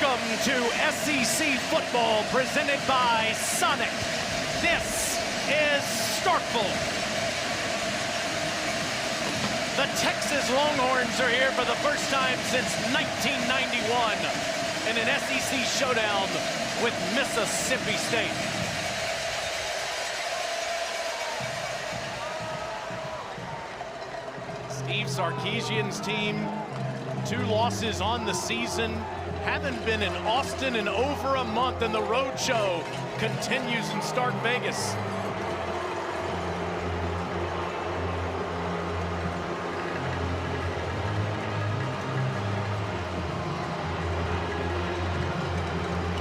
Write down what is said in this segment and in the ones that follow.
Welcome to SEC football presented by Sonic. This is Starkville. The Texas Longhorns are here for the first time since 1991 in an SEC showdown with Mississippi State. Steve Sarkisian's team, 2 losses on the season, haven't been in Austin in over a month, and the road show continues in Stark Vegas.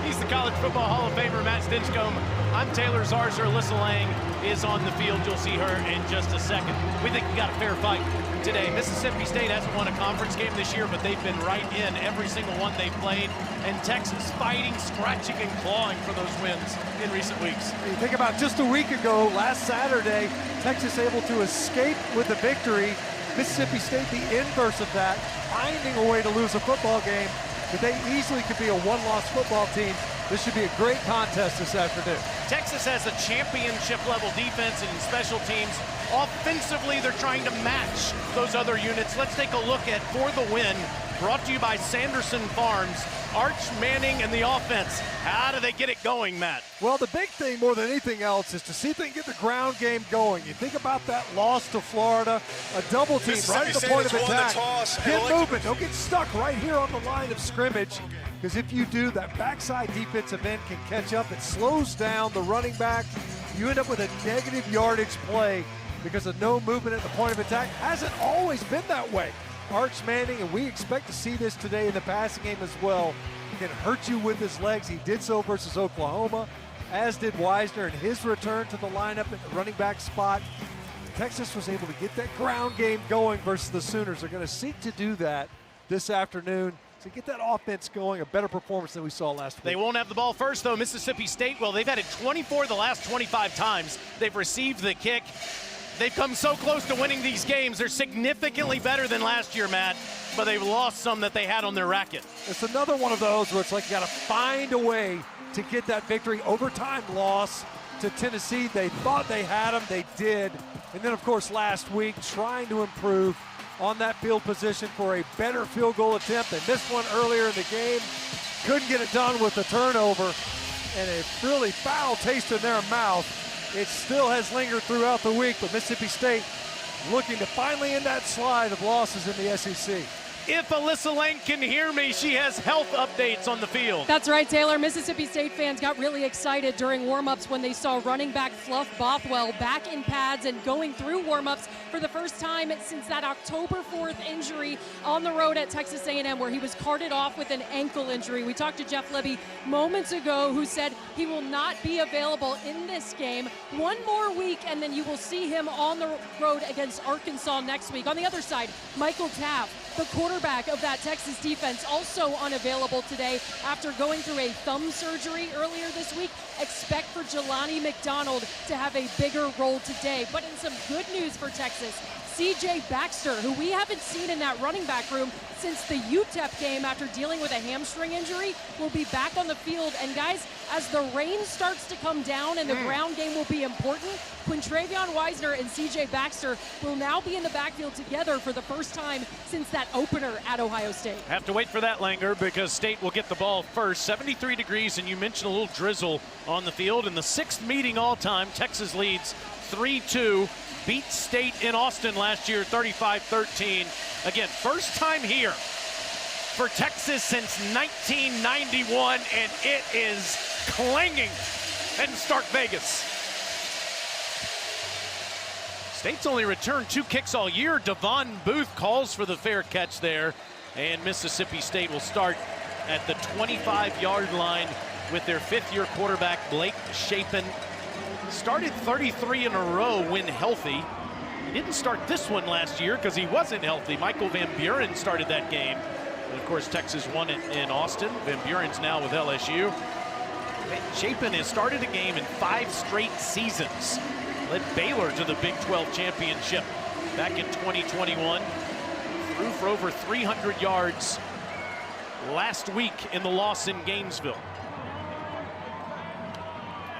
He's the College Football Hall of Famer, Matt Stinchcomb. I'm Taylor Zarzour. Alyssa Lang is on the field. You'll see her in just a second. We think we got a fair fight today. Mississippi State hasn't won a conference game this year, but they've been right in every single one they've played. And Texas fighting, scratching, and clawing for those wins in recent weeks. You think about just a week ago, last Saturday, Texas able to escape with a victory. Mississippi State, the inverse of that, finding a way to lose a football game. But they easily could be a one-loss football team. This should be a great contest this afternoon. Texas has a championship-level defense and special teams. Offensively, they're trying to match those other units. Let's take a look at For the Win, brought to you by Sanderson Farms. Arch Manning and the offense. How do they get it going, Matt? Well, the big thing more than anything else is to see if they can get the ground game going. You think about that loss to Florida, a double team right at the point of attack. Get moving, don't get stuck right here on the line of scrimmage, because if you do, that backside defensive end can catch up. It slows down the running back. You end up with a negative yardage play because of no movement at the point of attack. Hasn't always been that way. Arch Manning, and we expect to see this today in the passing game as well. He can hurt you with his legs. He did so versus Oklahoma, as did Wisner in his return to the lineup at the running back spot. Texas was able to get that ground game going versus the Sooners. They're going to seek to do that this afternoon to get that offense going, a better performance than we saw last week. They won't have the ball first, though. Mississippi State, well, they've had it 24 the last 25 times. They've received the kick. They've come so close to winning these games. They're significantly better than last year, Matt, but they've lost some that they had on their racket. It's another one of those where it's like you got to find a way to get that victory. Overtime loss to Tennessee. They thought they had them. They did. And then, of course, last week, trying to improve on that field position for a better field goal attempt. They missed one earlier in the game. Couldn't get it done with the turnover. And a really foul taste in their mouth. It still has lingered throughout the week, but Mississippi State looking to finally end that slide of losses in the SEC. If Alyssa Lang can hear me, she has health updates on the field. That's right, Taylor. Mississippi State fans got really excited during warm-ups when they saw running back Fluff Bothwell back in pads and going through warm-ups for the first time since that October 4th injury on the road at Texas A&M, where he was carted off with an ankle injury. We talked to Jeff Lebby moments ago, who said he will not be available in this game. One more week, and then you will see him on the road against Arkansas next week. On the other side, Michael Taft, the quarterback of that Texas defense, also unavailable today after going through a thumb surgery earlier this week. Expect for Jelani McDonald to have a bigger role today. But in some good news for Texas, C.J. Baxter, who we haven't seen in that running back room since the UTEP game after dealing with a hamstring injury, will be back on the field. And guys, as the rain starts to come down and the ground game will be important, Quintravion Wisner and C.J. Baxter will now be in the backfield together for the first time since that opener at Ohio State. Have to wait for that, Langer, because State will get the ball first. 73 degrees, and you mentioned a little drizzle on the field. In the 6th meeting all time, Texas leads 3-2. Beat State in Austin last year, 35-13. Again, first time here for Texas since 1991, and it is clanging in Stark Vegas. State's only returned 2 kicks all year. Devon Booth calls for the fair catch there, and Mississippi State will start at the 25-yard line with their 5th-year quarterback, Blake Shapen. Started 33 in a row when healthy. He didn't start this one last year because he wasn't healthy. Michael Van Buren started that game. And of course, Texas won it in Austin. Van Buren's now with LSU. Shapen has started a game in 5 straight seasons. Led Baylor to the Big 12 championship back in 2021. Threw for over 300 yards last week in the loss in Gainesville.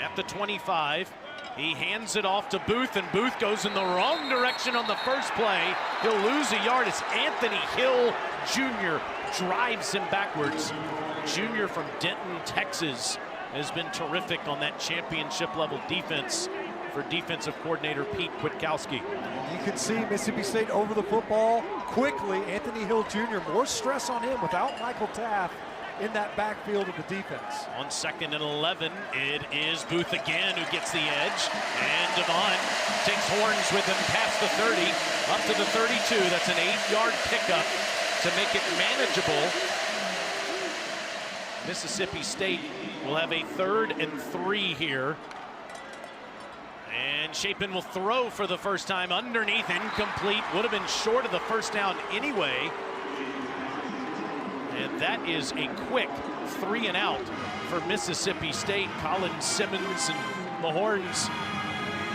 At the 25, he hands it off to Booth, and Booth goes in the wrong direction on the first play. He'll lose a yard as Anthony Hill Jr. drives him backwards. Jr. from Denton, Texas, has been terrific on that championship level defense for defensive coordinator Pete Kwiatkowski. You can see Mississippi State over the football quickly. Anthony Hill Jr., more stress on him without Michael Taft in that backfield of the defense. On 2nd and 11, it is Booth again who gets the edge, and Devon takes horns with him past the 30, up to the 32. That's an 8-yard pickup to make it manageable. Mississippi State will have a 3rd and 3 here. And Chapin will throw for the first time underneath, incomplete. Would have been short of the first down anyway. And that is a quick 3 and out for Mississippi State. Colin Simmons and the Horns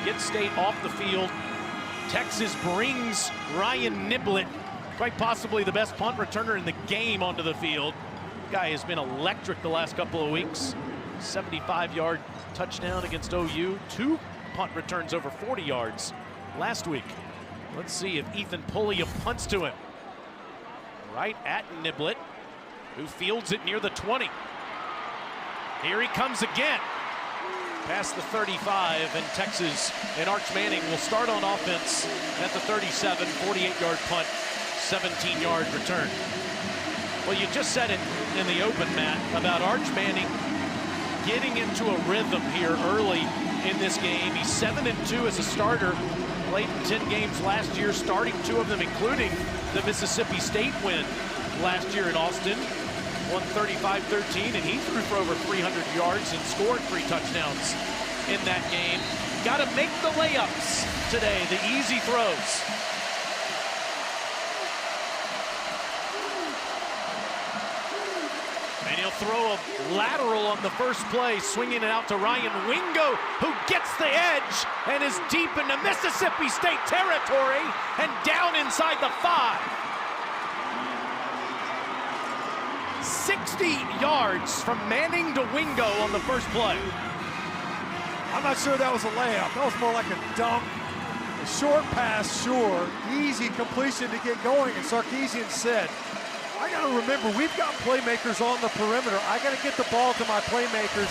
get State off the field. Texas brings Ryan Niblett, quite possibly the best punt returner in the game, onto the field. Guy has been electric the last couple of weeks. 75-yard touchdown against OU. 2 punt returns over 40 yards last week. Let's see if Ethan Pullia punts to him. Right at Niblett, who fields it near the 20. Here he comes again. Past the 35, and Texas and Arch Manning will start on offense at the 37, 48-yard punt, 17-yard return. Well, you just said it in the open, Matt, about Arch Manning getting into a rhythm here early in this game. He's 7-2 as a starter, played in 10 games last year, starting 2 of them, including the Mississippi State win last year in Austin. Won 35-13, and he threw for over 300 yards and scored 3 touchdowns in that game. Got to make the layups today, the easy throws. And he'll throw a lateral on the first play, swinging it out to Ryan Wingo, who gets the edge and is deep into Mississippi State territory and down inside the 5. 60 yards from Manning to Wingo on the first play. I'm not sure that was a layup. That was more like a dunk. A short pass, sure. Easy completion to get going. And Sarkisian said, I got to remember, we've got playmakers on the perimeter. I got to get the ball to my playmakers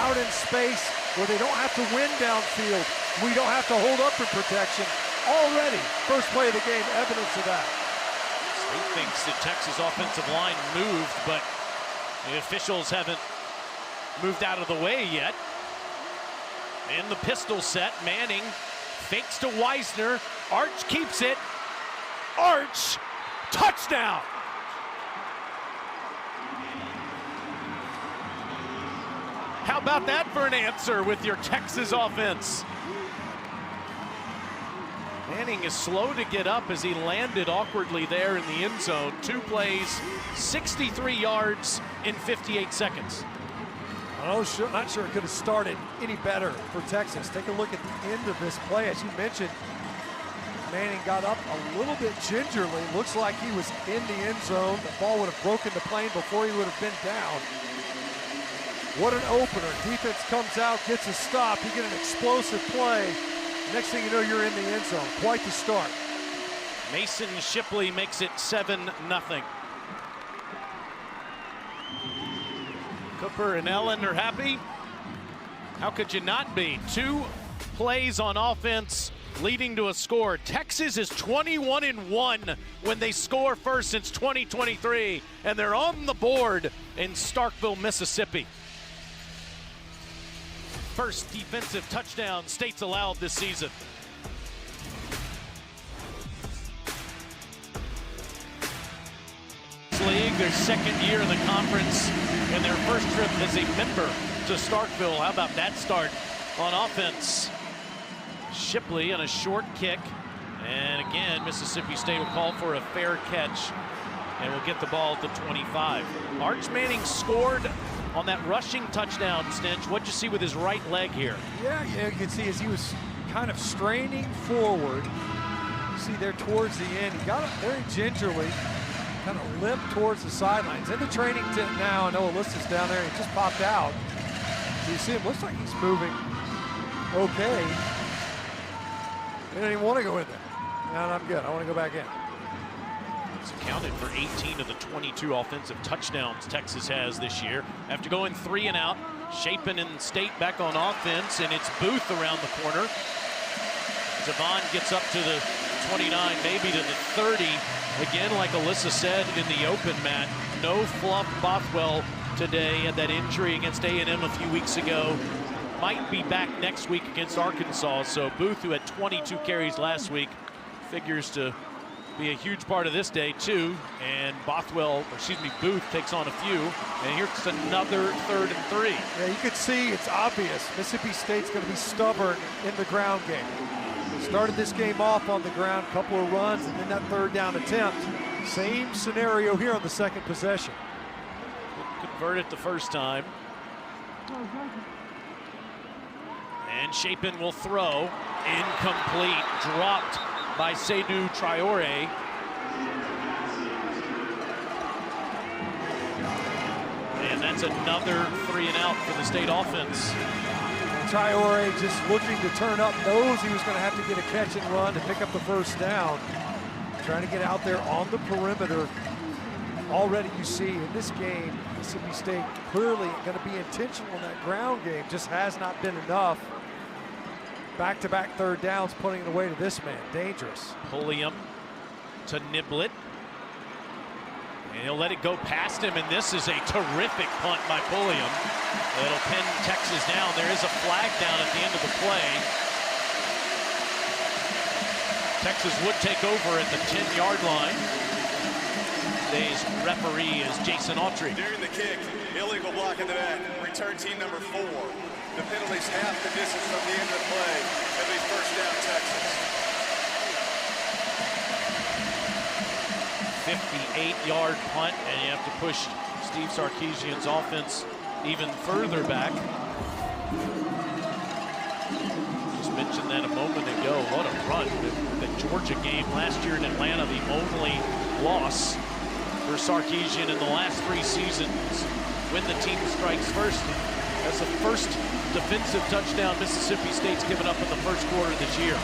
out in space where they don't have to win downfield. We don't have to hold up in protection. Already, first play of the game, evidence of that. State thinks the Texas offensive line moved, but the officials haven't moved out of the way yet. In the pistol set, Manning fakes to Weisner. Arch keeps it. Arch, touchdown! How about that for an answer with your Texas offense? Manning is slow to get up as he landed awkwardly there in the end zone. 2 plays, 63 yards in 58 seconds. I'm not sure it could have started any better for Texas. Take a look at the end of this play. As you mentioned, Manning got up a little bit gingerly. Looks like he was in the end zone. The ball would have broken the plane before he would have been down. What an opener. Defense comes out, gets a stop. You get an explosive play. Next thing you know, you're in the end zone. Quite the start. Mason Shipley makes it 7-0. Cooper and Ellen are happy. How could you not be? 2 plays on offense leading to a score. Texas is 21-1 when they score first since 2023, and they're on the board in Starkville, Mississippi. First defensive touchdown State's allowed this season. League, their 2nd year in the conference, and their first trip as a member to Starkville. How about that start on offense? Shipley on a short kick, and again Mississippi State will call for a fair catch and will get the ball at the 25. Arch Manning scored on that rushing touchdown, Stinch. What'd you see with his right leg here? Yeah, you can see as he was kind of straining forward. You see there towards the end, he got up very gingerly, kind of limp towards the sidelines. In the training tent now, I know Alyssa's down there. He just popped out. So you see him, looks like he's moving okay. He didn't even want to go in there. No, I'm good. I want to go back in. He's accounted for 18 of the 22 offensive touchdowns Texas has this year. After going 3 and out, Chapin and State back on offense, and it's Booth around the corner. Devon gets up to the 29, maybe to the 30. Again, like Alyssa said in the open, Matt, no Fluff Bothwell today. Had that injury against A&M a few weeks ago. Might be back next week against Arkansas. So Booth, who had 22 carries last week, figures to be a huge part of this day too. And Booth takes on a few. And here's another 3rd and 3. Yeah, you can see it's obvious. Mississippi State's going to be stubborn in the ground game. Started this game off on the ground, couple of runs, and then that 3rd down attempt. Same scenario here on the 2nd possession. Convert it the first time. And Chapin will throw. Incomplete. Dropped by Seydou Traoré. And that's another 3 and out for the State offense. Traoré just looking to turn up, knows he was going to have to get a catch and run to pick up the 1st down. Trying to get out there on the perimeter. Already you see in this game, Mississippi State clearly going to be intentional in that ground game. Just has not been enough. Back-to-back 3rd downs, putting it away to this man. Dangerous. Pulliam to Niblett. And he'll let it go past him, and this is a terrific punt by Pulliam. It'll pin Texas down. There is a flag down at the end of the play. Texas would take over at the 10-yard line. Today's referee is Jason Autry. During the kick, illegal block in the back. Return team number 4. The penalty's half the distance from the end of the play. It'll be 1st down, Texas. 58-yard punt, and you have to push Steve Sarkisian's offense even further back. Just mentioned that a moment ago. What a run. The Georgia game last year in Atlanta, the only loss for Sarkisian in the last 3 seasons when the team strikes first. That's the first defensive touchdown Mississippi State's given up in the 1st quarter this year.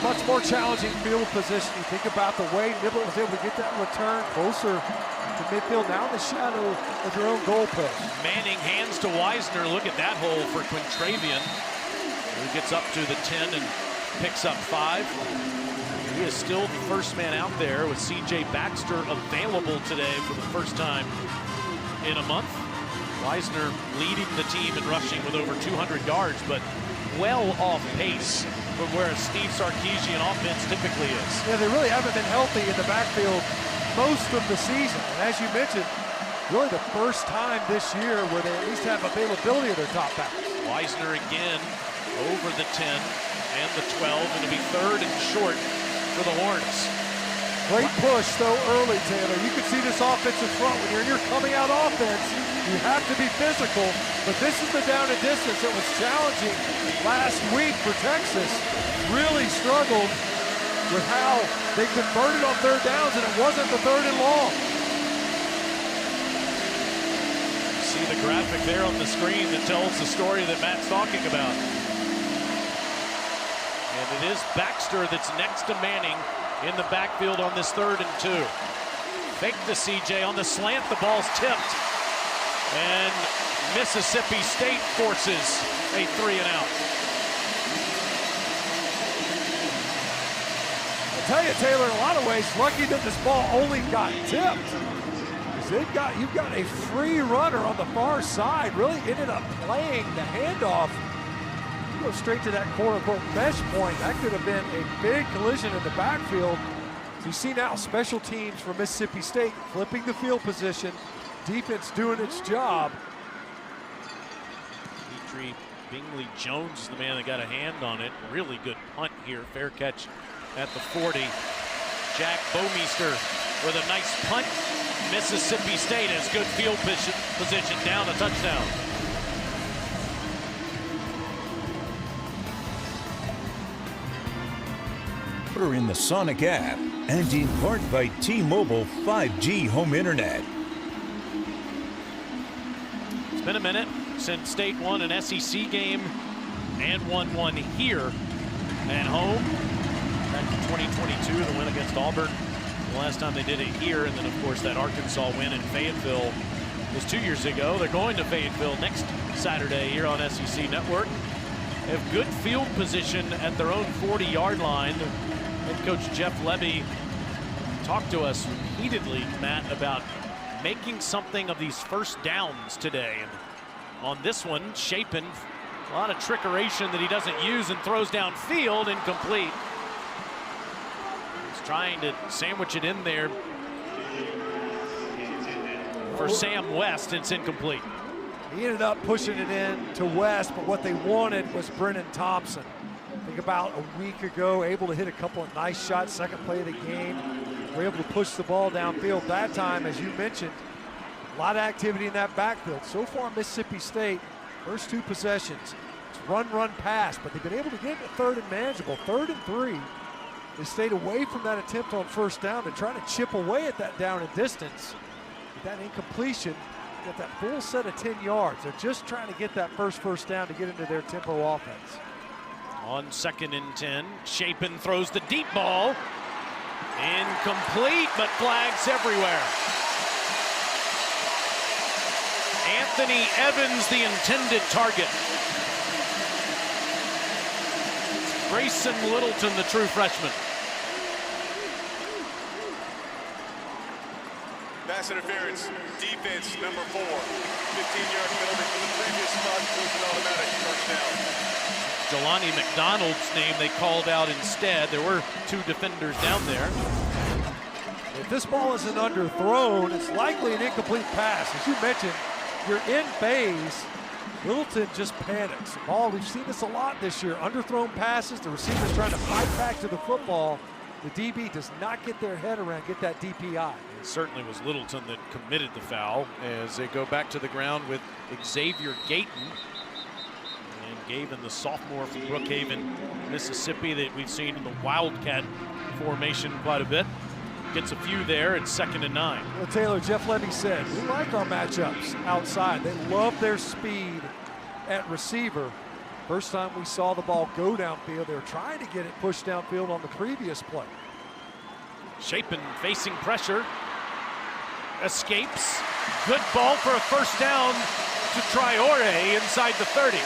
Much more challenging field position. You think about the way Niblett was able to get that return closer to midfield, now in the shadow of their own goalpost. Manning hands to Wisner. Look at that hole for Quintravian, who gets up to the 10 and picks up 5. He is still the first man out there with C.J. Baxter available today for the first time in a month. Wisner leading the team in rushing with over 200 yards, but well off pace from where a Steve Sarkisian offense typically is. Yeah, they really haven't been healthy in the backfield most of the season. And as you mentioned, really the first time this year where they at least have availability of their top backs. Wisner again over the 10 and the 12, and it'll be 3rd and short for the Horns. Great push though early, Taylor. You can see this offensive front when you're in your coming out offense. You have to be physical, but this is the down and distance that was challenging last week for Texas. Really struggled with how they converted on 3rd downs, and it wasn't the 3rd and long. See the graphic there on the screen that tells the story that Matt's talking about. And it is Baxter that's next to Manning in the backfield on this 3rd and 2. Fake to CJ on the slant, the ball's tipped. And Mississippi State forces a 3 and out. I'll tell you, Taylor, in a lot of ways, lucky that this ball only got tipped. Because you've got a free runner on the far side, really ended up playing the handoff. You go straight to that quote-unquote mesh point. That could have been a big collision in the backfield. So you see now special teams for Mississippi State flipping the field position. Defense doing its job. Petrie Bingley Jones is the man that got a hand on it. Really good punt here. Fair catch at the 40. Jack Bomeister with a nice punt. Mississippi State has good field position down a touchdown. We're in the Sonic app And in part by T-Mobile 5G home internet. It's been a minute since State won an SEC game and won one here at home. Back in 2022, the win against Auburn. The last time they did it here, and then of course that Arkansas win in Fayetteville was 2 years ago. They're going to Fayetteville next Saturday here on SEC Network. They have good field position at their own 40-yard line. Head coach Jeff Lebby talked to us repeatedly, Matt, about making something of these first downs today. And on this one, Shapen, a lot of trickeration that he doesn't use and throws downfield, incomplete. He's trying to sandwich it in there for Sam West, and it's incomplete. He ended up pushing it in to West, but what they wanted was Brennan Thompson. I think about a week ago, able to hit a couple of nice shots, second play of the game. We're able to push the ball downfield. That time, as you mentioned, a lot of activity in that backfield. So far, Mississippi State, first 2 possessions, it's run, pass, but they've been able to get to third and manageable, 3rd and 3. They stayed away from that attempt on first down to try to chip away at that down and distance. With that incompletion, got that full set of 10 yards. They're just trying to get that first down to get into their tempo offense. On 2nd and 10, Shapen throws the deep ball. Incomplete, but flags everywhere. Anthony Evans, the intended target. Grayson Littleton, the true freshman. Pass interference, defense number 4. 15-yard penalty for the previous spot, was an automatic first down. Jelani McDonald's name they called out instead. There were 2 defenders down there. If this ball isn't underthrown, it's likely an incomplete pass. As you mentioned, you're in phase. Littleton just panics. The ball, we've seen this a lot this year. Underthrown passes, the receiver's trying to fight back to the football. The DB does not get their head around, get that DPI. It certainly was Littleton that committed the foul as they go back to the ground with Xavier Gayton. And Gavin, the sophomore from Brookhaven, Mississippi, that we've seen in the Wildcat formation quite a bit. Gets a few there. It's 2nd and 9. Well, Taylor, Jeff Lebby said, we like our matchups outside. They love their speed at receiver. First time we saw the ball go downfield, they were trying to get it pushed downfield on the previous play. Shapen facing pressure. Escapes. Good ball for a first down to Traore inside the 30.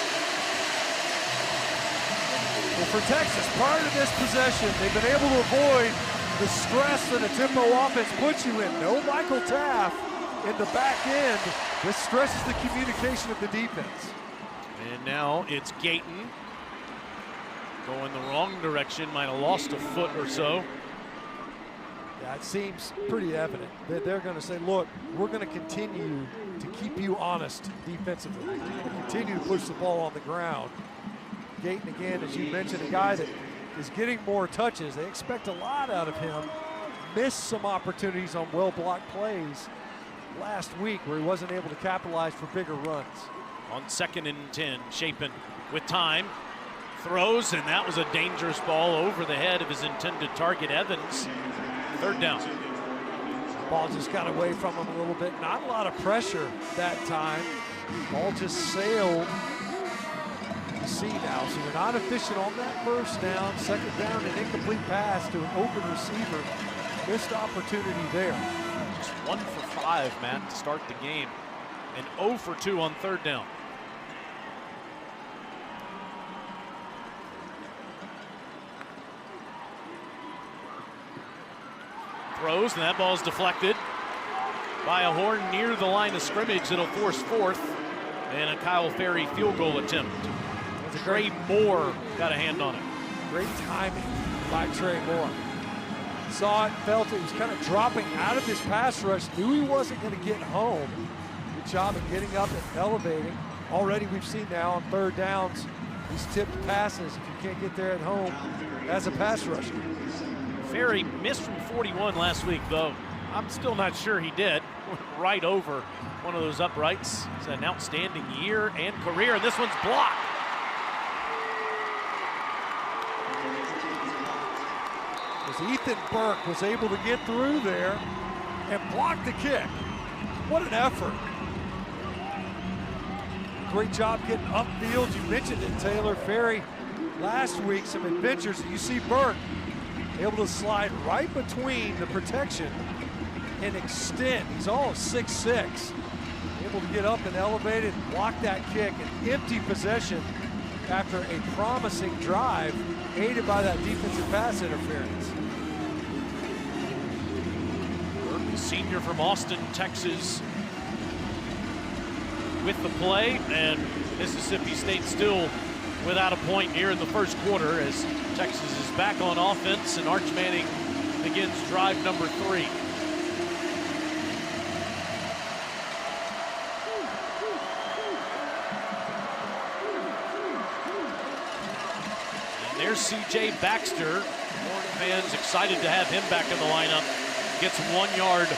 Well, for Texas, prior to this possession, they've been able to avoid the stress that a tempo offense puts you in. No Michael Taft in the back end. This stresses the communication of the defense. And now it's Gayton going the wrong direction. Might have lost a foot or so. Yeah, it seems pretty evident that they're going to say, look, we're going to continue to keep you honest defensively. We're going to continue to push the ball on the ground. Gayton, again, as you mentioned, a guy that is getting more touches. They expect a lot out of him. Missed some opportunities on well-blocked plays last week where he wasn't able to capitalize for bigger runs. On 2nd and 10, Shapen with time, throws, and that was a dangerous ball over the head of his intended target, Evans. 3rd down. Ball just got away from him a little bit. Not a lot of pressure that time. Ball just sailed. You see now, so you're not efficient on that first down. 2nd down, an incomplete pass to an open receiver. Missed opportunity there. Just 1 for 5, Matt, to start the game. And 0 for 2 on 3rd down. Throws, and that ball's deflected by a horn near the line of scrimmage that'll force 4th and a Kyle Ferry field goal attempt. Trey Moore got a hand on it. Great timing by Trey Moore. Saw it, felt it, was kind of dropping out of his pass rush, knew he wasn't going to get home. Good job of getting up and elevating. Already we've seen now on 3rd downs, these tipped passes, if you can't get there at home, as a pass rusher. Ferry missed from 41 last week, though. I'm still not sure he did. Right over one of those uprights. It's an outstanding year and career, and this one's blocked. as Ethan Burke was able to get through there and block the kick. What an effort. Great job getting upfield. You mentioned it, Taylor Ferry. Last week, some adventures. You see Burke able to slide right between the protection and extend. He's all of 6'6". Able to get up and elevate it and block that kick. An empty possession after a promising drive, aided by that defensive pass interference. Burke, the senior from Austin, Texas, with the play, and Mississippi State still without a point here in the first quarter as Texas is back on offense and Arch Manning begins drive number 3. And there's C.J. Baxter. Horn fans excited to have him back in the lineup. Gets 1 yard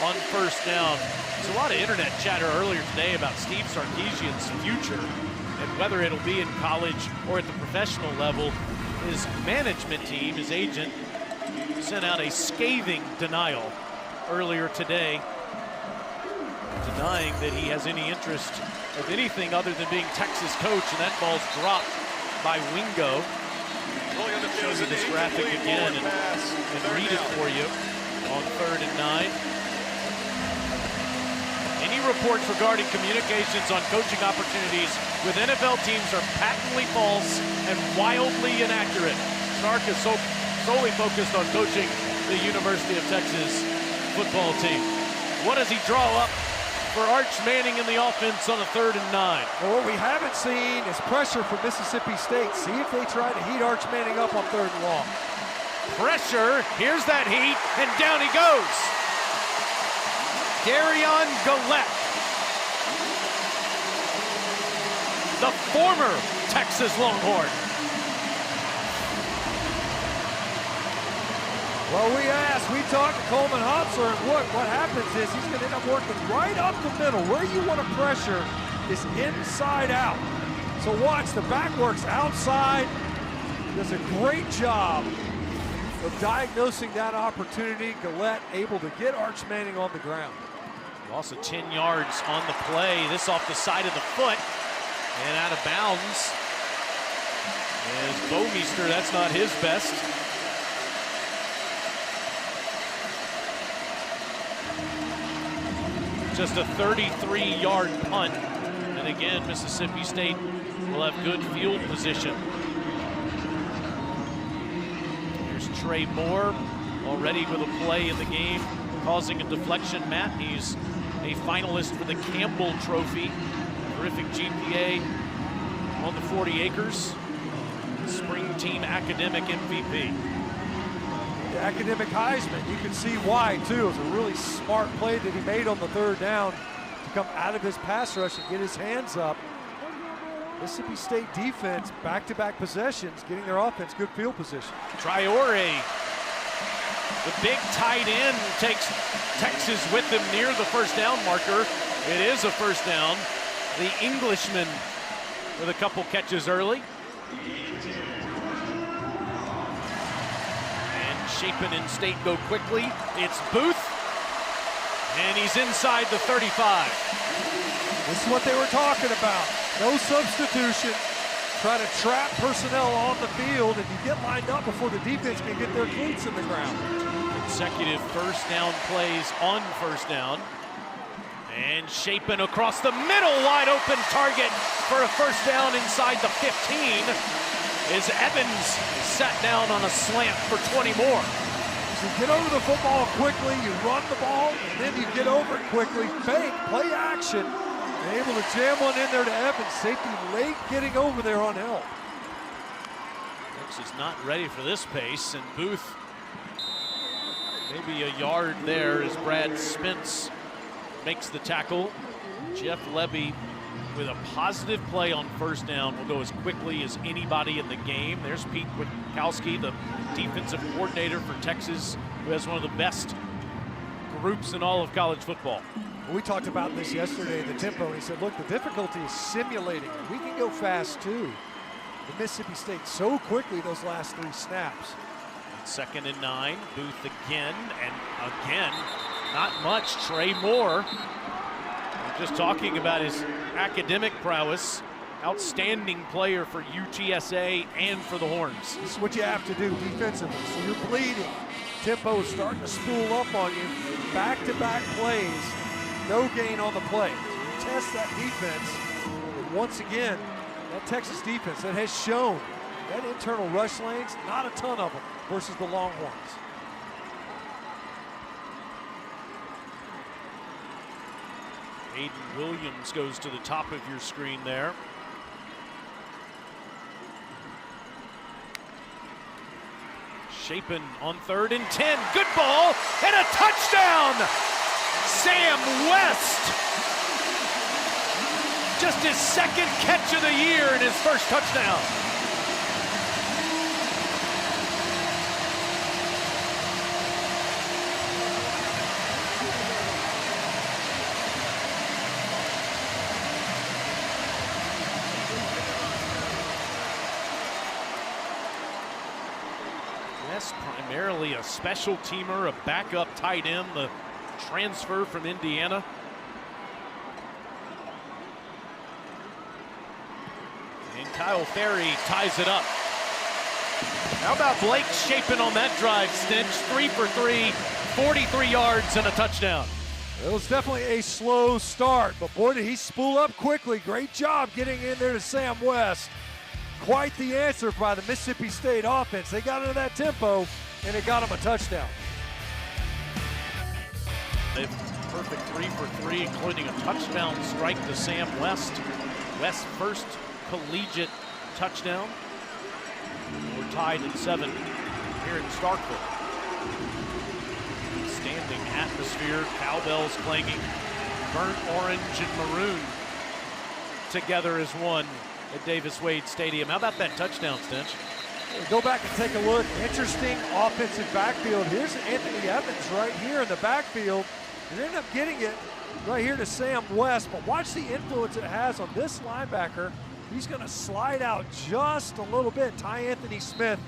on first down. There's a lot of internet chatter earlier today about Steve Sarkisian's future and whether it'll be in college or at the professional level. His management team, his agent, sent out a scathing denial earlier today, denying that he has any interest of anything other than being Texas coach, and that ball's dropped by Wingo. I'll show you this graphic again and read it for you on 3rd and 9. Any reports regarding communications on coaching opportunities with NFL teams are patently false and wildly inaccurate. Sark is solely focused on coaching the University of Texas football team. What does he draw up for Arch Manning in the offense on a 3rd and 9? Well, what we haven't seen is pressure from Mississippi State. See if they try to heat Arch Manning up on 3rd and long. Pressure, here's that heat, and down he goes. Darian Gillette, the former Texas Longhorn. Well, we talked to Coleman Hopsler, and look, what happens is he's going to end up working right up the middle. Where you want to pressure is inside out. So watch, the back works outside. Does a great job of diagnosing that opportunity. Gillette able to get Arch Manning on the ground. Also 10 yards on the play. This off the side of the foot and out of bounds. As Bomeister, that's not his best. Just a 33-yard punt. And again, Mississippi State will have good field position. Here's Trey Moore already with a play in the game, causing a deflection. Matt, he's a finalist for the Campbell Trophy. Terrific GPA on the 40 acres. Spring team academic MVP. The academic Heisman, you can see why too. It was a really smart play that he made on the 3rd down to come out of his pass rush and get his hands up. Mississippi State defense, back-to-back possessions, getting their offense good field position. Traore, the big tight end, takes Texas with him near the first down marker. It is a first down. The Englishman with a couple catches early. And Shapen and State go quickly. It's Booth, and he's inside the 35. This is what they were talking about. No substitution. Try to trap personnel on the field, and you get lined up before the defense can get their cleats in the ground. Consecutive first down plays on first down. And Shapen across the middle, wide open target for a first down inside the 15. Is Evans sat down on a slant for 20 more. So you get over the football quickly, you run the ball, and then you get over it quickly, fake, play action, and able to jam one in there to Evans. Safety late getting over there on help. Texas not ready for this pace, and Booth maybe a yard there as Brad Spence makes the tackle. Jeff Lebby with a positive play on first down will go as quickly as anybody in the game. There's Pete Witkowski, the defensive coordinator for Texas, who has one of the best groups in all of college football. We talked about this yesterday, the tempo, and he said, look, the difficulty is simulating. We can go fast too. The Mississippi State so quickly those last 3 snaps. 2nd and 9. Booth again, and again, not much. Trey Moore, we're just talking about his academic prowess. Outstanding player for UTSA and for the Horns. This is what you have to do defensively. So you're bleeding. Tempo is starting to spool up on you. Back-to-back plays, no gain on the play. You test that defense. And once again, that Texas defense that has shown that internal rush lanes, not a ton of them versus the Longhorns. Aiden Williams goes to the top of your screen there. Shapen on 3rd and 10. Good ball and a touchdown! Sam West. Just his 2nd catch of the year and his first touchdown. West, primarily a special teamer, a backup tight end, the transfer from Indiana. And Kyle Ferry ties it up. How about Blake Shapen on that drive, Stinch? 3 for 3, 43 yards and a touchdown. It was definitely a slow start, but boy, did he spool up quickly. Great job getting in there to Sam West. Quite the answer by the Mississippi State offense. They got into that tempo, and it got them a touchdown. They've perfect 3 for 3, including a touchdown strike to Sam West. West's first collegiate touchdown. We're tied at 7 here in Starkville. Standing atmosphere, cowbells clanging, burnt orange and maroon together as one at Davis Wade Stadium. How about that touchdown, Stinch? Go back and take a look. Interesting offensive backfield. Here's Anthony Evans right here in the backfield. They end up getting it right here to Sam West, but watch the influence it has on this linebacker. He's going to slide out just a little bit. Ty Anthony Smith,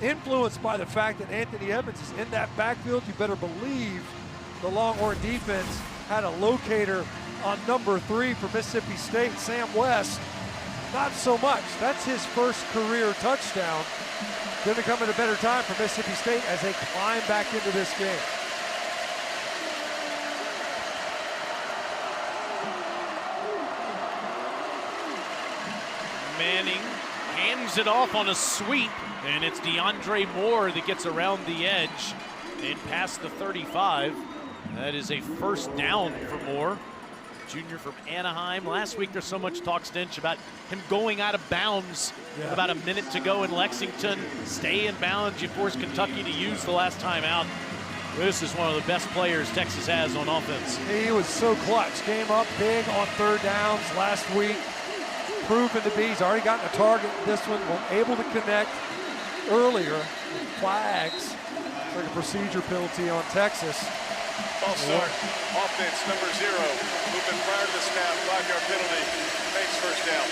influenced by the fact that Anthony Evans is in that backfield. You better believe the Longhorn defense had a locator on number 3 for Mississippi State, Sam West. Not so much. That's his first career touchdown. Going to come at a better time for Mississippi State as they climb back into this game. Manning hands it off on a sweep, and it's DeAndre Moore that gets around the edge and past the 35. That is a first down for Moore. Junior from Anaheim. Last week there's so much talk, Stinch, about him going out of bounds with about a minute to go in Lexington. Stay in bounds. You forced Kentucky to use the last time out. This is one of the best players Texas has on offense. He was so clutch. Came up big on 3rd downs last week. Proven to be. He's already gotten a target this one. Was able to connect earlier. Flags like a procedure penalty on Texas. False start. Offense number 0. Movement prior to the snap. 5-yard penalty. Makes first down.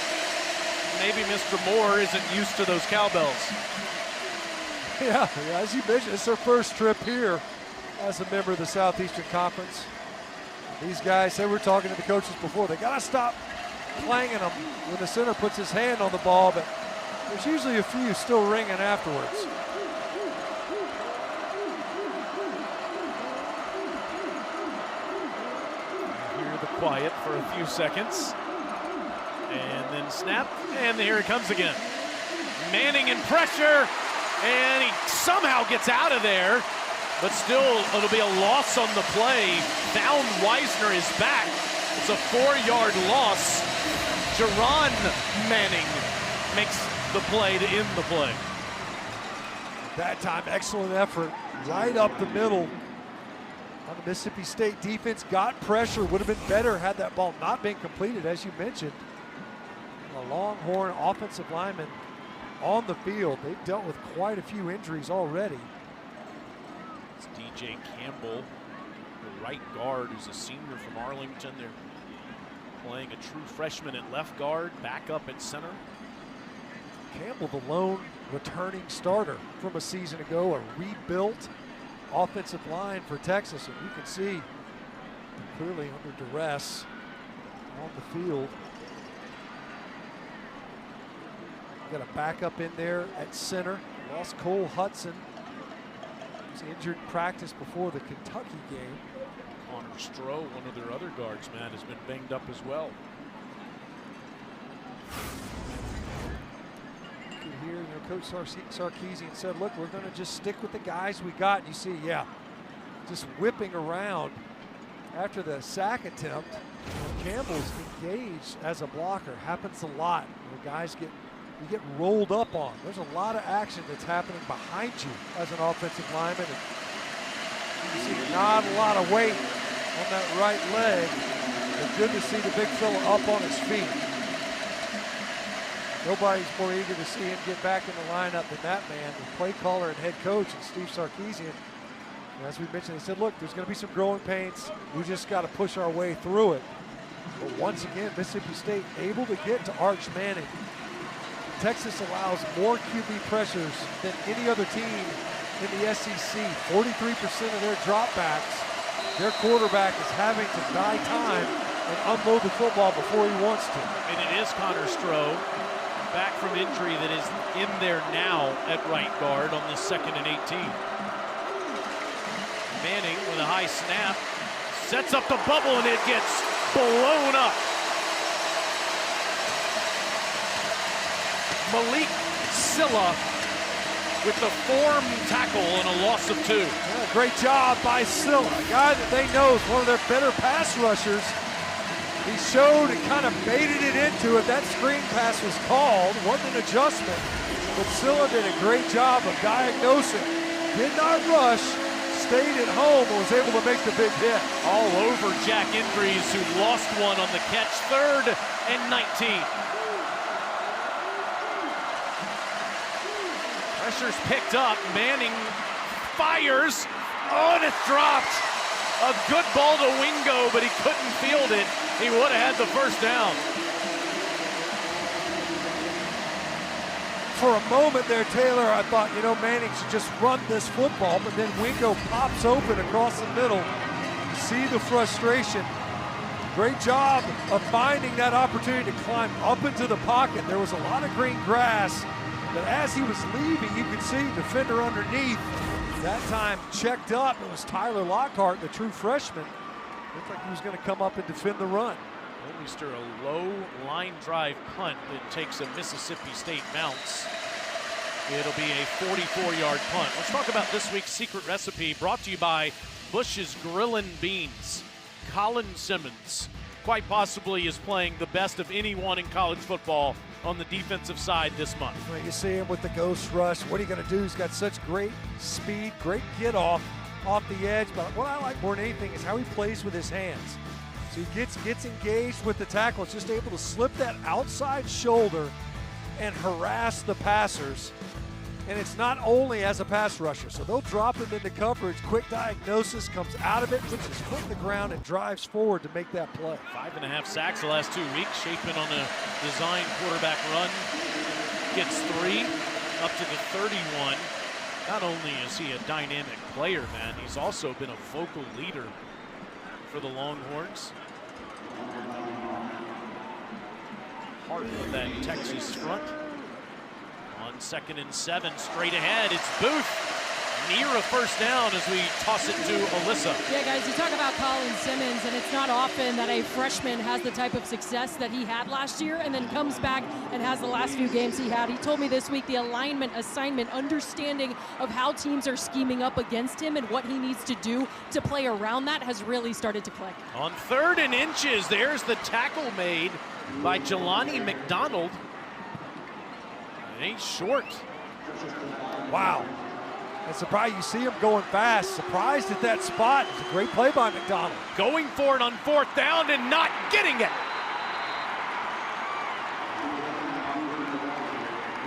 Maybe Mr. Moore isn't used to those cowbells. Yeah, as you mentioned, it's their first trip here as a member of the Southeastern Conference. These guys, they were talking to the coaches before, they got to stop clanging them when the center puts his hand on the ball, but there's usually a few still ringing afterwards. Quiet for a few seconds, and then snap, and here it comes again. Manning in pressure, and he somehow gets out of there, but still it'll be a loss on the play. Down Wisner is back. It's a 4-yard loss. Jerron Manning makes the play to end the play. That time, excellent effort right up the middle. The Mississippi State defense got pressure. Would have been better had that ball not been completed, as you mentioned. The Longhorn offensive lineman on the field. They've dealt with quite a few injuries already. It's DJ Campbell, the right guard, who's a senior from Arlington. They're playing a true freshman at left guard, back up at center. Campbell, the lone returning starter from a season ago, a rebuilt offensive line for Texas, and you can see clearly under duress on the field. Got a backup in there at center. Lost Cole Hudson. He was injured in practice before the Kentucky game. Connor Stroh, one of their other guards, man, has been banged up as well. You can hear, Coach Sarkisian said, look, we're going to just stick with the guys we got. And you see, yeah, just whipping around after the sack attempt. Campbell's engaged as a blocker. Happens a lot. Guys you get rolled up on. There's a lot of action that's happening behind you as an offensive lineman. And you see not a lot of weight on that right leg. But good to see the big fella up on his feet. Nobody's more eager to see him get back in the lineup than that man, the play caller and head coach, and Steve Sarkisian. And as we mentioned, they said, look, there's going to be some growing pains. We just got to push our way through it. But once again, Mississippi State able to get to Arch Manning. Texas allows more QB pressures than any other team in the SEC. 43% of their dropbacks, their quarterback is having to buy time and unload the football before he wants to. And it is Connor Stroh, back from injury, that is in there now at right guard on the 2nd and 18. Manning with a high snap, sets up the bubble, and it gets blown up. Malik Silla with the form tackle and a loss of 2. Yeah, great job by Silla, a guy that they know is one of their better pass rushers. He showed and kind of baited it into it. That screen pass was called, wasn't an adjustment, but Silla did a great job of diagnosing. Did not rush, stayed at home, and was able to make the big hit. All over Jack Indries, who lost one on the catch. 3rd and 19. Pressure's picked up. Manning fires. Oh, and it's dropped. A good ball to Wingo, but he couldn't field it. He would have had the first down. For a moment there, Taylor, I thought, Manning should just run this football, but then Wingo pops open across the middle. You see the frustration. Great job of finding that opportunity to climb up into the pocket. There was a lot of green grass, but as he was leaving, you could see defender underneath. That time checked up. It was Tyler Lockhart, the true freshman. Looked like he was going to come up and defend the run. Olmeister, a low line drive punt that takes a Mississippi State bounce. It'll be a 44-yard punt. Let's talk about this week's secret recipe, brought to you by Bush's Grillin' Beans. Colin Simmons quite possibly is playing the best of anyone in college football on the defensive side this month. Well, you see him with the ghost rush. What are you going to do? He's got such great speed, great get off the edge. But what I like more than anything is how he plays with his hands. So he gets engaged with the tackle. It's just able to slip that outside shoulder and harass the passers. And it's not only as a pass rusher. So they'll drop him into coverage. Quick diagnosis, comes out of it, puts his foot in the ground, and drives forward to make that play. 5.5 sacks the last 2 weeks. Shapen on a design quarterback run. Gets 3 up to the 31. Not only is he a dynamic player, man, he's also been a vocal leader for the Longhorns. Heart of that Texas front. On 2nd and 7, straight ahead, it's Booth. Near a first down as we toss it to Alyssa. Yeah, guys, you talk about Colin Simmons, and it's not often that a freshman has the type of success that he had last year and then comes back and has the last few games he had. He told me this week the alignment, assignment, understanding of how teams are scheming up against him and what he needs to do to play around that has really started to click. On 3rd and inches, there's the tackle made by Jelani McDonald. It ain't short. Wow. And surprised, you see him going fast. Surprised at that spot. It's a great play by McDonald. Going for it on 4th down and not getting it.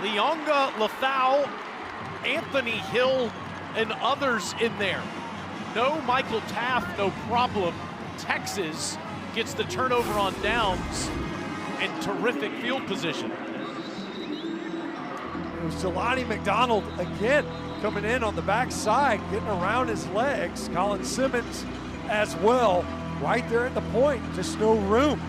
Leonga Lethal, Anthony Hill, and others in there. No Michael Taft, no problem. Texas gets the turnover on downs and terrific field position. It was Jelani McDonald again coming in on the backside, getting around his legs. Colin Simmons as well, right there at the point, just no room.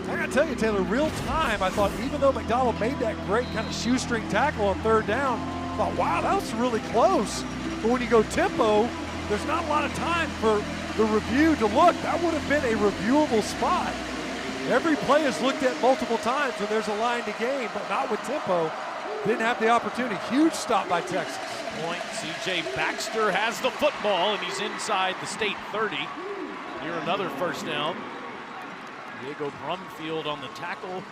I gotta tell you, Taylor, real time, I thought even though McDonald made that great kind of shoestring tackle on third down, I thought, wow, that was really close. But when you go tempo, there's not a lot of time for the review to look. That would have been a reviewable spot. Every play is looked at multiple times when there's a line to gain, but not with tempo. Didn't have the opportunity. Huge stop by Texas. Point. C.J. Baxter has the football, and he's inside the state 30. Here another first down. Diego Brumfield on the tackle.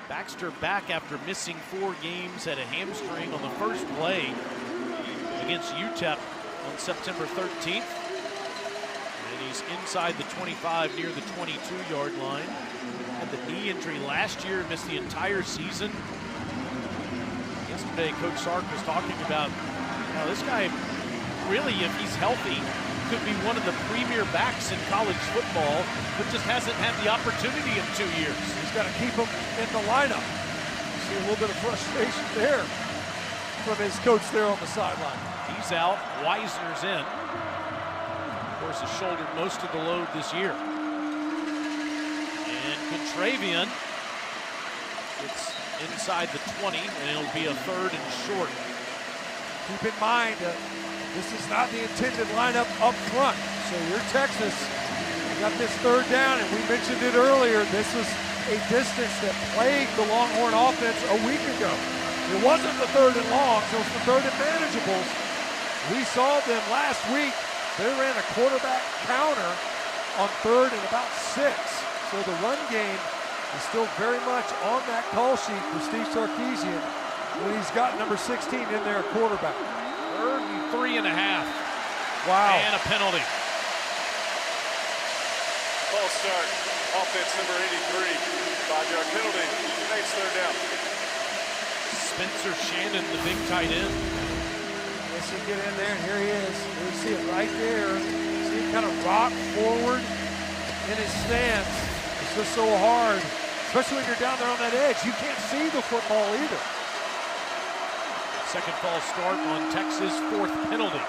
Baxter back after missing 4 games, had a hamstring on the first play against UTEP on September 13th. And he's inside the 25 near the 22-yard line. Had the knee injury last year, missed the entire season. Yesterday, Coach Sark was talking about how this guy really, if he's healthy, could be one of the premier backs in college football, but just hasn't had the opportunity in 2 years. He's got to keep him in the lineup. See a little bit of frustration there from his coach there on the sideline. He's out, Weisner's in. Of course, has shouldered most of the load this year. And Contravian, it's inside the 20, and it'll be a 3rd and short. Keep in mind, this is not the intended lineup up front. So you're Texas, you got this 3rd down, and we mentioned it earlier, this was a distance that plagued the Longhorn offense a week ago. It wasn't the 3rd and longs, it was the 3rd and manageables. We saw them last week. They ran a quarterback counter on 3rd and about 6. So the run game is still very much on that call sheet for Steve Sarkisian when he's got number 16 in there, quarterback. 3rd and 3.5. Wow. And a penalty. False start. Offense number 83. 5-yard penalty. Makes 3rd down. Spencer Shannon, the big tight end. Let's see, get in there, and here he is. You see it right there. See him kind of rock forward in his stance. It's just so hard, especially when you're down there on that edge. You can't see the football either. Second false start on Texas, 4th penalty.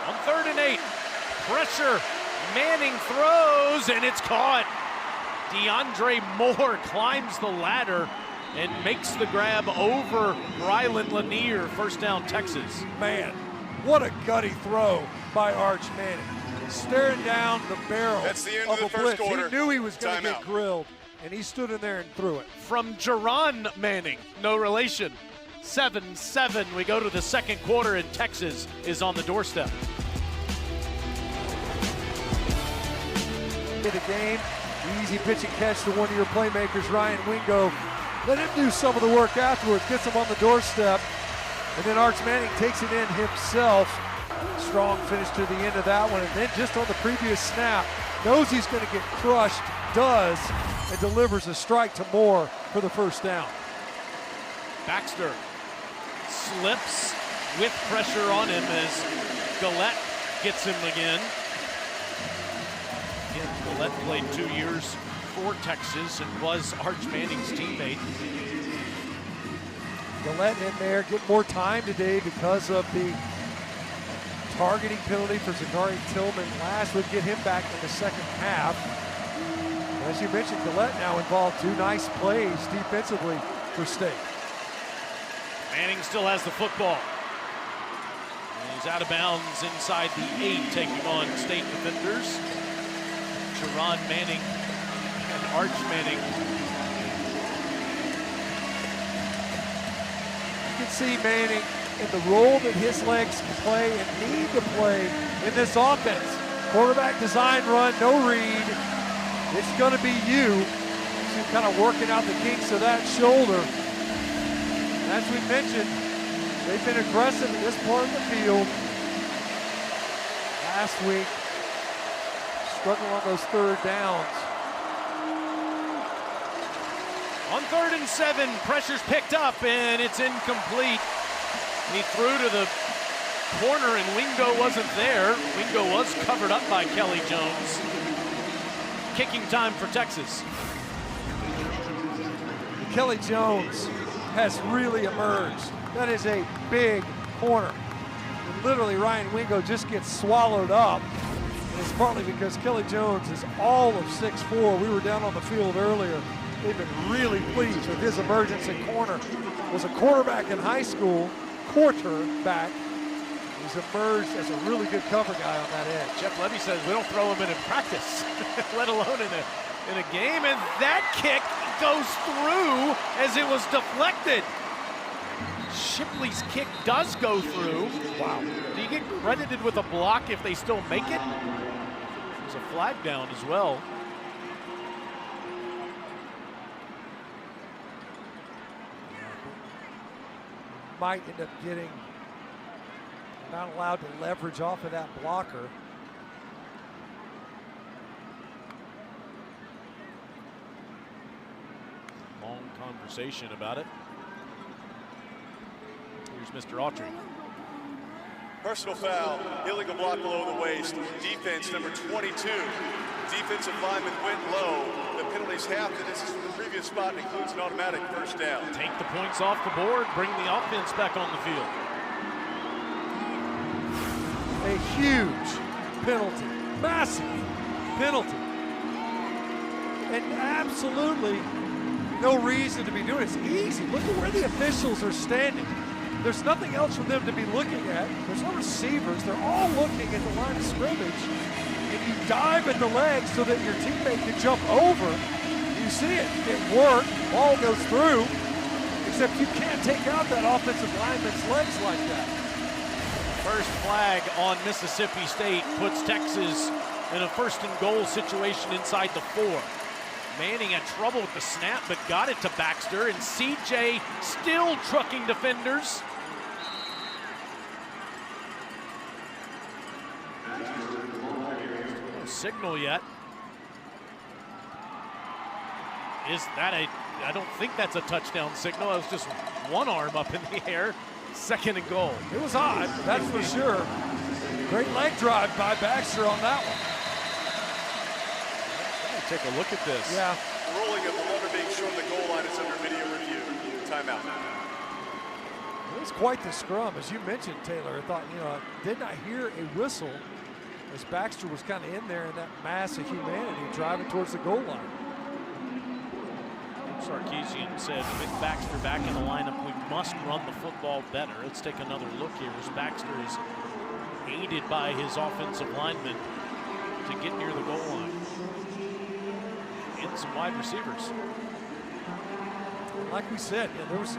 On 3rd and 8, pressure, Manning throws, and it's caught. DeAndre Moore climbs the ladder and makes the grab over Rylan Lanier. First down, Texas. Man, what a gutty throw by Arch Manning. Staring down the barrel That's the end of of a the first blitz. quarter. He knew he was going to Timeout. get grilled, and he stood in there and threw it. From Jerron Manning, no relation. 7-7, we go to the second quarter, and Texas is on the doorstep. In the game, easy pitch and catch to one of your playmakers, Ryan Wingo. Let him do some of the work afterwards, gets him on the doorstep, and then Arch Manning takes it in himself. Strong finish to the end of that one, and then just on the previous snap, knows he's going to get crushed, does, and delivers a strike to Moore for the first down. Baxter slips with pressure on him as Gillette gets him again. Gillette played 2 years for Texas and was Arch Manning's teammate. Gillette in there, get more time today because of the targeting penalty for Zachary Tillman last would get him back in the second half. As you mentioned, Gillette now involved 2 nice plays defensively for State. Manning still has the football. And he's out of bounds inside the 8, taking on State defenders. Jerron Manning and Arch Manning. You can see Manning in the role that his legs can play and need to play in this offense. Quarterback design run, no read. It's going to be you. So kind of working out the kinks of that shoulder. As we mentioned, they've been aggressive in this part of the field. Last week, struggling on those 3rd downs. On 3rd and 7, pressure's picked up and it's incomplete. He threw to the corner and Wingo wasn't there. Wingo was covered up by Kelly Jones. Kicking time for Texas. Kelly Jones has really emerged. That is a big corner. And literally, Ryan Wingo just gets swallowed up. And it's partly because Kelly Jones is all of 6'4". We were down on the field earlier. They've been really pleased with his emergence at corner. Was a quarterback in high school, quarterback. He's emerged as a really good cover guy on that edge. Jeff Levy says we don't throw him in practice, let alone in a game. And that kick goes through as it was deflected. Shipley's kick does go through. Wow. Do you get credited with a block if they still make it? There's a flag down as well. Might end up getting not allowed to leverage off of that blocker. Long conversation about it. Here's Mr. Autry. Personal foul, illegal block below the waist. Defense number 22. Defensive lineman went low. The penalty's half the distance from the previous spot and includes an automatic first down. Take the points off the board, bring the offense back on the field. A huge penalty, massive penalty. And absolutely no reason to be doing it. It's easy. Look at where the officials are standing. There's nothing else for them to be looking at. There's no receivers. They're all looking at the line of scrimmage. If you dive at the legs so that your teammate can jump over, you see it. It worked. Ball goes through. Except you can't take out that offensive lineman's legs like that. First flag on Mississippi State puts Texas in a first and goal situation inside the 4. Manning had trouble with the snap, but got it to Baxter, and CJ still trucking defenders. No signal yet. Is that I don't think that's a touchdown signal. It was just one arm up in the air. Second and goal. It was odd, that's for sure. Great leg drive by Baxter on that one. Take a look at this. Yeah. Ruling of the runner being shown the goal line is under video review. Timeout. It was quite the scrum, as you mentioned, Taylor. I thought, did not hear a whistle as Baxter was kind of in there in that mass of humanity driving towards the goal line. Sarkisian said with Baxter back in the lineup, we must run the football better. Let's take another look here as Baxter is aided by his offensive lineman to get near the goal line. And some wide receivers. Like we said, there was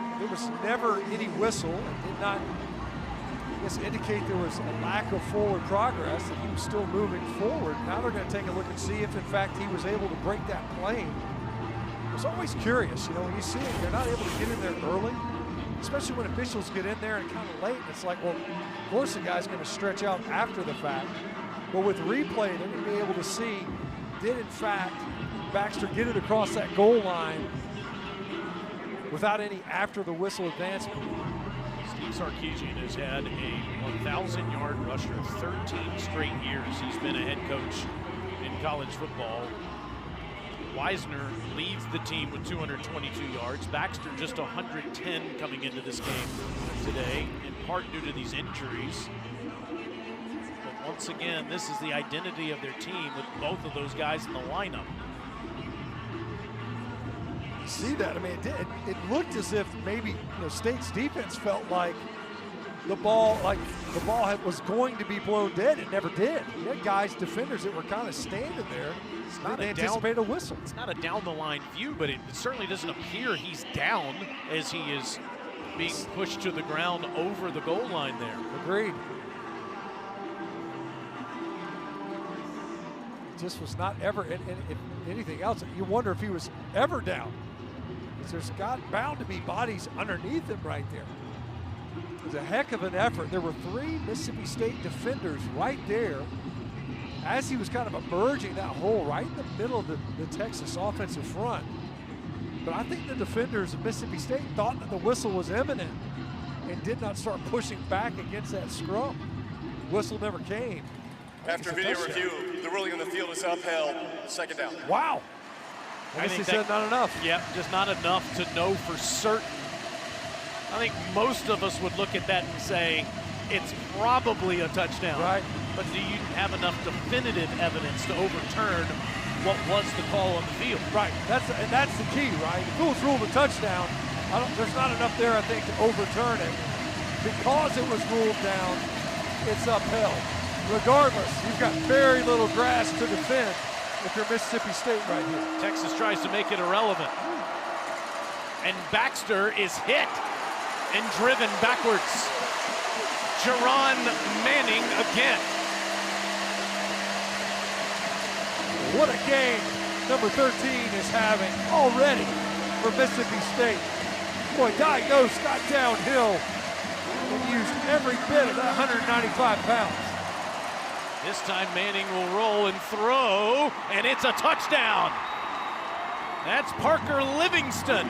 never any whistle. It did not, I guess, indicate there was a lack of forward progress, that he was still moving forward. Now they're going to take a look and see if, in fact, he was able to break that plane. I was always curious, when you see it, they're not able to get in there early, especially when officials get in there and kind of late. It's like, well, of course the guy's going to stretch out after the fact. But with replay, they're going to be able to see, did, in fact, Baxter get it across that goal line without any after the whistle advancement. Steve Sarkisian has had a 1,000-yard rusher 13 straight years. He's been a head coach in college football. Weisner leads the team with 222 yards. Baxter just 110 coming into this game today, in part due to these injuries. But once again, this is the identity of their team with both of those guys in the lineup. See that? I mean, it looked as if maybe State's defense felt like the ball was going to be blown dead. It never did. You had guys, defenders, that were kind of standing there. It's not they anticipate a whistle. It's not a down-the-line view, but it certainly doesn't appear he's down as he is being pushed to the ground over the goal line there. Agreed. It just was not ever, and if anything else, you wonder if he was ever down. There's bound to be bodies underneath him right there. It was a heck of an effort. There were 3 Mississippi State defenders right there as he was kind of emerging that hole right in the middle of the Texas offensive front. But I think the defenders of Mississippi State thought that the whistle was imminent and did not start pushing back against that scrum. Whistle never came. After video review, the ruling on the field is upheld. Second down. Wow. I guess he said not enough. Yep, just not enough to know for certain. I think most of us would look at that and say it's probably a touchdown. Right. But do you have enough definitive evidence to overturn what was the call on the field? Right. That's the key, right? If it was ruled a touchdown, there's not enough there, I think, to overturn it. Because it was ruled down, it's upheld. Regardless, you've got very little grass to defend if you're Mississippi State right here. Texas tries to make it irrelevant. And Baxter is hit and driven backwards. Jerron Manning again. What a game number 13 is having already for Mississippi State. Boy, diagnosed, got downhill, and used every bit of that 195 pounds. This time Manning will roll and throw, and it's a touchdown. That's Parker Livingston.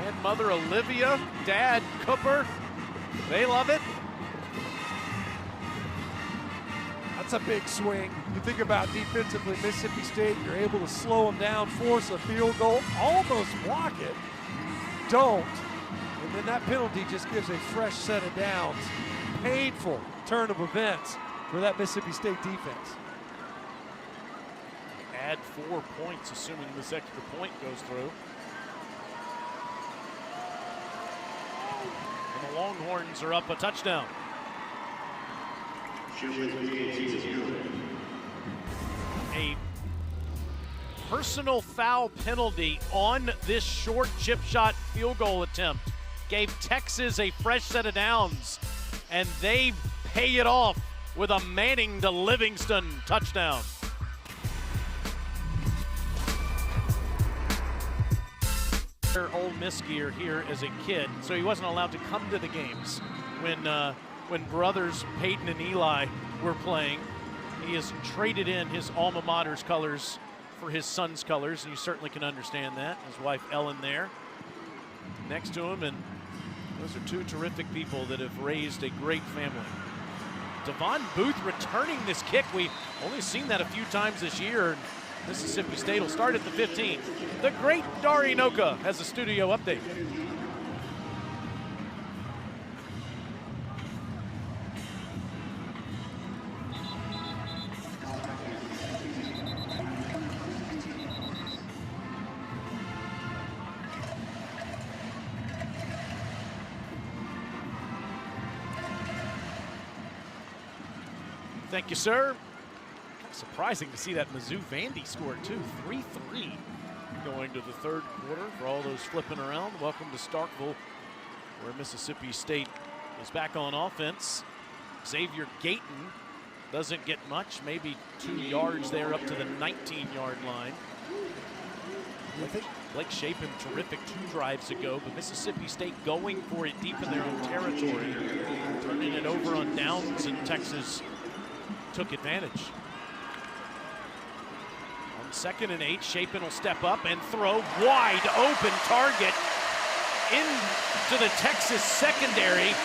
And mother Olivia, dad Cooper, they love it. That's a big swing. You think about defensively, Mississippi State, you're able to slow them down, force a field goal, almost block it. Don't. And then that penalty just gives a fresh set of downs. Painful turn of events for that Mississippi State defense. Add 4 points, assuming this extra point goes through. And the Longhorns are up a touchdown. A personal foul penalty on this short chip shot field goal attempt gave Texas a fresh set of downs, and they pay it off with a Manning to Livingston touchdown. Ole Miss gear here as a kid, so he wasn't allowed to come to the games when brothers Peyton and Eli were playing. He has traded in his alma mater's colors for his son's colors, and you certainly can understand that. His wife Ellen there next to him, and those are two terrific people that have raised a great family. Devon Booth returning this kick. We've only seen that a few times this year. Mississippi State will start at the 15. The great Dari Noka has a studio update. Thank you, sir. Surprising to see that Mizzou Vandy score too. 3-3 going to the third quarter for all those flipping around. Welcome to Starkville, where Mississippi State is back on offense. Xavier Gayton doesn't get much, maybe 2 yards there up to the 19-yard line. I think Blake Shapen, terrific 2 drives ago, but Mississippi State going for it deep in their own territory, turning it over on downs, and Texas took advantage. On 2nd and 8, Shapen will step up and throw. Wide open target into the Texas secondary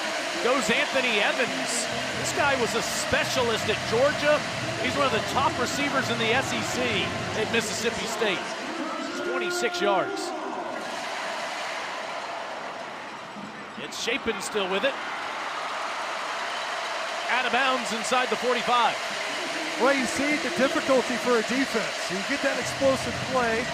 goes Anthony Evans. This guy was a specialist at Georgia. He's one of the top receivers in the SEC at Mississippi State. 26 yards. It's Shapen still with it. Out of bounds inside the 45. Well, you see the difficulty for a defense. You get that explosive play.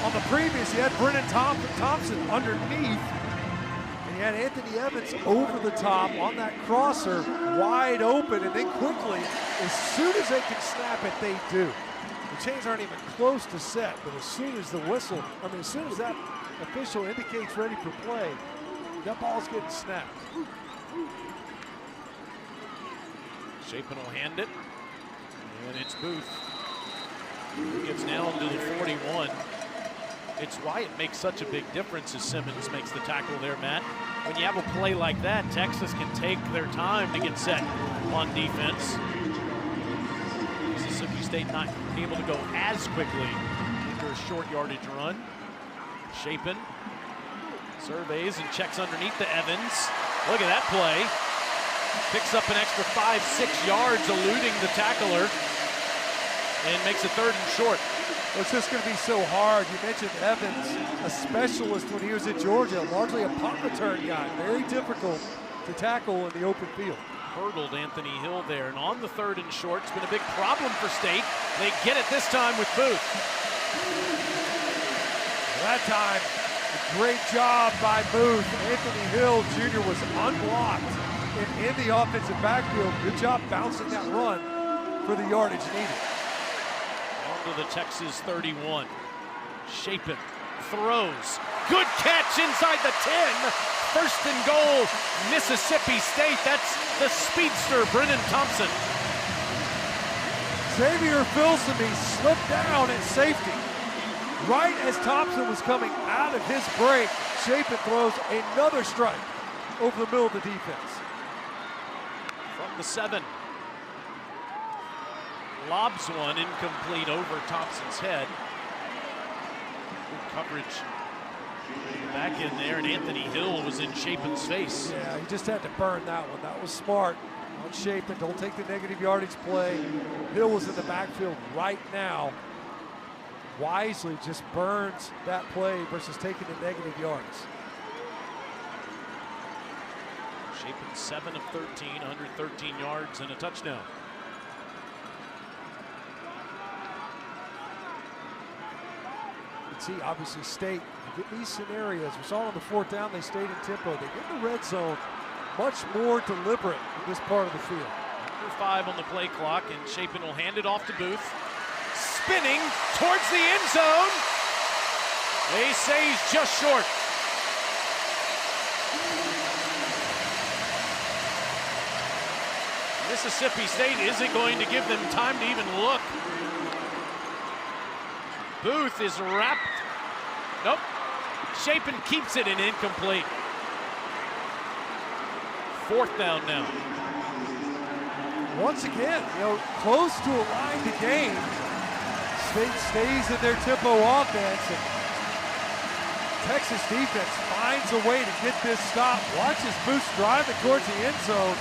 On the previous, you had Brennan Thompson underneath, and you had Anthony Evans over the top on that crosser, wide open, and then quickly, as soon as they can snap it, they do. The chains aren't even close to set, but as soon as the whistle, as soon as that official indicates ready for play, that ball's getting snapped. Shapen will hand it, and it's Booth who gets down to the 41. It's why it makes such a big difference as Simmons makes the tackle there, Matt. When you have a play like that, Texas can take their time to get set on defense. Mississippi State not able to go as quickly after a short yardage run. Shapen surveys and checks underneath to Evans. Look at that play. Picks up an extra 5-6 yards, eluding the tackler, and makes it 3rd and short. Well, it's just going to be so hard. You mentioned Evans, a specialist when he was at Georgia, largely a punt return guy. Very difficult to tackle in the open field. Hurdled Anthony Hill there, and on the 3rd and short, it's been a big problem for State. They get it this time with Booth. That time, a great job by Booth. Anthony Hill Jr. was unblocked and in the offensive backfield. Good job bouncing that run for the yardage needed. On to the Texas 31. Shapen throws. Good catch inside the 10. 1st and goal, Mississippi State. That's the speedster, Brennan Thompson. Xavier Filsaime slipped down at safety. Right as Thompson was coming out of his break, Shapen throws another strike over the middle of the defense. From the 7. Lobs one incomplete over Thompson's head. Good coverage back in there, and Anthony Hill was in Shapen's face. Yeah, he just had to burn that one. That was smart on Shapen. Don't take the negative yardage play. Hill was in the backfield right now. Wisely just burns that play versus taking the negative yards. Shapen 7 of 13, 113 yards and a touchdown. You can see, obviously, State, you get these scenarios. We saw on the 4th down, they stayed in tempo. They get in the red zone much more deliberate in this part of the field. Number 5 on the play clock, and Shapen will hand it off to Booth. Spinning towards the end zone. They say he's just short. Mississippi State isn't going to give them time to even look. Booth is wrapped. Nope. Shapen keeps it and incomplete. 4th down now. Once again, close to a line to gain. State stays in their tempo offense, and Texas defense finds a way to get this stop. Watch as Booth driving towards the end zone.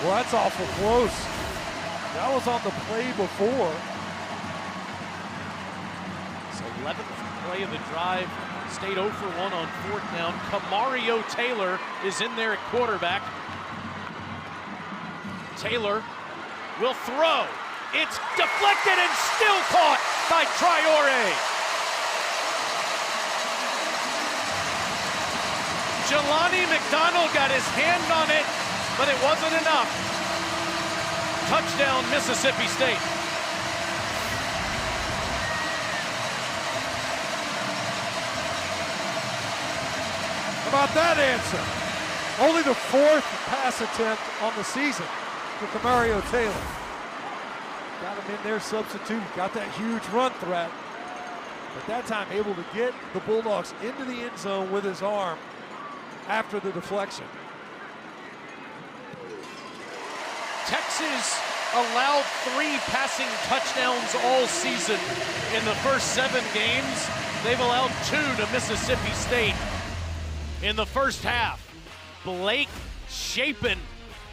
Well, that's awful close. That was on the play before. It's 11th play of the drive. State 0 for 1 on 4th down. Camario Taylor is in there at quarterback. Taylor will throw. It's deflected and still caught by Traore. Jelani McDonald got his hand on it, but it wasn't enough. Touchdown, Mississippi State. How about that answer? Only the 4th pass attempt on the season for Camario Taylor. Got him in there, substitute, got that huge run threat. But that time able to get the Bulldogs into the end zone with his arm after the deflection. Texas allowed 3 passing touchdowns all season in the first 7 games. They've allowed 2 to Mississippi State in the first half. Blake Shapen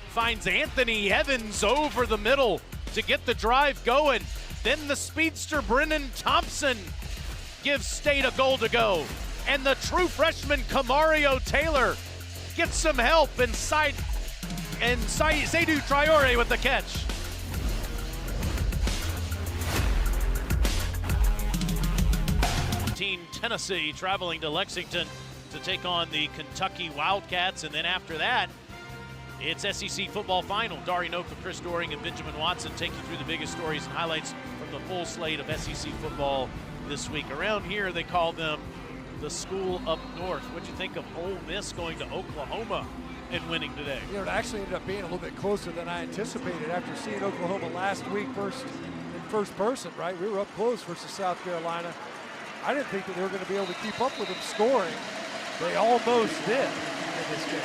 finds Anthony Evans over the middle to get the drive going. Then the speedster Brennan Thompson gives State a goal to go. And the true freshman Camario Taylor gets some help and Seydou Traore with the catch. Tennessee traveling to Lexington to take on the Kentucky Wildcats, and then after that, it's SEC football final. Dari Nowkhah, Chris Doering, and Benjamin Watson take you through the biggest stories and highlights from the full slate of SEC football this week. Around here, they call them the school up north. What'd you think of Ole Miss going to Oklahoma and winning today? It actually ended up being a little bit closer than I anticipated after seeing Oklahoma last week in first person, right? We were up close versus South Carolina. I didn't think that they were going to be able to keep up with them scoring. They almost did in this game.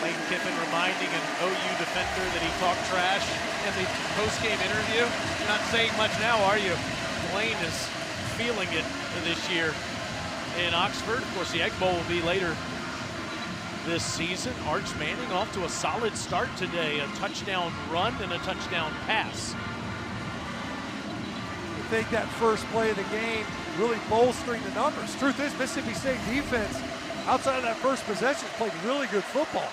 Lane Kiffin reminding an OU defender that he talked trash in the post-game interview. You're not saying much now, are you? Lane is feeling it this year in Oxford. Of course, the Egg Bowl will be later this season. Arch Manning off to a solid start today. A touchdown run and a touchdown pass. I think that first play of the game really bolstering the numbers. Truth is, Mississippi State defense, outside of that first possession, played really good football.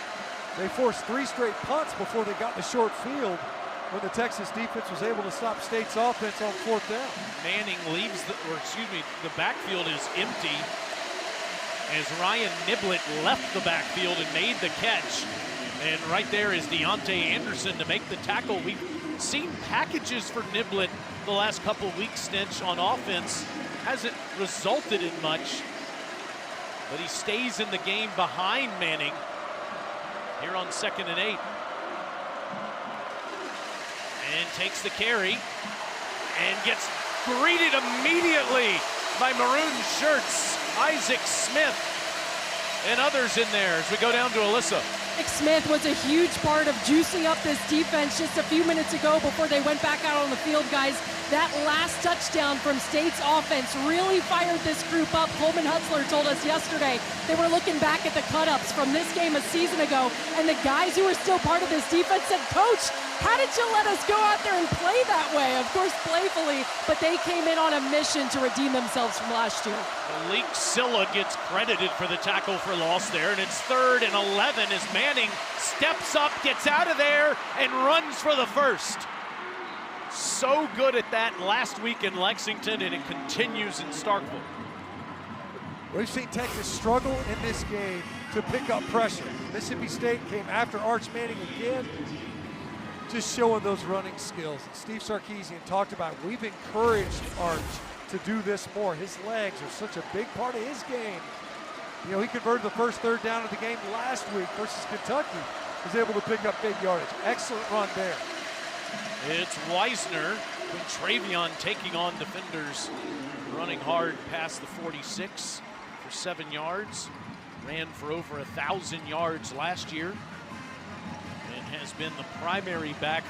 They forced 3 straight punts before they got in the short field when the Texas defense was able to stop State's offense on 4th down. Manning leaves the backfield is empty as Ryan Niblett left the backfield and made the catch. And right there is Deontay Anderson to make the tackle. We've seen packages for Niblett the last couple weeks stint on offense. Hasn't resulted in much, but he stays in the game behind Manning here on 2nd and 8. And takes the carry and gets greeted immediately by maroon shirts, Isaac Smith and others in there as we go down to Alyssa. Nick Smith was a huge part of juicing up this defense just a few minutes ago before they went back out on the field, guys. That last touchdown from State's offense really fired this group up. Coleman Hutzler told us yesterday they were looking back at the cut-ups from this game a season ago, and the guys who were still part of this defense said, "Coach, how did you let us go out there and play that way?" Of course, playfully, but they came in on a mission to redeem themselves from last year. Malik Silla gets credited for the tackle for loss there, and it's 3rd and 11 as Manning steps up, gets out of there, and runs for the first. So good at that last week in Lexington, and it continues in Starkville. We've seen Texas struggle in this game to pick up pressure. Mississippi State came after Arch Manning again, just showing those running skills. Steve Sarkisian talked about, we've encouraged Arch to do this more. His legs are such a big part of his game. You know, he converted the first 3rd down of the game last week versus Kentucky. Was able to pick up big yardage. Excellent run there. It's Weisner, Travion taking on defenders, running hard past the 46 for 7 yards. Ran for over 1,000 yards last year and has been the primary back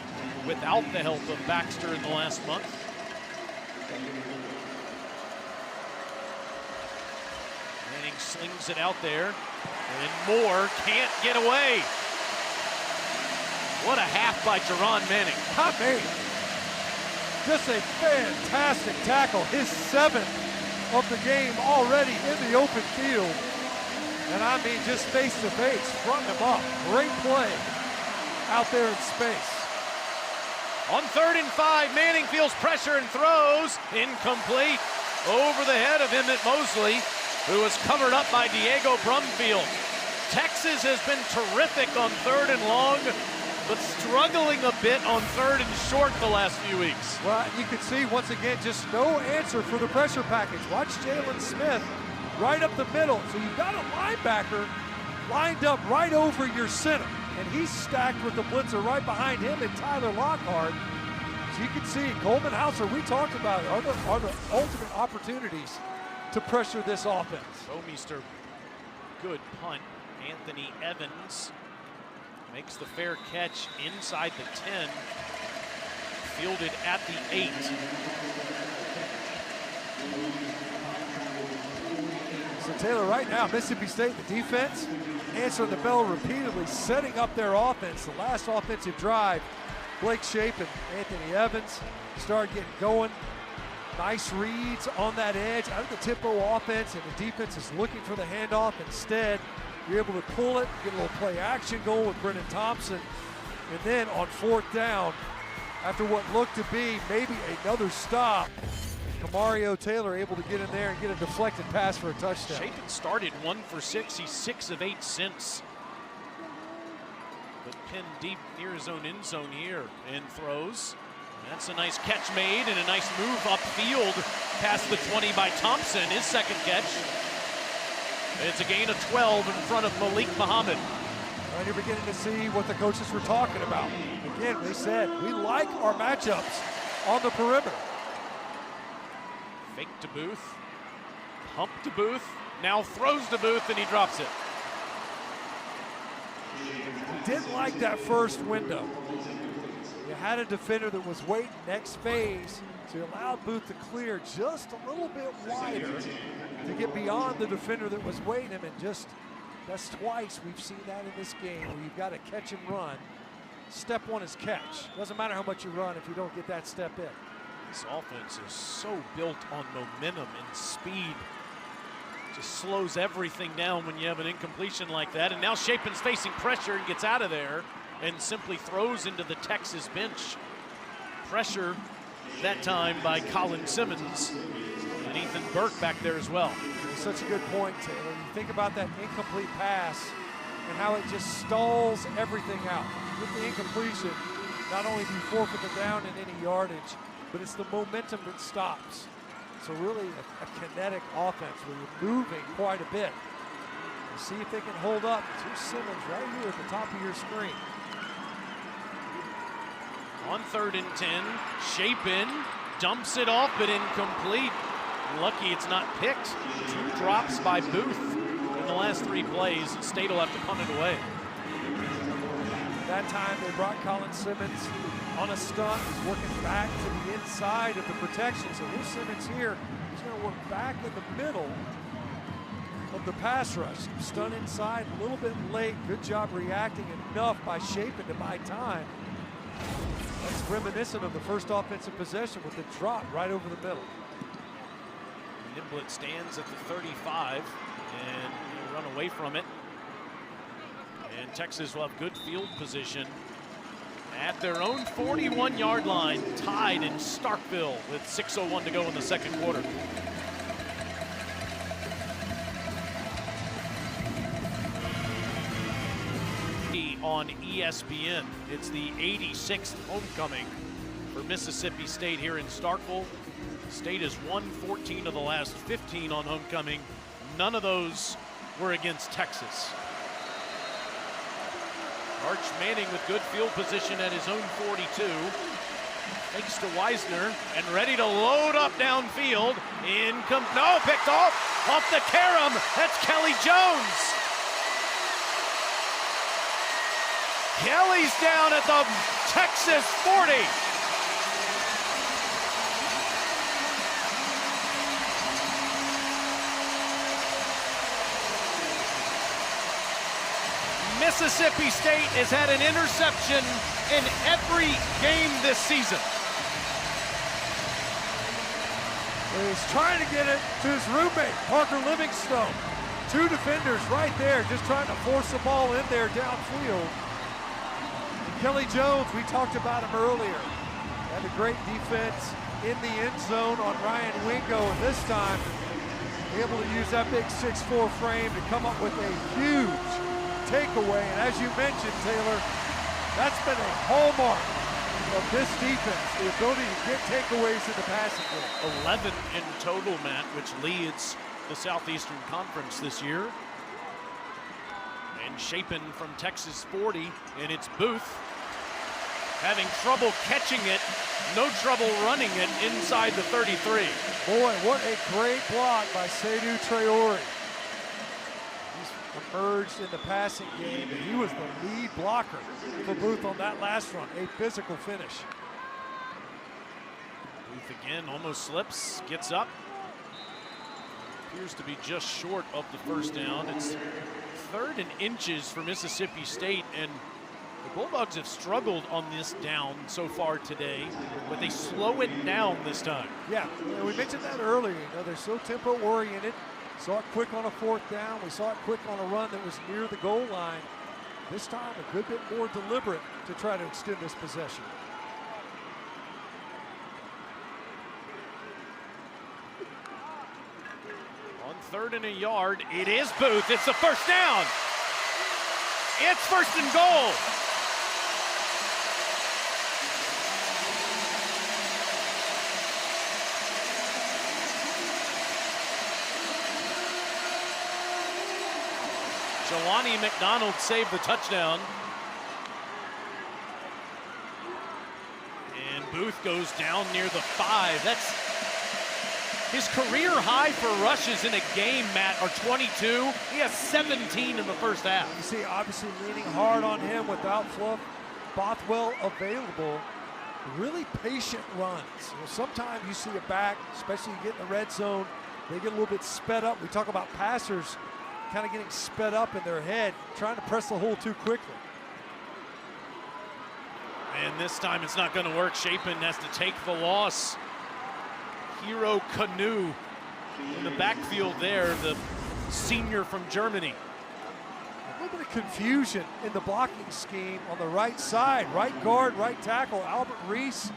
without the help of Baxter in the last month. Manning slings it out there, and Moore can't get away. What a half by Jerron Manning. Not me. Just a fantastic tackle. His 7th of the game already in the open field. And I mean, just face to face, fronting him up. Great play out there in space. On 3rd and 5, Manning feels pressure and throws. Incomplete. Over the head of Emmett Mosley, who was covered up by Diego Brumfield. Texas has been terrific on 3rd and long, but struggling a bit on 3rd and short the last few weeks. Well, you can see, once again, just no answer for the pressure package. Watch Jalen Smith right up the middle. So you've got a linebacker lined up right over your center, and he's stacked with the blitzer right behind him and Tyler Lockhart. So you can see, Coleman Hauser, we talked about it, are the ultimate opportunities to pressure this offense. Bomeister, good punt. Anthony Evans makes the fair catch inside the 10, fielded at the 8. So Taylor, right now, Mississippi State, the defense, answering the bell repeatedly, setting up their offense. The last offensive drive, Blake Shape and Anthony Evans started getting going. Nice reads on that edge, out of the tempo offense, and the defense is looking for the handoff. Instead, you're able to pull it, get a little play action going with Brennan Thompson. And then on 4th down, after what looked to be maybe another stop, Kamario Taylor able to get in there and get a deflected pass for a touchdown. Chapin started 1 for 6. He's 6 of 8 since. But pinned deep near his own end zone here and throws. That's a nice catch made and a nice move upfield past the 20 by Thompson, his 2nd catch. It's a gain of 12 in front of Malik Muhammad. And you're beginning to see what the coaches were talking about. Again, they said, we like our matchups on the perimeter. Fake to Booth, pump to Booth, now throws to Booth and he drops it. Didn't like that first window. You had a defender that was waiting next phase, so you allowed Booth to clear just a little bit wider to get beyond the defender that was waiting him and just That's twice we've seen that in this game where you've got to catch and run. Step one is catch. Doesn't matter how much you run if you don't get that step in. This offense is so built on momentum and speed. Just slows everything down when you have an incompletion like that. And now Shapen's facing pressure and gets out of there and simply throws into the Texas bench. Pressure that time by Colin Simmons and Ethan Burke back there as well. Such a good point, Taylor. You think about that incomplete pass and how it just stalls everything out. With the incompletion, not only do you forfeit the down in any yardage, but it's the momentum that stops. So really a kinetic offense where you're moving quite a bit. You see if they can hold up. Here's Simmons right here at the top of your screen. On 3rd and 10, Shapen dumps it off, but incomplete. Lucky it's not picked. 2 drops by Booth in the last 3 plays, and State will have to punt it away. That time they brought Colin Simmons on a stunt. He's working back to the inside of the protection. So here's Simmons here. He's going to work back in the middle of the pass rush. Stunt inside, a little bit late. Good job reacting enough by Shapen to buy time. That's reminiscent of the first offensive possession with the drop right over the middle. Niblett stands at the 35 and he'll run away from it. And Texas will have good field position at their own 41-yard line, tied in Starkville with 6:01 to go in the second quarter. On ESPN. It's the 86th homecoming for Mississippi State here in Starkville. State has won 14 of the last 15 on homecoming. None of those were against Texas. Arch Manning with good field position at his own 42. Fakes to Wisner and ready to load up downfield. No, picked off the carom. That's Kelly Jones. Kelly's down at the Texas 40. Mississippi State has had an interception in every game this season. He's trying to get it to his roommate, Parker Livingstone. 2 defenders right there just trying to force the ball in there downfield. Kelly Jones, we talked about him earlier. Had a great defense in the end zone on Ryan Wingo, and this time able to use that big 6'4" frame to come up with a huge takeaway. And as you mentioned, Taylor, that's been a hallmark of this defense, the ability to get takeaways in the passing game. 11 in total, Matt, which leads the Southeastern Conference this year. And Shapen from Texas 40, and it's Booth having trouble catching it, no trouble running it inside the 33. Boy, what a great block by Seydou Traore. He's emerged in the passing game, and he was the lead blocker for Booth on that last run, a physical finish. Booth again almost slips, gets up. Appears to be just short of the first down. It's 3rd and inches for Mississippi State, and the Bulldogs have struggled on this down so far today, but they slow it down this time. Yeah, we mentioned that earlier. You know, they're so tempo oriented. Saw it quick on a 4th down. We saw it quick on a run that was near the goal line. This time a good bit more deliberate to try to extend this possession. On 3rd and a yard, it is Booth. It's the first down. It's 1st and goal. Jelani McDonald saved the touchdown. And Booth goes down near the 5. That's his career high for rushes in a game, Matt, are 22. He has 17 in the first half. You see, obviously leaning hard on him without Fluff Bothwell available. Really patient runs. You know, sometimes you see a back, especially you get in the red zone, they get a little bit sped up. We talk about passers kind of getting sped up in their head, trying to press the hole too quickly. And this time it's not going to work. Chapin has to take the loss. Hero Kanu in the backfield there, the senior from Germany. A little bit of confusion in the blocking scheme on the right side. Right guard, right tackle, Albert Reese.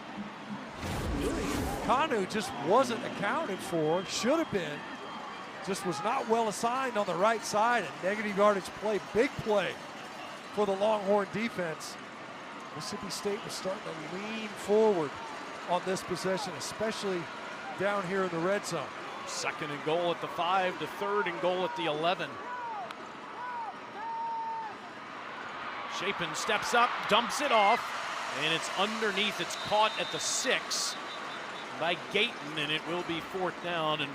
Kanu just wasn't accounted for, should have been. Just was not well assigned on the right side. A negative yardage play, big play for the Longhorn defense. Mississippi State was starting to lean forward on this possession, especially down here in the red zone. 2nd and goal at the 5 to 3rd and goal at the 11. Chapin steps up, dumps it off, and it's underneath. It's caught at the 6 by Gayton, and it will be 4th down. And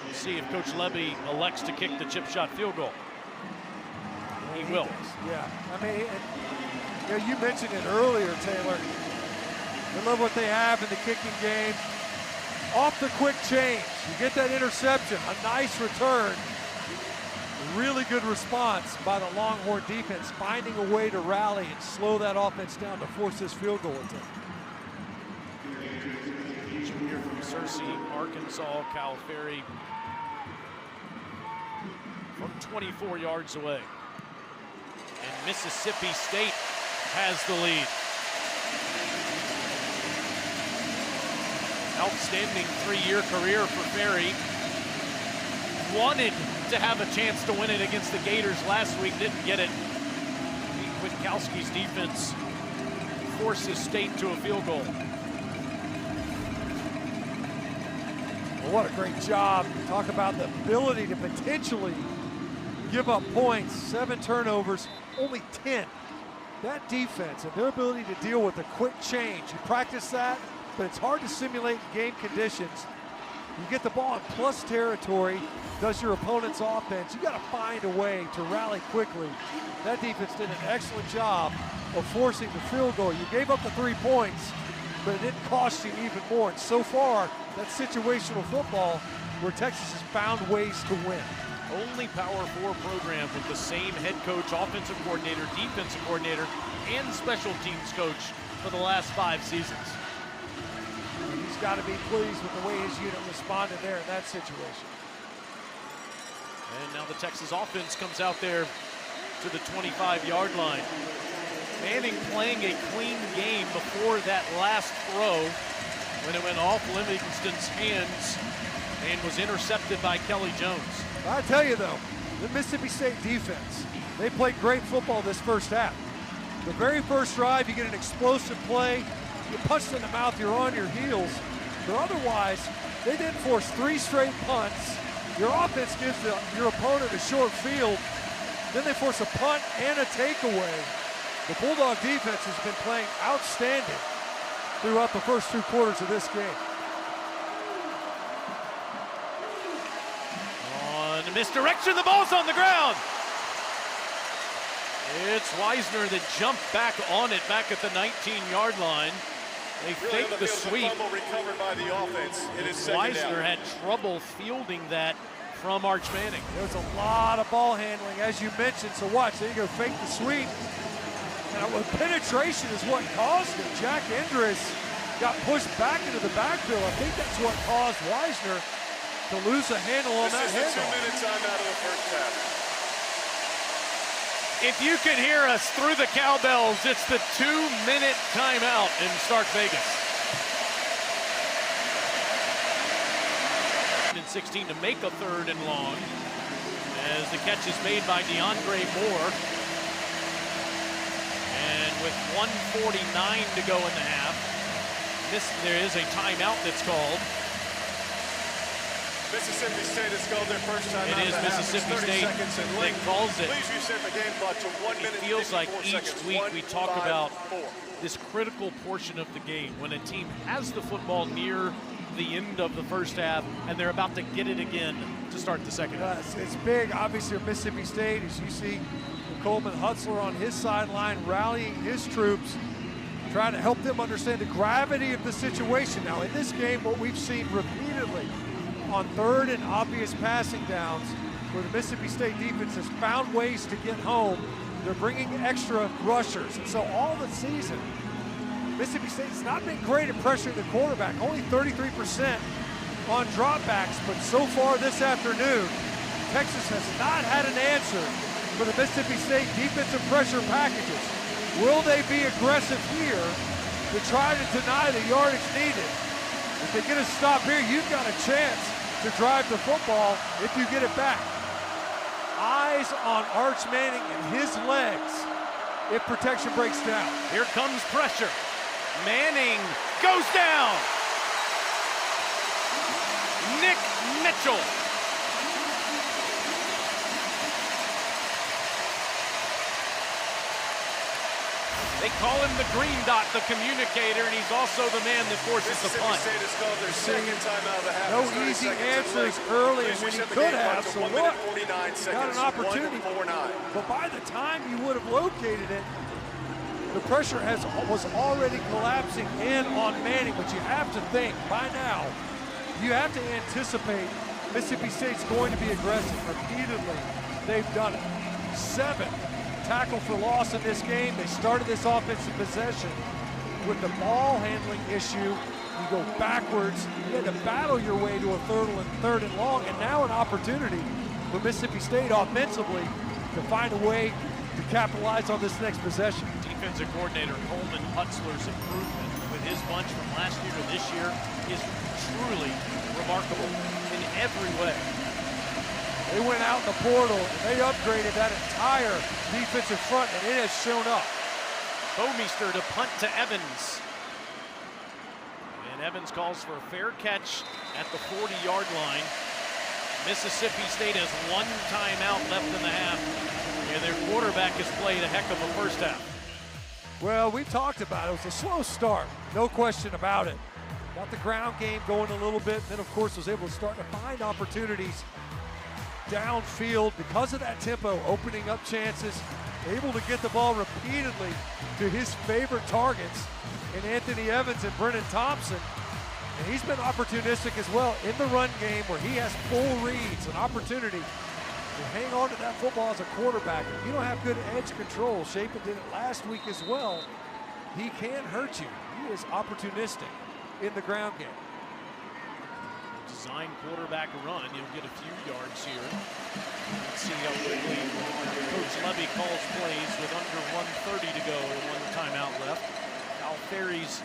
we'll see if Coach Levy elects to kick the chip shot field goal. He will. Yeah, I mean, you mentioned it earlier, Taylor. I love what they have in the kicking game. Off the quick change, you get that interception, a nice return. Really good response by the Longhorn defense, finding a way to rally and slow that offense down to force this field goal attempt. Junior from Searcy, Arkansas, Calipari, from 24 yards away. And Mississippi State has the lead. Outstanding 3-year career for Ferry. Wanted to have a chance to win it against the Gators last week, didn't get it. Pete Kwiatkowski's defense forces State to a field goal. Well, what a great job. Talk about the ability to potentially give up points. 7 turnovers, only 10. That defense and their ability to deal with a quick change. You practice that, but it's hard to simulate in game conditions. You get the ball in plus territory, does your opponent's offense. You got to find a way to rally quickly. That defense did an excellent job of forcing the field goal. You gave up the 3 points, but it didn't cost you even more. And so far, that's situational football where Texas has found ways to win. Only Power 4 program with the same head coach, offensive coordinator, defensive coordinator, and special teams coach for the last 5 seasons. He's got to be pleased with the way his unit responded there in that situation. And now the Texas offense comes out there to the 25-yard line. Manning playing a clean game before that last throw when it went off Livingston's hands and was intercepted by Kelly Jones. I tell you though, the Mississippi State defense, they played great football this first half. The very first drive, you get an explosive play, you punched in the mouth, you're on your heels. But otherwise, they didn't force 3 straight punts. Your offense gives your opponent a short field. Then they force a punt and a takeaway. The Bulldog defense has been playing outstanding throughout the first 2 quarters of this game. On misdirection, the ball's on the ground. It's Wisner that jumped back on it back at the 19-yard line. They fake the sweep. Recovered by the offense. It is Wisner had trouble fielding that from Arch Manning. There's a lot of ball handling, as you mentioned. So watch, there you go, fake the sweep. Now, penetration is what caused it. Jack Endres got pushed back into the backfield. I think that's what caused Wisner to lose a handle on that handoff. handoff. 2 minute time out of the first half. If you can hear us through the cowbells, it's the 2-minute timeout in Stark Vegas. And 16 to make a 3rd and long as the catch is made by DeAndre Moore. And with 1:49 to go in the half, there is a timeout that's called. Mississippi State has called their first time out. It is Mississippi State that calls it. Please reset the game clock to 1 minute. It feels like each week we talk about this critical portion of the game when a team has the football near the end of the first half and they're about to get it again to start the second half. It's big, obviously, for Mississippi State, as you see Coleman Hutzler on his sideline rallying his troops, trying to help them understand the gravity of the situation. Now, in this game, what we've seen repeatedly on 3rd and obvious passing downs, where the Mississippi State defense has found ways to get home. They're bringing extra rushers. And so all the season, Mississippi State has not been great at pressuring the quarterback, only 33% on dropbacks, but so far this afternoon, Texas has not had an answer for the Mississippi State defensive pressure packages. Will they be aggressive here to try to deny the yardage needed? If they get a stop here, you've got a chance to drive the football if you get it back. Eyes on Arch Manning and his legs if protection breaks down. Here comes pressure. Manning goes down. Nick Mitchell. They call him the green dot, the communicator, and he's also the man that forces the punt. Mississippi State has called their second timeout of the half. No easy answers early, and when you could have, so look, got an opportunity. But by the time you would have located it, the pressure was already collapsing in on Manning, but you have to think, by now, you have to anticipate Mississippi State's going to be aggressive. Repeatedly, they've done it. 7 tackle for loss in this game. They started this offensive possession with the ball handling issue. You go backwards. You had to battle your way to a third and long, and now an opportunity for Mississippi State offensively to find a way to capitalize on this next possession. Defensive coordinator Coleman Hutzler's improvement with his bunch from last year to this year is truly remarkable in every way. They went out in the portal and they upgraded that entire defensive front, and it has shown up. Bomeister to punt to Evans. And Evans calls for a fair catch at the 40-yard line. Mississippi State has 1 timeout left in the half, and their quarterback has played a heck of a first half. Well, we talked about it. It was a slow start, no question about it. Got the ground game going a little bit, then of course was able to start to find opportunities downfield because of that tempo, opening up chances, able to get the ball repeatedly to his favorite targets in Anthony Evans and Brennan Thompson. And he's been opportunistic as well in the run game where he has full reads, an opportunity to hang on to that football as a quarterback. If you don't have good edge control, Shapen did it last week as well, he can hurt you. He is opportunistic in the ground game. Design quarterback run, you'll get a few yards here. Let's see how quickly Coach Levy calls plays with under 1:30 to go and 1 timeout left. Al Ferry's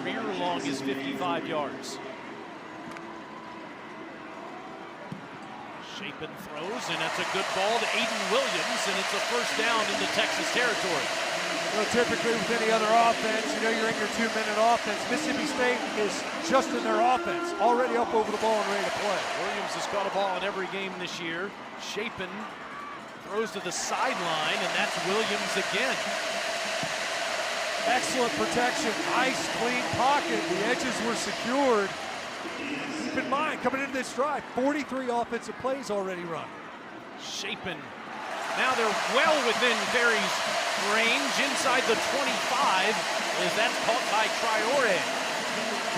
career long is 55 yards. Shapen throws, and that's a good ball to Aiden Williams, and it's a first down into Texas territory. You know, typically with any other offense, you know you're in your 2-minute offense. Mississippi State is just in their offense, already up over the ball and ready to play. Williams has caught a ball in every game this year. Shapen throws to the sideline, and that's Williams again. Excellent protection, nice clean pocket. The edges were secured. Keep in mind, coming into this drive, 43 offensive plays already run. Shapen. Now they're well within Ferry's range, inside the 25, as that's caught by Traore.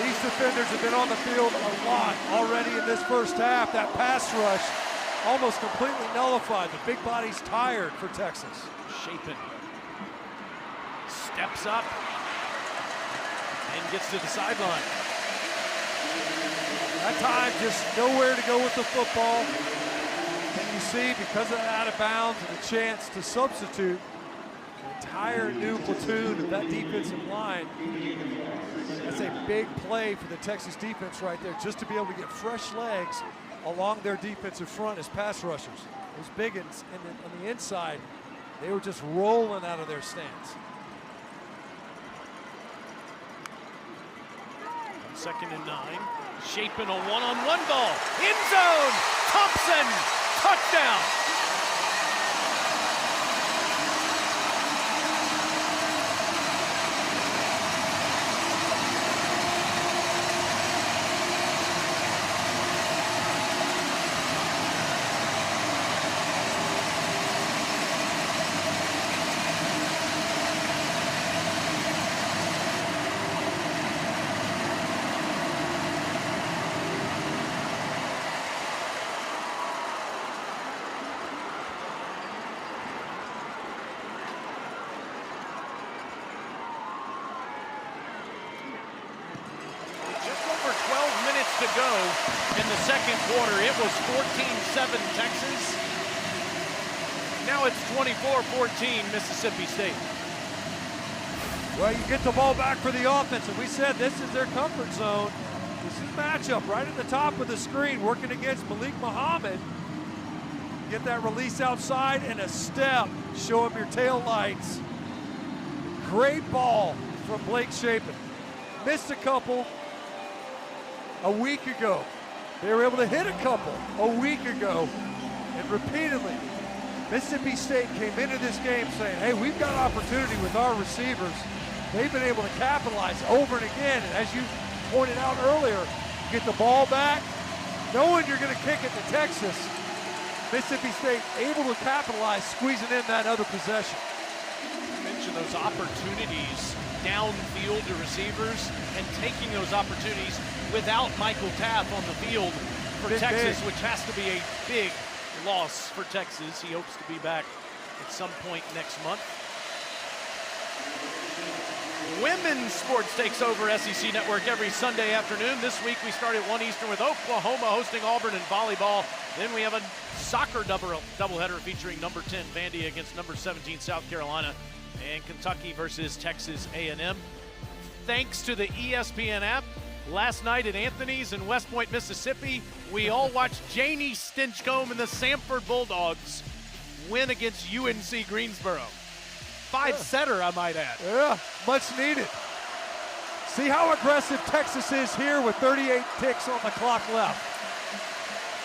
These defenders have been on the field a lot already in this first half. That pass rush almost completely nullified. The big body's tired for Texas. Shapen steps up and gets to the sideline. That time, just nowhere to go with the football. And you see, because of that out of bounds and a chance to substitute an entire new platoon of that defensive line, that's a big play for the Texas defense right there, just to be able to get fresh legs along their defensive front as pass rushers. Those big ones on the inside, they were just rolling out of their stance. 2nd and 9. Shapen a one-on-one ball. End zone. Thompson. Touchdown. to go in the second quarter. It was 14-7 Texas. Now it's 24-14 Mississippi State. Well, you get the ball back for the offense, and we said this is their comfort zone. This is matchup right at the top of the screen, working against Malik Muhammad. Get that release outside and a step. Show him your tail lights. Great ball from Blake Shapen. Missed a couple a week ago. They were able to hit a couple a week ago, and repeatedly Mississippi State came into this game saying, hey, we've got opportunity with our receivers. They've been able to capitalize over and again, and as you pointed out earlier, get the ball back, knowing you're going to kick it to Texas. Mississippi State able to capitalize, squeezing in that other possession. You mentioned those opportunities downfield to receivers and taking those opportunities without Michael Taft on the field for Texas, which has to be a big loss for Texas. He hopes to be back at some point next month. Women's sports takes over SEC Network every Sunday afternoon. This week we start at 1 Eastern with Oklahoma hosting Auburn in volleyball. Then we have a soccer doubleheader featuring number 10 Vandy against number 17 South Carolina, and Kentucky versus Texas A&M. Thanks to the ESPN app, last night at Anthony's in West Point, Mississippi, we all watched Janie Stinchcomb and the Samford Bulldogs win against UNC Greensboro. Five-setter, I might add. Yeah, much needed. See how aggressive Texas is here with 38 ticks on the clock left.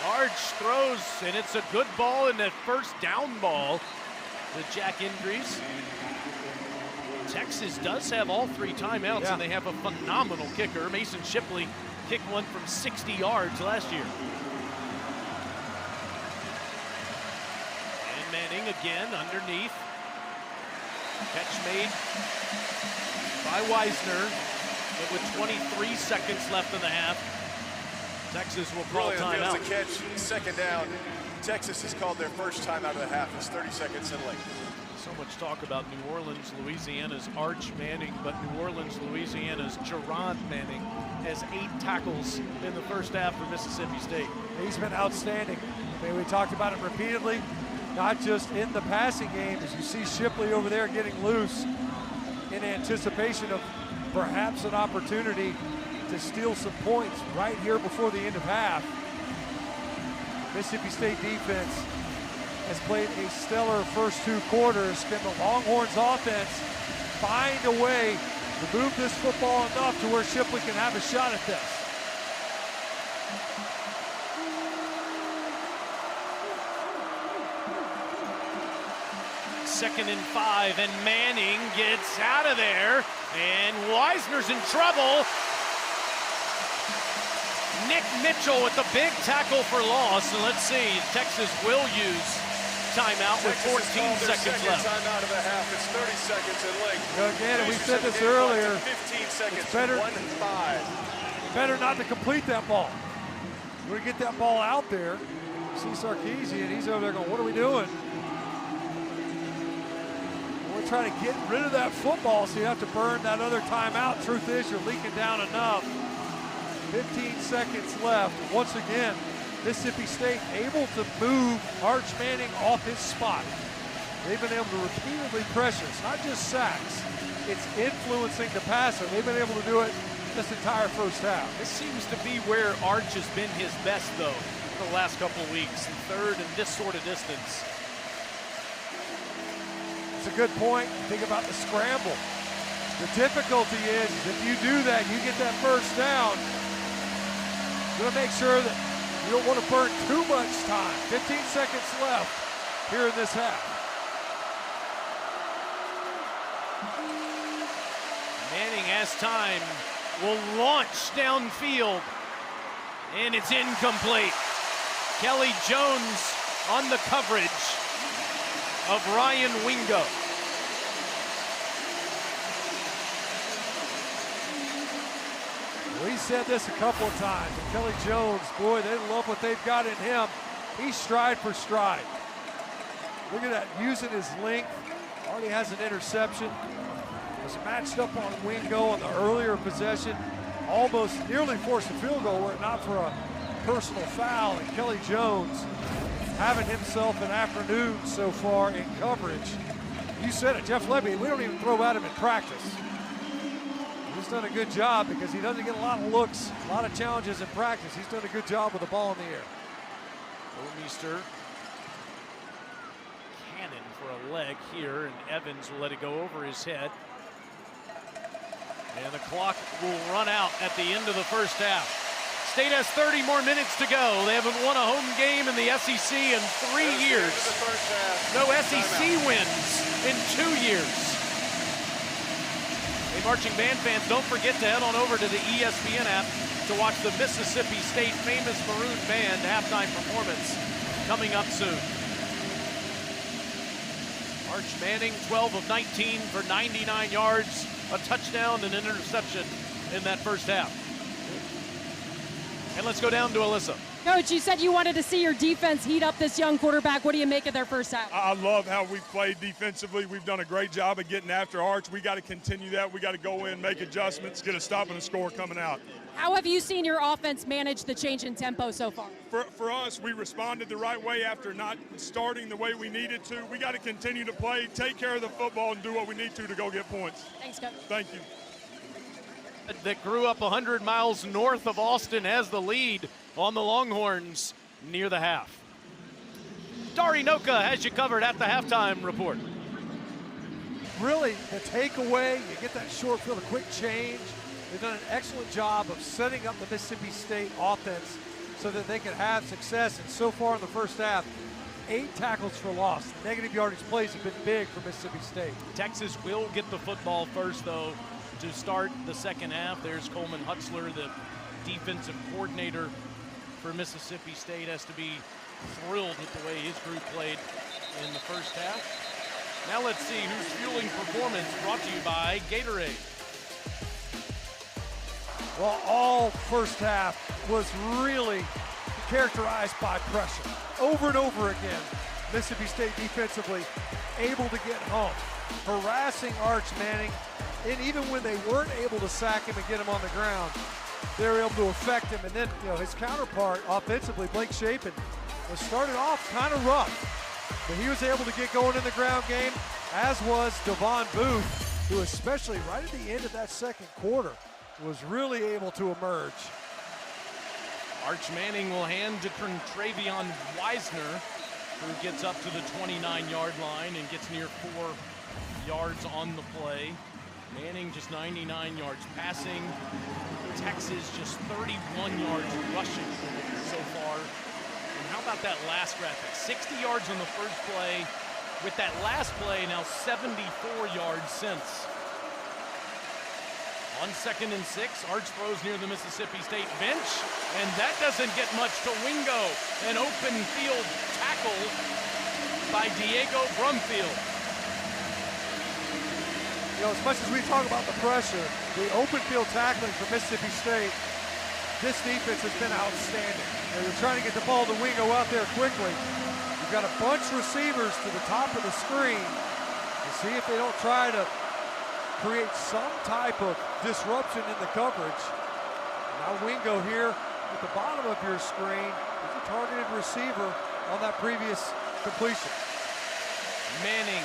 Arch throws, and it's a good ball, and that first down ball to Jack Indries. Texas does have all three timeouts, and they have a phenomenal kicker. Mason Shipley kicked one from 60 yards last year. And Manning again underneath. Catch made by Wisner, but with 23 seconds left in the half, Texas will call timeout. The catch, second down. Texas has called their first timeout of the half. It's 30 seconds in late. So much talk about New Orleans, Louisiana's Arch Manning, but New Orleans, Louisiana's Jerron Manning has 8 tackles in the first half for Mississippi State. He's been outstanding. I mean, we talked about it repeatedly, not just in the passing game, as you see Shipley over there getting loose in anticipation of perhaps an opportunity to steal some points right here before the end of half. Mississippi State defense has played a stellar first 2 quarters. Can the Longhorns offense find a way to move this football enough to where Shipley can have a shot at this? Second and 5, and Manning gets out of there, and Wisner's in trouble. Nick Mitchell with the big tackle for loss, and let's see, Texas will use timeout with 14 seconds left. Timeout of the half. It's 30 seconds in length. Again, we said this earlier. 15 seconds. It's better, 1-5. better not to complete that ball. We're gonna get that ball out there. See Sarkisian, he's over there going, what are we doing? We're trying to get rid of that football, so you have to burn that other timeout. Truth is, you're leaking down enough. 15 seconds left. Once again, Mississippi State able to move Arch Manning off his spot. They've been able to repeatedly pressure. It's not just sacks, it's influencing the passer. They've been able to do it this entire first half. This seems to be where Arch has been his best, though, for the last couple of weeks. Third and this sort of distance. It's a good point. Think about the scramble. The difficulty is if you do that, you get that first down, you're going to make sure that you don't want to burn too much time. 15 seconds left here in this half. Manning has time, will launch downfield, and it's incomplete. Kelly Jones on the coverage of Ryan Wingo. We said this a couple of times. And Kelly Jones, boy, they love what they've got in him. He's stride for stride. Look at that, using his length. Already has an interception. Was matched up on Wingo on the earlier possession. almost nearly forced a field goal were it not for a personal foul, and Kelly Jones having himself an afternoon so far in coverage. You said it, Jeff Lebby, we don't even throw at him in practice. He's done a good job because he doesn't get a lot of looks, a lot of challenges in practice. He's done a good job with the ball in the air. Burmeister cannon for a leg here, and Evans will let it go over his head. And the clock will run out at the end of the first half. State has 30 more minutes to go. They haven't won a home game in the SEC in 3 years. No SEC wins in 2 years. Hey, marching band fans, don't forget to head on over to the ESPN app to watch the Mississippi State famous Maroon Band halftime performance coming up soon. Arch Manning, 12 of 19 for 99 yards, a touchdown and an interception in that first half. And let's go down to Alyssa. Coach, you said you wanted to see your defense heat up this young quarterback. What do you make of their first half? I love how we've played defensively. We've done a great job of getting after Arch. We got to continue that. We got to go in, make adjustments, get a stop and a score coming out. How have you seen your offense manage the change in tempo so far? For us, we responded the right way after not starting the way we needed to. We got to continue to play, take care of the football, and do what we need to go get points. Thanks, Coach. Thank you. That grew up 100 miles north of Austin has the lead on the Longhorns near the half. Dari Noka has you covered at the halftime report. Really, the takeaway, you get that short field, a quick change. They've done an excellent job of setting up the Mississippi State offense so that they can have success. And so far in the first half, 8 tackles for loss. Negative yardage plays have been big for Mississippi State. Texas will get the football first, though, to start the second half. There's Coleman Hutzler, the defensive coordinator for Mississippi State, has to be thrilled with the way his group played in the first half. Now let's see who's fueling performance, brought to you by Gatorade. Well, all first half was really characterized by pressure. Over and over again, Mississippi State defensively able to get home, harassing Arch Manning, and even when they weren't able to sack him and get him on the ground, they were able to affect him. And then, his counterpart offensively, Blake Shapen, was started off kind of rough, but he was able to get going in the ground game, as was Devon Booth, who especially right at the end of that second quarter was really able to emerge. Arch Manning will hand to Travion Wisner, who gets up to the 29-yard line and gets near 4 yards on the play. Manning just 99 yards passing. Texas just 31 yards rushing so far. And how about that last graphic? 60 yards on the first play. With that last play, now 74 yards since. On 2nd and 6, Arch throws near the Mississippi State bench, and that doesn't get much to Wingo. An open field tackle by Diego Brumfield. As much as we talk about the pressure, the open field tackling for Mississippi State, this defense has been outstanding. They're trying to get the ball to Wingo out there quickly. You've got a bunch of receivers to the top of the screen to see if they don't try to create some type of disruption in the coverage. Now Wingo here at the bottom of your screen is a targeted receiver on that previous completion. Manning,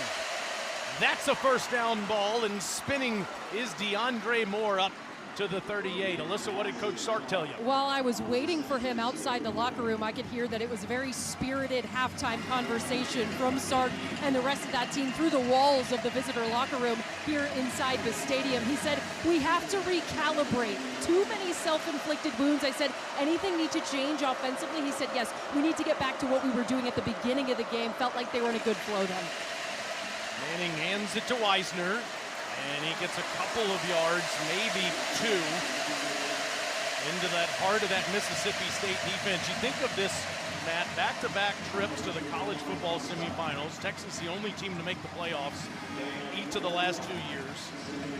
that's a first down ball, and spinning is DeAndre Moore up to the 38. Alyssa, what did Coach Sark tell you? While I was waiting for him outside the locker room, I could hear that it was a very spirited halftime conversation from Sark and the rest of that team through the walls of the visitor locker room here inside the stadium. He said, we have to recalibrate. Too many self-inflicted wounds. I said, anything need to change offensively? He said, yes, we need to get back to what we were doing at the beginning of the game. Felt like they were in a good flow then. Manning hands it to Wisner. And he gets a couple of yards, maybe 2, into that heart of that Mississippi State defense. You think of this, Matt, back-to-back trips to the college football semifinals. Texas, the only team to make the playoffs each of the last 2 years.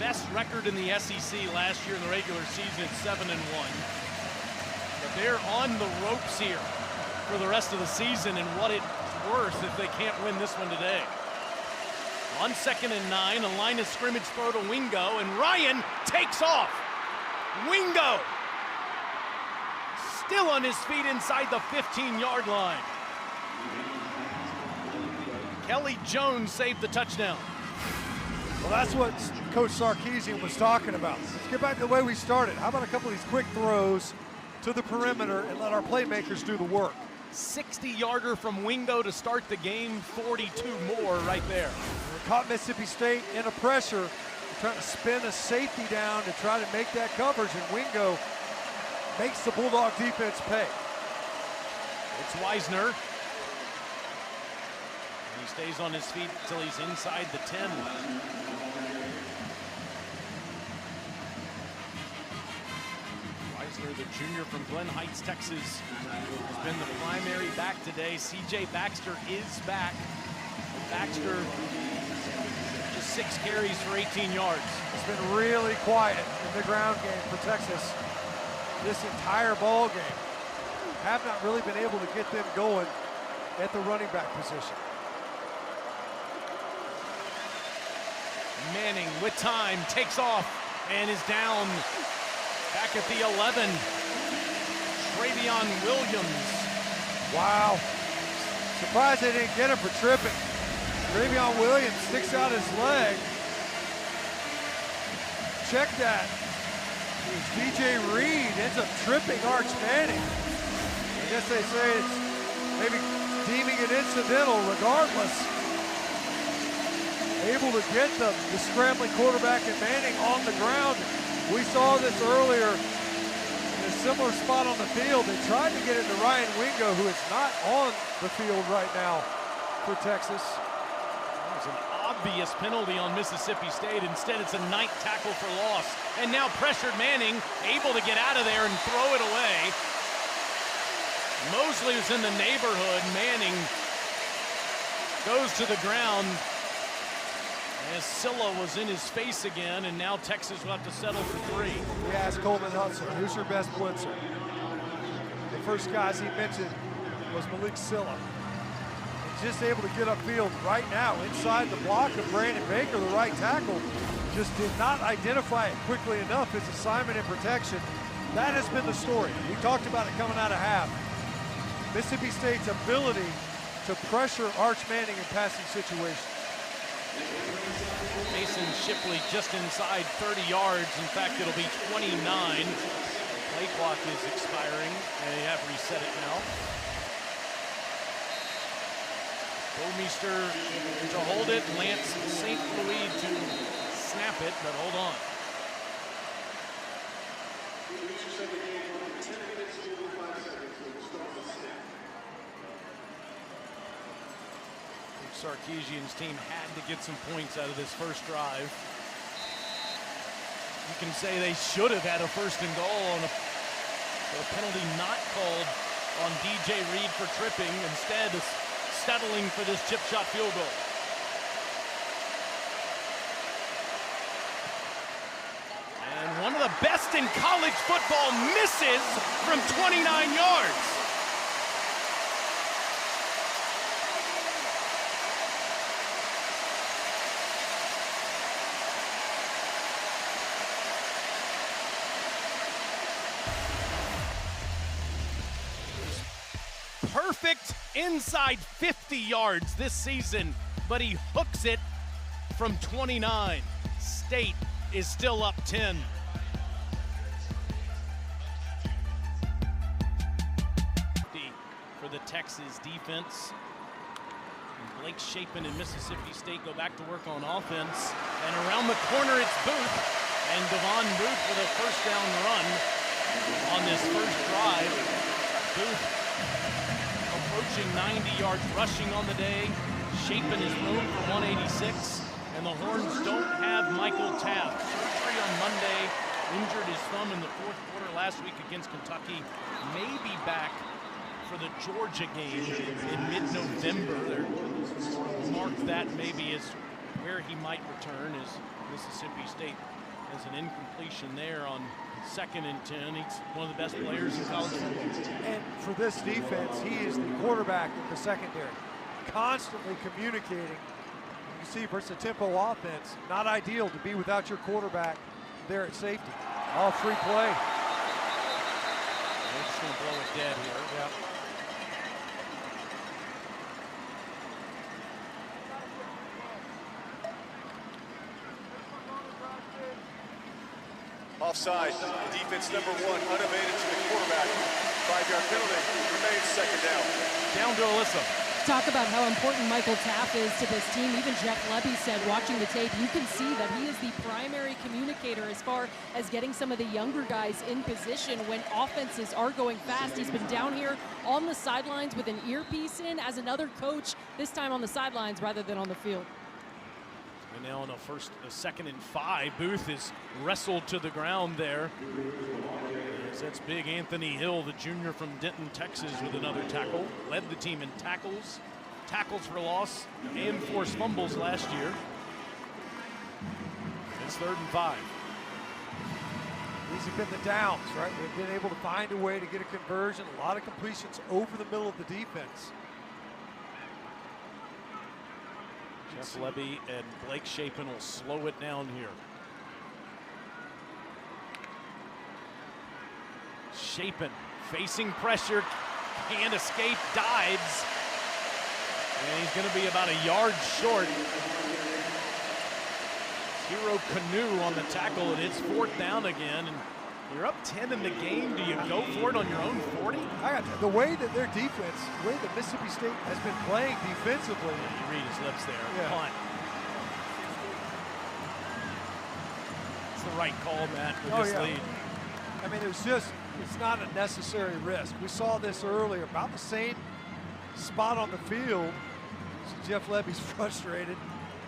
Best record in the SEC last year in the regular season at 7-1. But they're on the ropes here for the rest of the season, and what it's worth if they can't win this one today. On 2nd and 9, a line of scrimmage throw to Wingo, and Ryan takes off. Wingo still on his feet inside the 15-yard line. Kelly Jones saved the touchdown. Well, that's what Coach Sarkisian was talking about. Let's get back to the way we started. How about a couple of these quick throws to the perimeter and let our playmakers do the work? 60-yarder from Wingo to start the game, 42 more right there. We caught Mississippi State in a pressure. They're trying to spin a safety down to try to make that coverage, and Wingo makes the Bulldog defense pay. It's Wisner. And he stays on his feet until he's inside the 10. The junior from Glen Heights, Texas, has been the primary back today. C.J. Baxter is back. Baxter, just 6 carries for 18 yards. It's been really quiet in the ground game for Texas this entire ball game. Have not really been able to get them going at the running back position. Manning with time takes off and is down. Back at the 11, Travion Williams. Wow. Surprised they didn't get him for tripping. Travion Williams sticks out his leg. Check that. DJ Reed ends up tripping Arch Manning. I guess they say it's maybe deeming it incidental. Regardless, able to get the scrambling quarterback and Manning on the ground. We saw this earlier in a similar spot on the field. They tried to get it to Ryan Wingo, who is not on the field right now for Texas. That was an obvious penalty on Mississippi State. Instead, it's a night tackle for loss. And now pressured Manning, able to get out of there and throw it away. Mosley was in the neighborhood. Manning goes to the ground. As Silla was in his face again, and now Texas will have to settle for 3. He asked Coleman Hudson, who's your best blitzer? The first guys he mentioned was Malik Silla. He's just able to get upfield right now inside the block of Brandon Baker, the right tackle. Just did not identify it quickly enough. His assignment and protection. That has been the story. We talked about it coming out of half. Mississippi State's ability to pressure Arch Manning in passing situations. Mason Shipley just inside 30 yards. In fact, it'll be 29. Play clock is expiring, and they have reset it now. Bomeister to hold it. Lance St. Louis to snap it, but hold on. Sarkisian's team had to get some points out of this first drive. You can say they should have had a 1st and goal on a penalty not called on DJ Reed for tripping, instead of settling for this chip shot field goal. And one of the best in college football misses from 29 yards. Perfect inside 50 yards this season, but he hooks it from 29. State is still up 10. For the Texas defense. And Blake Shapen and Mississippi State go back to work on offense. And around the corner, it's Booth. And Devon Booth with a 1st down run on this first drive. Booth approaching 90 yards rushing on the day. Shapen is thrown for 186. And the Horns don't have Michael Taft. Surgery on Monday. Injured his thumb in the 4th quarter last week against Kentucky. May be back for the Georgia game in mid-November. They marked that maybe as where he might return, as Mississippi State has an incompletion there on 2nd and 10. He's one of the best players in college football. And for this defense, he is the quarterback in the secondary, constantly communicating. You see versus a tempo offense, not ideal to be without your quarterback there at safety. All free play. They're just going to blow it dead here. Yeah. Offside, defense number 1, unabated to the quarterback. 5-yard penalty, remains second down. Down to Alyssa. Talk about how important Michael Taft is to this team. Even Jeff Lebby said, watching the tape, you can see that he is the primary communicator as far as getting some of the younger guys in position when offenses are going fast. He's been down here on the sidelines with an earpiece in as another coach, this time on the sidelines rather than on the field. And now on a second and 5, Booth is wrestled to the ground there. That's big Anthony Hill, the junior from Denton, Texas, with another tackle. Led the team in tackles for loss, and forced fumbles last year. It's 3rd and 5. These have been the downs, right? They've been able to find a way to get a conversion. A lot of completions over the middle of the defense. Jeff Lebby and Blake Shapen will slow it down here. Shapen facing pressure, can't escape, dives, and he's going to be about a yard short. Hero Canoe on the tackle, and it's 4th down again. And you're up 10 in the game. Do you go for it on your own 40? The way that their defense, the way that Mississippi State has been playing defensively. You read his lips there. Yeah. Punt. It's the right call, Matt, with this lead. I mean, it's not a necessary risk. We saw this earlier, about the same spot on the field. So Jeff Lebby's frustrated.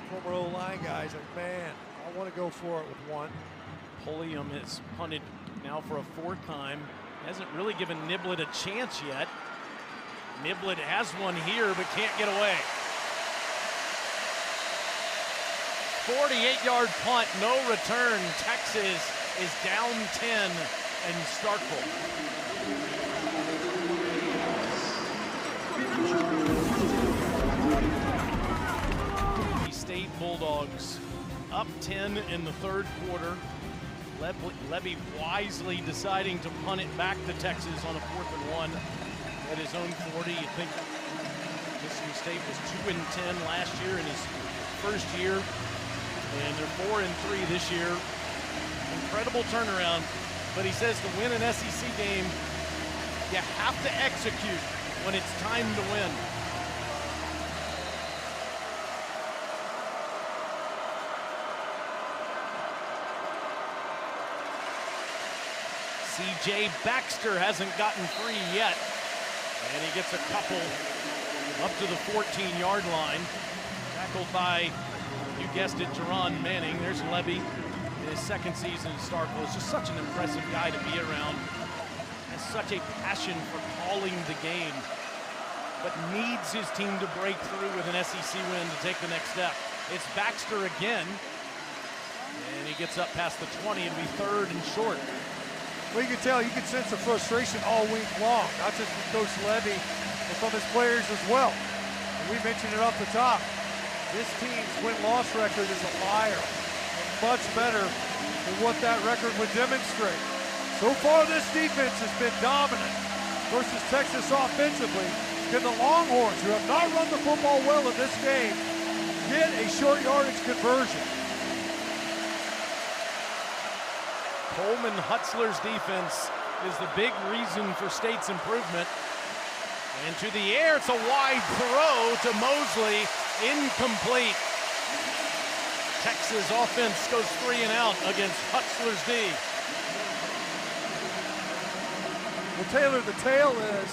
Former O-line guys like, man, I want to go for it with one. Pulliam has punted now for a 4th time. Hasn't really given Niblett a chance yet. Niblett has one here, but can't get away. 48-yard punt, no return. Texas is down 10 in Starkville. The State Bulldogs up 10 in the 3rd quarter. Lebby wisely deciding to punt it back to Texas on a 4th and 1 at his own 40. You think Mississippi State was 2 and 10 last year in his first year, and they're 4 and 3 this year. Incredible turnaround, but he says to win an SEC game, you have to execute when it's time to win. C.J. Baxter hasn't gotten free yet, and he gets a couple up to the 14-yard line. Tackled by, you guessed it, Teron Manning. There's Lebby in his 2nd season in Starkville. He's just such an impressive guy to be around. Has such a passion for calling the game, but needs his team to break through with an SEC win to take the next step. It's Baxter again, and he gets up past the 20. It'll be 3rd and short. Well, you can tell, you can sense the frustration all week long, not just from Coach Lebby, but from his players as well. And we mentioned it off the top. This team's win-loss record is a liar, and much better than what that record would demonstrate. So far, this defense has been dominant versus Texas offensively. Can the Longhorns, who have not run the football well in this game, get a short yardage conversion? Coleman Hutzler's defense is the big reason for State's improvement. And to the air, it's a wide throw to Mosley, incomplete. Texas offense goes 3 and out against Hutzler's D. Well, Taylor, the tale is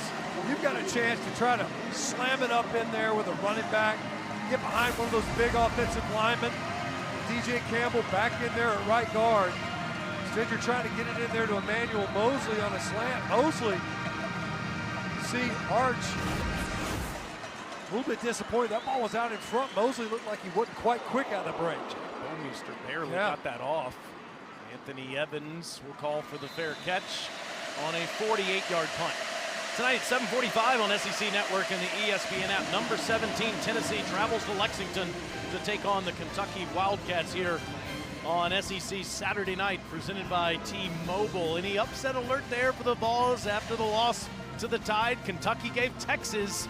you've got a chance to try to slam it up in there with a running back, get behind one of those big offensive linemen. DJ Campbell back in there at right guard. Instead, you're trying to get it in there to Emmanuel Mosley on a slant. Mosley, see Arch, a little bit disappointed. That ball was out in front. Mosley looked like he wasn't quite quick out of the break. Bowmeister barely got that off. Anthony Evans will call for the fair catch on a 48-yard punt. Tonight at 7:45 on SEC Network and the ESPN app. Number 17, Tennessee, travels to Lexington to take on the Kentucky Wildcats here on SEC Saturday night, presented by T-Mobile. Any upset alert there for the Vols after the loss to the Tide? Kentucky gave Texas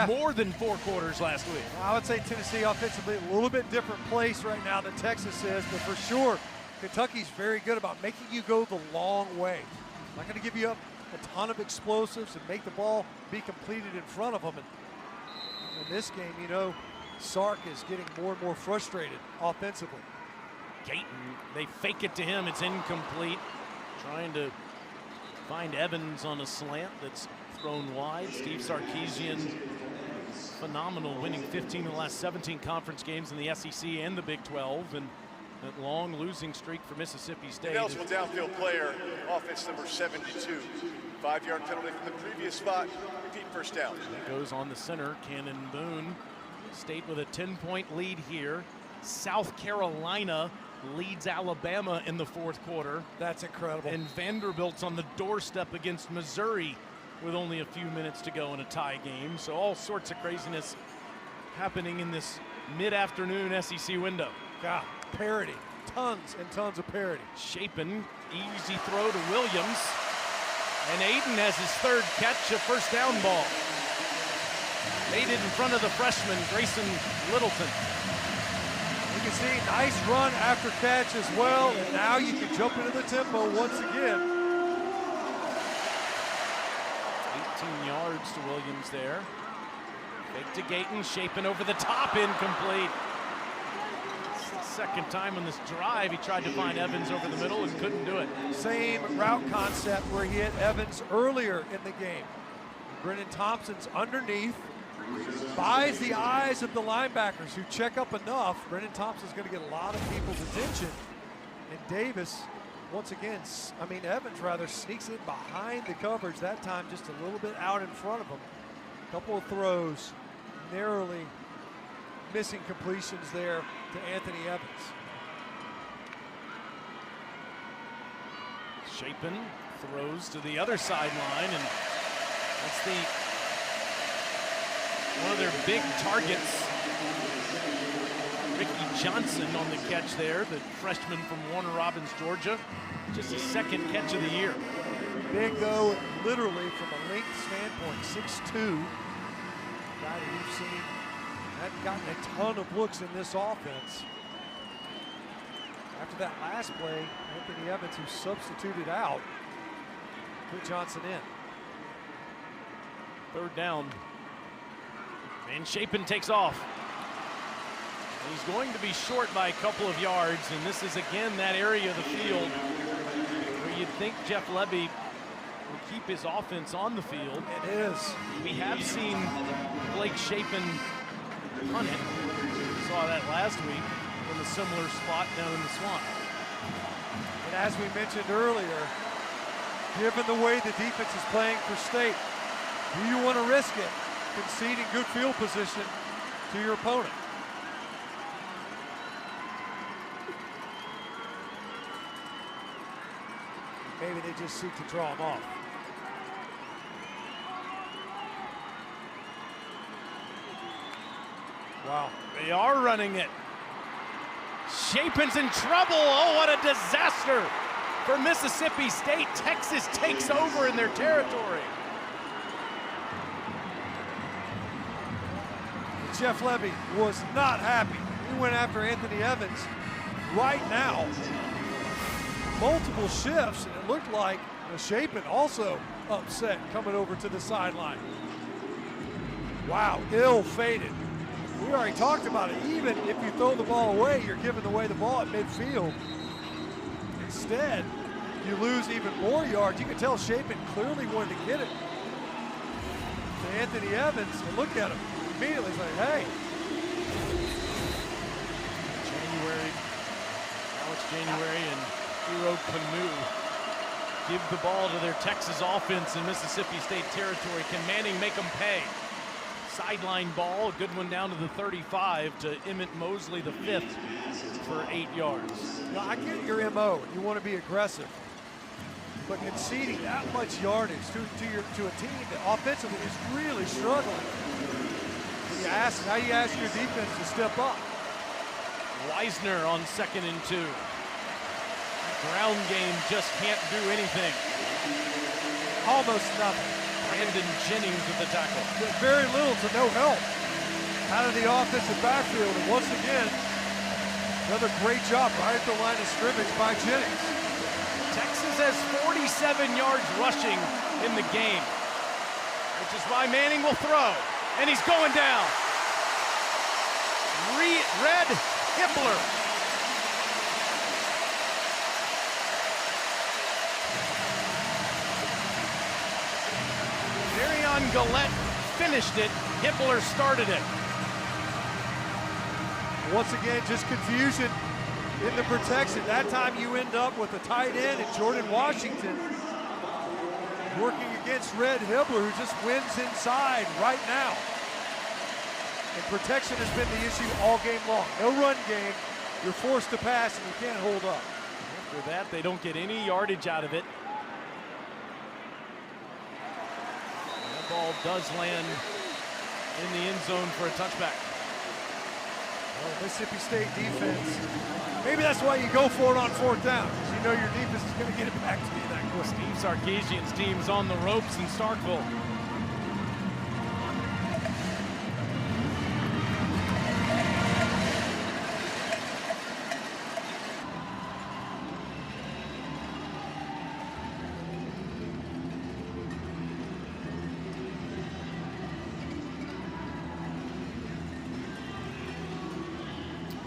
more than 4 quarters last week. I would say Tennessee offensively a little bit different place right now than Texas is, but for sure, Kentucky's very good about making you go the long way. Not going to give you up a ton of explosives and make the ball be completed in front of them. And in this game, you know, Sark is getting more and more frustrated offensively. Gayton, they fake it to him, it's incomplete. Trying to find Evans on a slant that's thrown wide. Steve Sarkisian, phenomenal, winning 15 of the last 17 conference games in the SEC and the Big 12, and that long losing streak for Mississippi State. Eligible downfield player, offense number 72. 5-yard penalty from the previous spot, repeat first down. That goes on the center, Cannon Boone. State with a 10-point lead here. South Carolina leads Alabama in the 4th quarter. That's incredible. And Vanderbilt's on the doorstep against Missouri with only a few minutes to go in a tie game. So all sorts of craziness happening in this mid-afternoon SEC window. God, parity. Tons and tons of parity. Shapen, easy throw to Williams. And Aiden has his 3rd catch, a first down ball. Made it in front of the freshman, Grayson Littleton. You can see nice run after catch as well, and now you can jump into the tempo once again. 18 yards to Williams there. Fake to Gayton, Shapen over the top, incomplete. Second time on this drive, he tried to find Evans over the middle and couldn't do it. Same route concept where he hit Evans earlier in the game. Brennan Thompson's underneath, buys the eyes of the linebackers who check up enough. Brennan Thompson's going to get a lot of people's attention. And Davis, once again, Evans rather sneaks in behind the coverage, that time just a little bit out in front of him. A couple of throws, narrowly missing completions there to Anthony Evans. Shapen throws to the other sideline, and that's one of their big targets. Ricky Johnson on the catch there, the freshman from Warner Robins, Georgia. Just his 2nd catch of the year. Big though, literally from a length standpoint, 6'2". Guy that we've seen hadn't gotten a ton of looks in this offense. After that last play, Anthony Evans, who substituted out, put Johnson in. 3rd down. And Shapen takes off. He's going to be short by a couple of yards, and this is again that area of the field where you'd think Jeff Lebby will keep his offense on the field. It is. We have seen Blake Shapen punt it. We saw that last week from a similar spot down in the swamp. And as we mentioned earlier, given the way the defense is playing for State, do you want to risk it conceding good field position to your opponent? Maybe they just seek to draw him off. Wow. They are running it. Shapen's in trouble. Oh, what a disaster for Mississippi State. Texas takes over in their territory. Jeff Lebby was not happy. He went after Anthony Evans right now. Multiple shifts, and it looked like Shapen also upset coming over to the sideline. Wow, ill-fated. We already talked about it. Even if you throw the ball away, you're giving away the ball at midfield. Instead, you lose even more yards. You can tell Shapen clearly wanted to get it to Anthony Evans, and look at him. Immediately, he's like, hey. January and Hero Canoe give the ball to their Texas offense in Mississippi State territory. Can Manning make them pay? Sideline ball, a good one down to the 35 to Emmett Mosley, the 5th, for 8 yards. Now, I get your MO. You want to be aggressive. But conceding that much yardage to a team that offensively is really struggling. Now you ask your defense to step up. Weisner on 2nd and 2. Ground game just can't do anything. Almost nothing. Brandon Jennings with the tackle. Very little to no help out of the offensive backfield. And once again, another great job right at the line of scrimmage by Jennings. Texas has 47 yards rushing in the game, which is why Manning will throw. And he's going down. Red Hippler. Darion Gillette finished it. Hippler started it. Once again, just confusion in the protection. That time you end up with a tight end and Jordan Washington working against Red Hippler, who just wins inside right now. And protection has been the issue all game long. No run game. You're forced to pass and you can't hold up. After that, they don't get any yardage out of it. That ball does land in the end zone for a touchback. Well, Mississippi State defense, maybe that's why you go for it on fourth down, because you know your defense is going to get it back to you that quick. Steve Sarkisian's team's on the ropes in Starkville.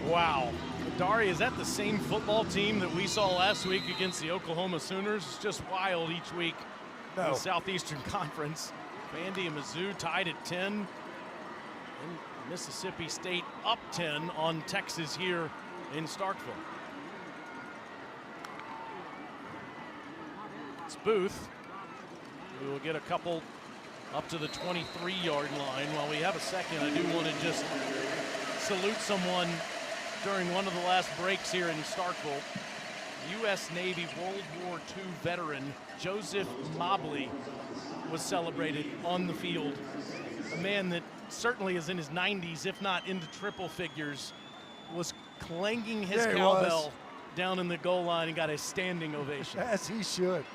Wow. Dari, is that the same football team that we saw last week against the Oklahoma Sooners? It's just wild each week in the Southeastern Conference. Vandy and Mizzou tied at 10. And Mississippi State up 10 on Texas here in Starkville. It's Booth. We will get a couple up to the 23-yard line. While we have a second, I do want to just salute someone during one of the last breaks here in Starkville. U.S. Navy World War II veteran Joseph Mobley was celebrated on the field. A man that certainly is in his 90s, if not into triple figures, was clanging his cowbell down in the goal line and got a standing ovation. As he should.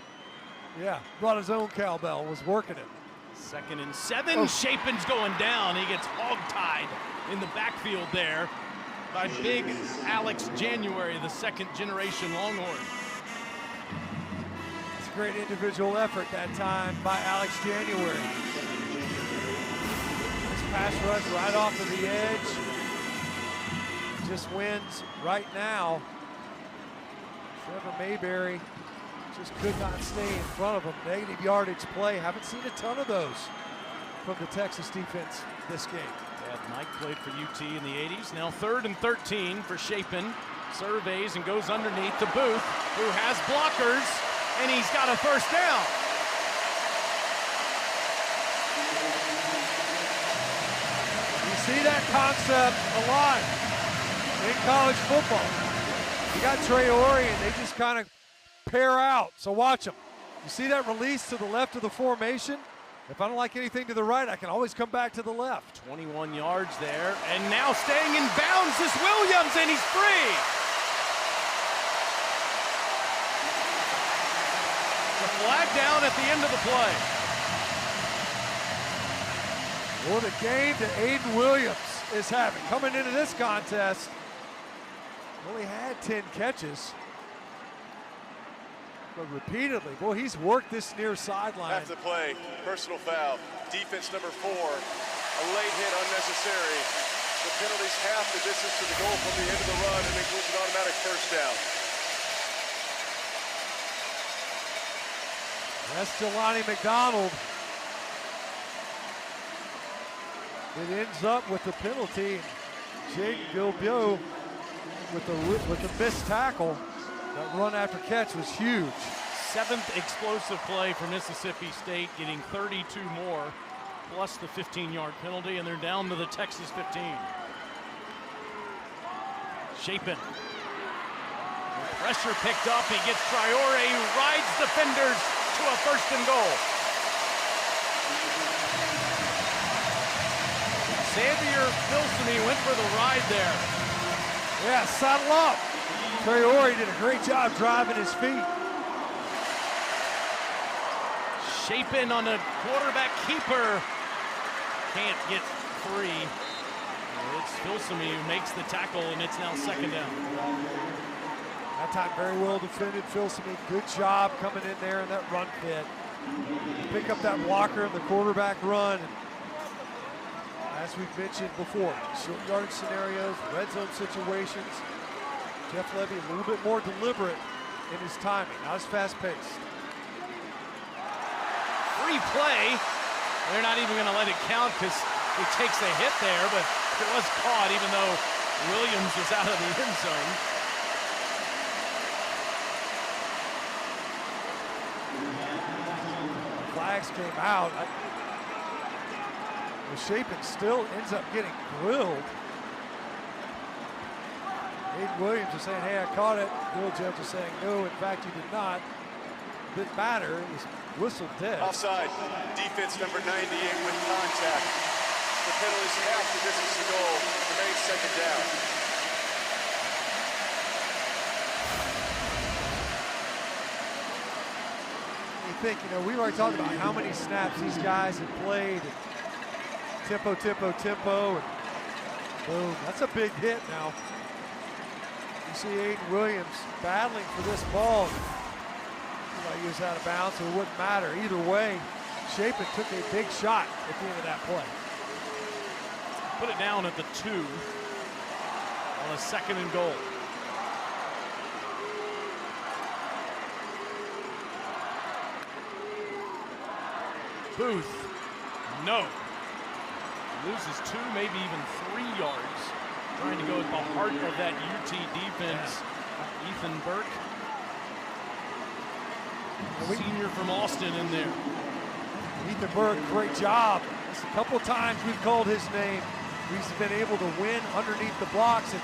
Yeah, brought his own cowbell, was working it. 2nd and 7, Shapen's going down. He gets hog-tied in the backfield there by big Alex January, the second-generation Longhorn. It's a great individual effort that time by Alex January. This pass rush right off of the edge. Just wins right now. Trevor Mayberry just could not stay in front of him. Negative yardage play. Haven't seen a ton of those from the Texas defense this game. Mike played for UT in the 80s. Now 3rd and 13 for Shapen. Surveys and goes underneath to Booth, who has blockers, and he's got a first down. You see that concept a lot in college football. You got Traore, and they just kind of pair out. So watch them. You see that release to the left of the formation? If I don't like anything to the right, I can always come back to the left. 21 yards there, and now staying in bounds is Williams, and he's free. The flag down at the end of the play. Well, the game that Aiden Williams is having coming into this contest. Only had 10 catches. But repeatedly, boy, he's worked this near sideline. After the play, personal foul. Defense number 4, a late hit unnecessary. The penalty's half the distance to the goal from the end of the run and includes an automatic first down. That's Jelani McDonald. It ends up with the penalty. Jake Gilbio with the missed tackle. That run after catch was huge. 7th explosive play for Mississippi State, getting 32 more, plus the 15-yard penalty, and they're down to the Texas 15. Shapen. Pressure picked up. He gets Traore, who rides defenders to a 1st and goal. Xavier Filson went for the ride there. Yeah, saddle up. Traore did a great job driving his feet. Chapin on a quarterback keeper. Can't get free. It's Filsaime who makes the tackle, and it's now second down. That time very well defended. Filsaime, good job coming in there in that run fit. Pick up that blocker in the quarterback run. As we've mentioned before, short yardage scenarios, red zone situations. Jeff Lebby a little bit more deliberate in his timing, not as fast-paced. Free play. They're not even going to let it count because he takes a hit there, but it was caught even though Williams was out of the end zone. Flags came out. Chapin still ends up getting grilled. Aiden Williams is saying, hey, I caught it. Bill Judge is saying, no, in fact, you did not. Didn't matter. It was whistled dead. Offside. Defense number 98 with contact. The penalty's half the distance to goal. Remains second down. You think, we already talked about how many snaps these guys have played. And tempo, tempo, tempo. And boom. That's a big hit now. You see Aiden Williams battling for this ball. He was out of bounds, so it wouldn't matter. Either way, Chapin took a big shot at the end of that play. Put it down at the 2 on a second and goal. Booth, no. Loses 2, maybe even 3 yards. Trying to go at the heart of that UT defense. Ethan Burke, senior from Austin in there. Ethan Burke, great job. Just a couple times we've called his name. He's been able to win underneath the blocks. And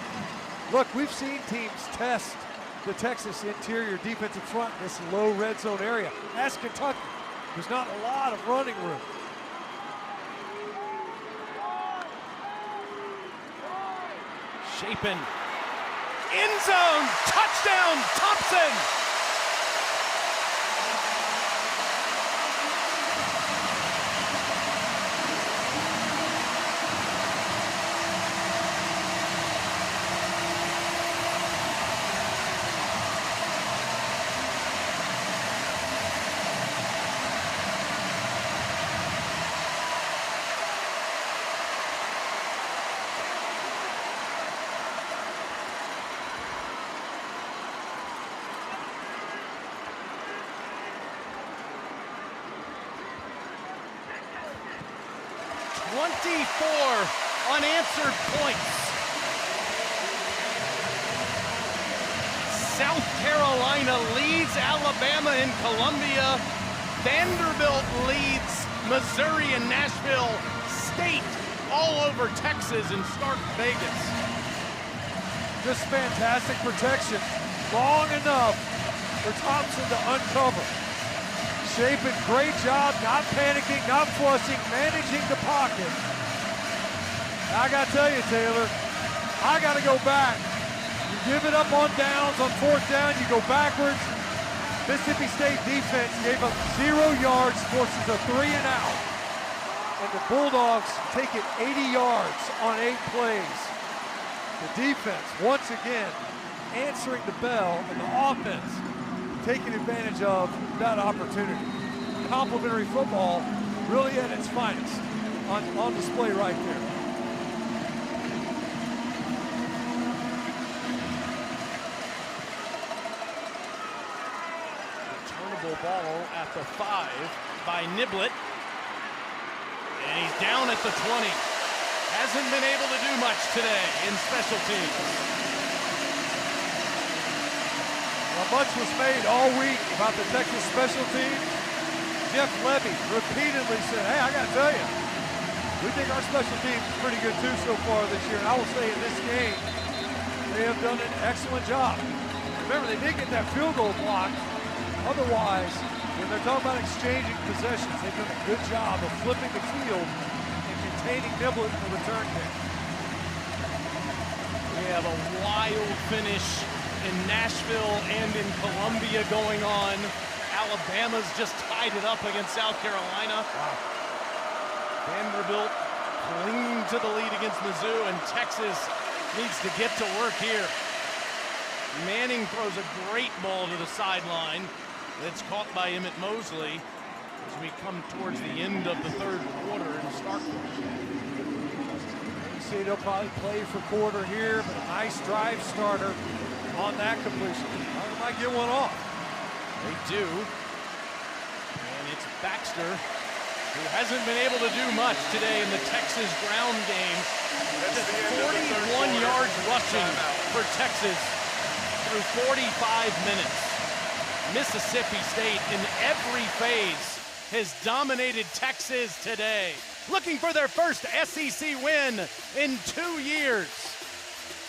look, we've seen teams test the Texas interior defensive front in this low red zone area. Ask Kentucky. There's not a lot of running room. Chapin, end zone, touchdown, Thompson. Unanswered points. South Carolina leads Alabama and Columbia. Vanderbilt leads Missouri and Nashville. State all over Texas and Stark Vegas. Just fantastic protection. Long enough for Thompson to uncover. Chapin, great job, not panicking, not flushing, managing the pocket. I gotta tell you, Taylor, I gotta go back. You give it up on downs, on fourth down, you go backwards. Mississippi State defense gave up 0 yards, forces a 3 and out. And the Bulldogs take it 80 yards on 8 plays. The defense, once again, answering the bell, and the offense taking advantage of that opportunity. Complimentary football really at its finest on display right there. Returnable ball at the 5 by Niblett. And he's down at the 20. Hasn't been able to do much today in special teams. Well, much was made all week about the Texas special teams. Jeff Lebby repeatedly said, hey, I gotta tell you, we think our special teams is pretty good too so far this year. And I will say in this game, they have done an excellent job. Remember, they did get that field goal block. Otherwise, when they're talking about exchanging possessions, they've done a good job of flipping the field and containing Niblett in the return game. We have a wild finish in Nashville and in Columbia going on. Alabama's just tied it up against South Carolina. Wow. Vanderbilt clinging to the lead against Mizzou, and Texas needs to get to work here. Manning throws a great ball to the sideline. It's caught by Emmett Mosley as we come towards the end of the third quarter in Starkville. You see they'll probably play for quarter here, but a nice drive starter on that completion. They might get one off. They do. And it's Baxter, who hasn't been able to do much today in the Texas ground game. Just 41 yards rushing for Texas through 45 minutes. Mississippi State in every phase has dominated Texas today, looking for their first SEC win in 2 years.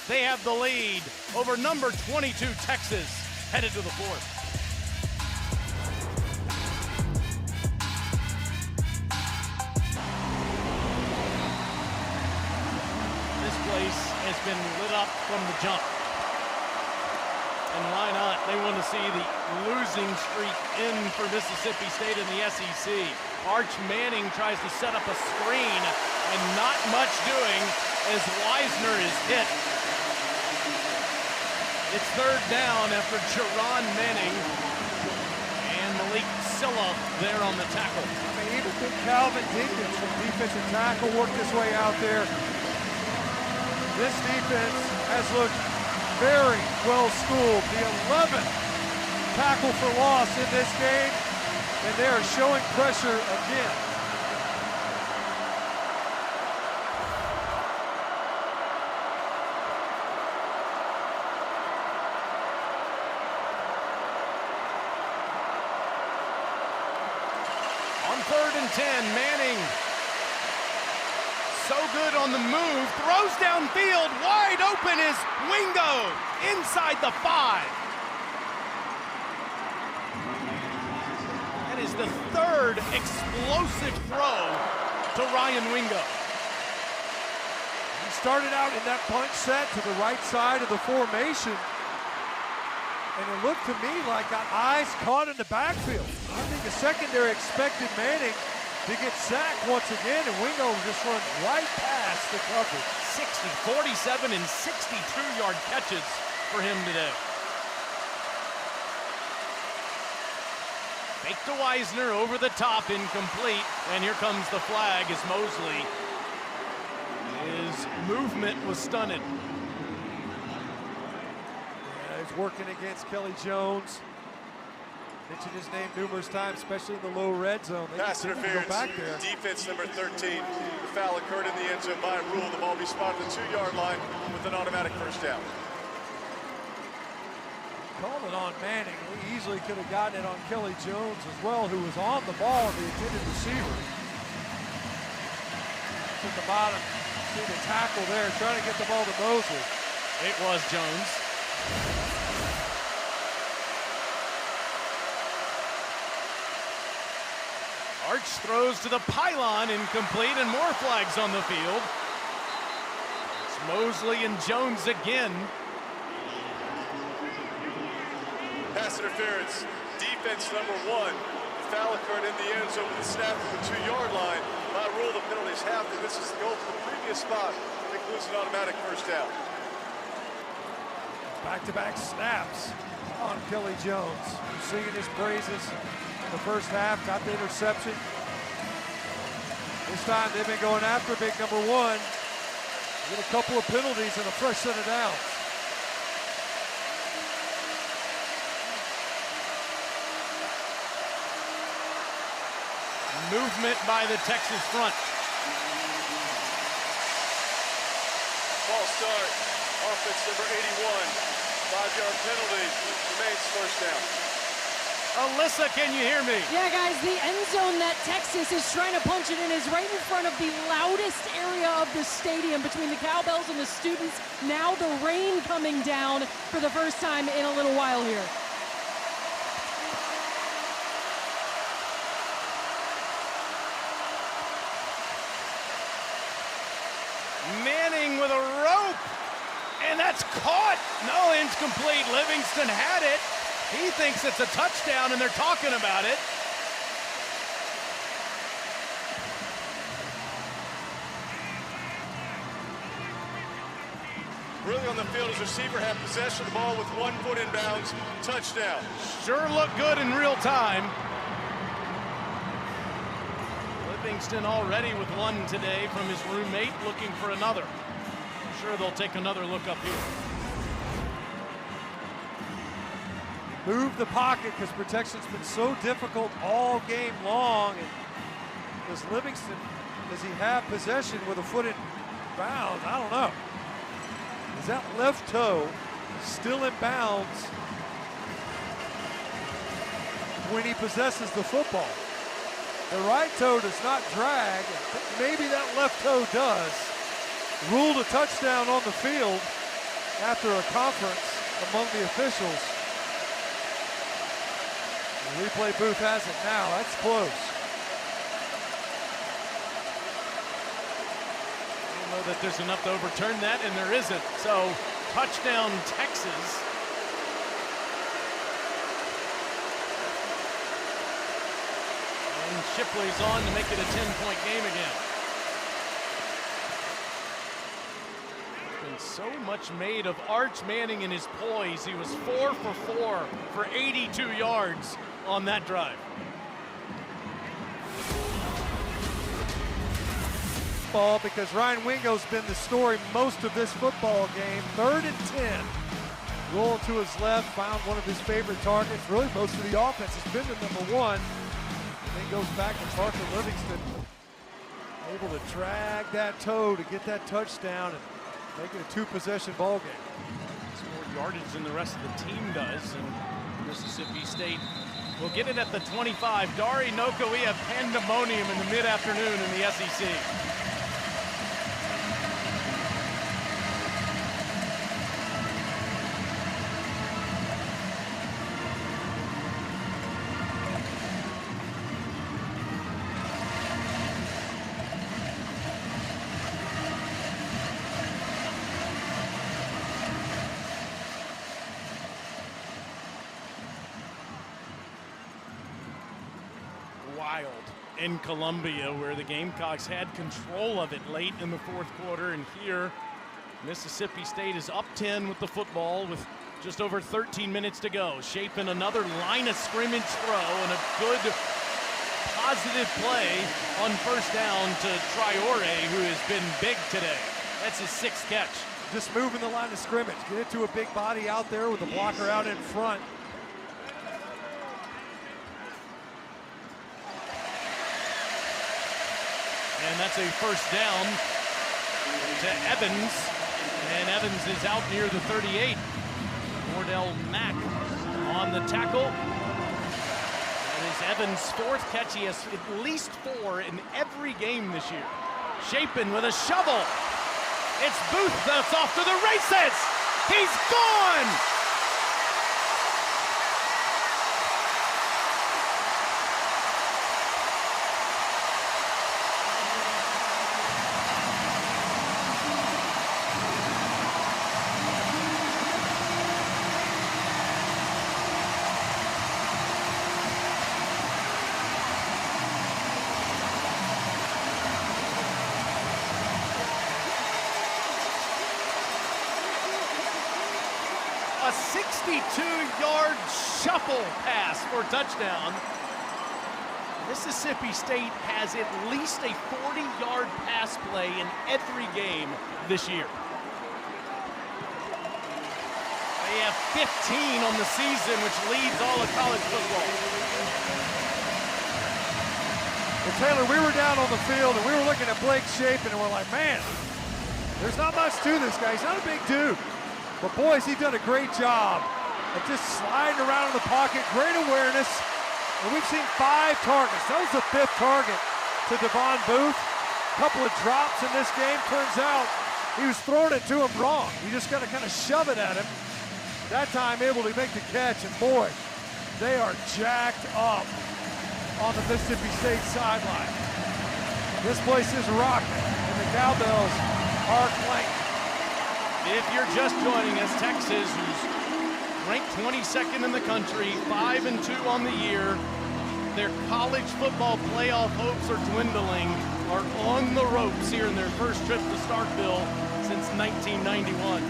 They have the lead over number 22 Texas, headed to the fourth. This place has been lit up from the jump. And why not? They want to see the losing streak in for Mississippi State in the SEC. Arch Manning tries to set up a screen, and not much doing as Wisner is hit. It's third down after Jerron Manning and Malik Silla there on the tackle. I mean, even big Calvin Dinkins from defensive tackle worked his way out there. This defense has looked very well schooled. The 11th tackle for loss in this game, and they are showing pressure again. On 3rd and 10, Manning, so good on the move, throws downfield, wide open is Wingo, inside the 5. That is the third explosive throw to Ryan Wingo. He started out in that punch set to the right side of the formation, and it looked to me like got eyes caught in the backfield. I think the secondary expected Manning to get sacked once again, and Wingo just run right past the coverage. 47 and 62-yard catches for him today. Fake to Wisner, over the top, incomplete, and here comes the flag as Mosley. His movement was stunted. Yeah, he's working against Kelly Jones. Mentioned his name numerous times, especially in the low red zone. They Pass continue to interference, go back there. defense number 13. The foul occurred in the end zone by a rule. The ball be spotted at the 2-yard line with an automatic first down. Called it on Manning. He easily could have gotten it on Kelly Jones as well, who was on the ball, the intended receiver. It's at the bottom. See the tackle there, trying to get the ball to Mosley. It was Jones. Arch throws to the pylon, incomplete, and more flags on the field. It's Mosley and Jones again. Pass interference, defense number 1. The foul occurred in the end zone with the snap from the 2-yard line. By rule, the penalty is half, and this is the goal from the previous spot. It includes an automatic first down. Back-to-back snaps on Kelly Jones. You're singing his praises in the first half, got the interception. This time they've been going after big number 1. Get a couple of penalties and a fresh set of downs. Movement by the Texas front. False start, offense number 81. 5-yard penalty, remains first down. Alyssa, can you hear me? Yeah, guys, the end zone that Texas is trying to punch it in is right in front of the loudest area of the stadium between the cowbells and the students. Now the rain coming down for the first time in a little while here. Manning with a rope, and And that's caught. No, incomplete. Livingston had it. He thinks it's a touchdown, and they're talking about it. Really on the field, his receiver had possession of the ball with 1 foot in bounds. Touchdown. Sure looked good in real time. Livingston already with one today from his roommate, looking for another. I'm sure they'll take another look up here. Move the pocket because protection's been so difficult all game long. And does Livingston, does he have possession with a foot in bounds? I don't know. Is that left toe still in bounds when he possesses the football? The right toe does not drag. Maybe that left toe does. Ruled a touchdown on the field after a conference among the officials. The replay booth has it now. That's close. I don't know that there's enough to overturn that, and there isn't. So, touchdown Texas. And Shipley's on to make it a 10-point game again. There's been so much made of Arch Manning and his poise. He was 4 for 4 for 82 yards on that drive. Ball because Ryan Wingo's been the story most of this football game. 3rd and 10. Roll to his left, found one of his favorite targets. Really, most of the offense has been the number one. Then goes back to Parker Livingston. Able to drag that toe to get that touchdown and make it a 2-possession ball game. It's more yardage than the rest of the team does, and Mississippi State will get it at the 25. Dari Noko, we have pandemonium in the mid-afternoon in the SEC. Wild in Columbia, where the Gamecocks had control of it late in the 4th quarter, and here Mississippi State is up 10 with the football with just over 13 minutes to go. Shaping another line of scrimmage throw and a good positive play on first down to Traore, who has been big today. That's his 6th catch. Just moving the line of scrimmage. Get it to a big body out there with the blocker out in front. And that's a first down to Evans. And Evans is out near the 38. Wardell Mack on the tackle. That is Evans' 4th catch. He has at least 4 in every game this year. Shapin with a shovel. It's Booth that's off to the races. He's gone. A 62-yard shuffle pass for touchdown. Mississippi State has at least a 40-yard pass play in every game this year. They have 15 on the season, which leads all of college football. Well, Taylor, we were down on the field and we were looking at Blake Shapen and we're like, man, there's not much to this guy. He's not a big dude. But boys, he's done a great job of just sliding around in the pocket, great awareness. And we've seen 5 targets. That was the 5th target to Devon Booth. A couple of drops in this game. Turns out he was throwing it to him wrong. You just got to kind of shove it at him. That time able to make the catch, and boy, they are jacked up on the Mississippi State sideline. This place is rocking, and the Cowbells are clanking. If you're just joining us, Texas, who's ranked 22nd in the country, 5-2 on the year, their college football playoff hopes are dwindling, are on the ropes here in their first trip to Starkville since 1991.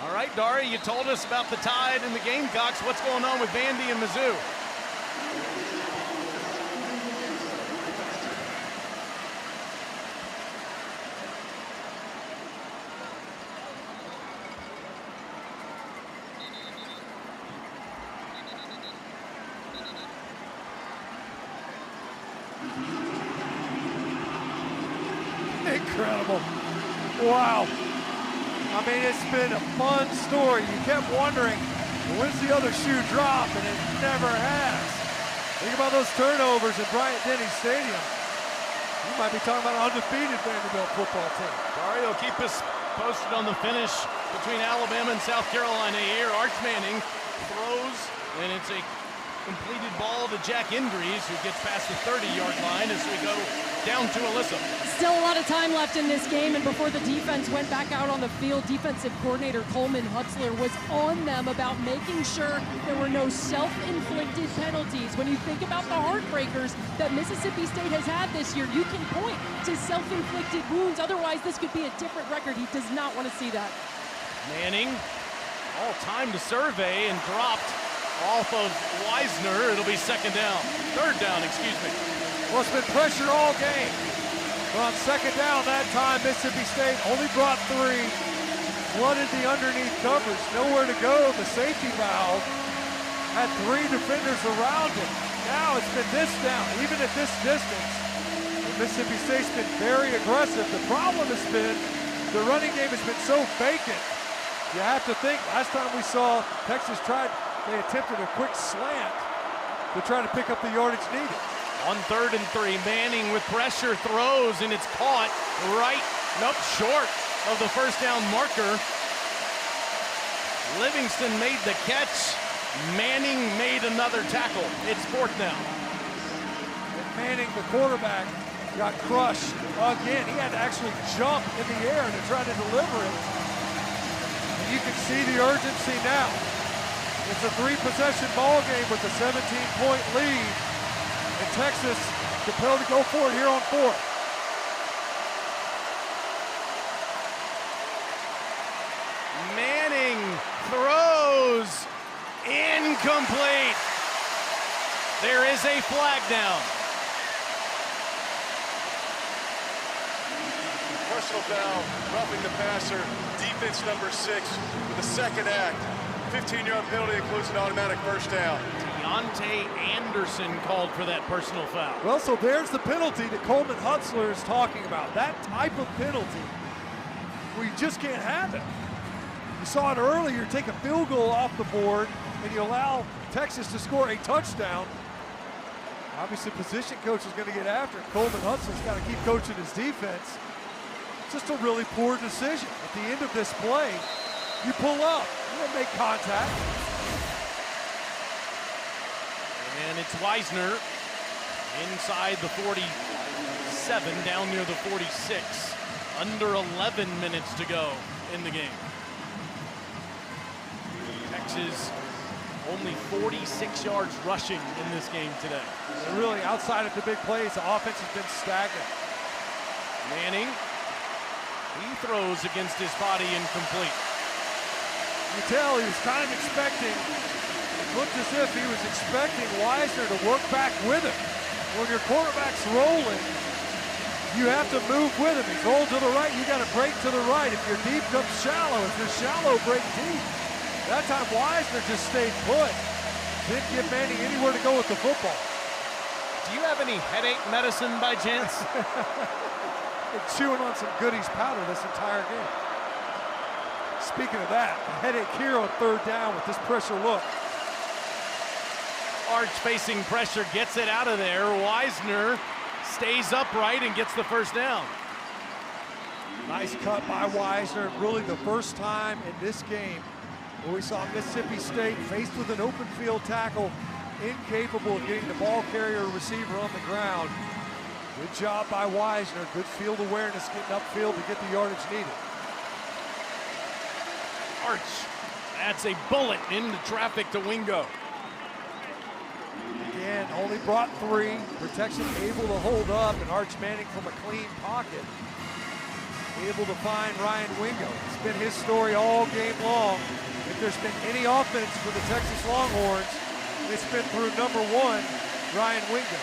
All right, Dari, you told us about the Tide and the Gamecocks. What's going on with Vandy and Mizzou? Incredible. Wow. I mean, it's been a fun story. You kept wondering, when's the other shoe drop? And it never has. Think about those turnovers at Bryant-Denny Stadium. You might be talking about an undefeated Vanderbilt football team. Dario, keep us posted on the finish between Alabama and South Carolina here. Arch Manning throws, and it's a completed ball to Jack Indries, who gets past the 30-yard line as we go down to Alyssa. Still a lot of time left in this game, and before the defense went back out on the field, defensive coordinator Coleman Hutzler was on them about making sure there were no self-inflicted penalties. When you think about the heartbreakers that Mississippi State has had this year, you can point to self-inflicted wounds. Otherwise, this could be a different record. He does not want to see that. Manning, all time to survey, and dropped off of Wisner. It'll be third down, excuse me. Well, it's been pressure all game. But on second down that time, Mississippi State only brought 3. Flooded the underneath coverage. Nowhere to go. The safety valve had 3 defenders around him. Now it's been this down, even at this distance. Mississippi State's been very aggressive. The problem has been the running game has been so vacant. You have to think, last time we saw Texas they attempted a quick slant to try to pick up the yardage needed. On 3rd and 3, Manning with pressure throws, and it's caught short of the first down marker. Livingston made the catch. Manning made another tackle. It's 4th down. And Manning, the quarterback, got crushed again. He had to actually jump in the air to try to deliver it. And you can see the urgency now. It's a 3-possession ball game with a 17-point lead. And Texas compelled to go for it here on 4th. Manning throws, incomplete. There is a flag down. Personal foul, roughing the passer, defense number 6 with the second act. 15-yard penalty includes an automatic first down. Deontay Anderson called for that personal foul. Well, so there's the penalty that Coleman Hutzler is talking about. That type of penalty, we just can't have it. You saw it earlier, take a field goal off the board, and you allow Texas to score a touchdown. Obviously, position coach is going to get after it. Coleman Hutzler's got to keep coaching his defense. Just a really poor decision. At the end of this play, you pull up, you don't make contact. And it's Wisner inside the 47, down near the 46. Under 11 minutes to go in the game. Texas only 46 yards rushing in this game today. And really, outside of the big plays, the offense has been stagnant. Manning, he throws against his body, incomplete. You tell he was kind of expecting, it looked as if he was expecting Wisner to work back with him. When your quarterback's rolling, you have to move with him. He's rolled to the right, you got to break to the right. If you're deep, come shallow. If you're shallow, break deep. That time Wisner just stayed put. Didn't give Manning anywhere to go with the football. Do you have any headache medicine by chance? Been chewing on some Goodies powder this entire game. Speaking of that, a headache here on 3rd down with this pressure look. Arch facing pressure, gets it out of there. Wisner stays upright and gets the first down. Nice cut by Wisner. Really the first time in this game where we saw Mississippi State faced with an open field tackle, incapable of getting the ball carrier or receiver on the ground. Good job by Wisner, good field awareness, getting upfield to get the yardage needed. Arch adds a bullet into traffic to Wingo. Again, only brought 3. Protection able to hold up, and Arch Manning from a clean pocket able to find Ryan Wingo. It's been his story all game long. If there's been any offense for the Texas Longhorns, it's been through number 1, Ryan Wingo.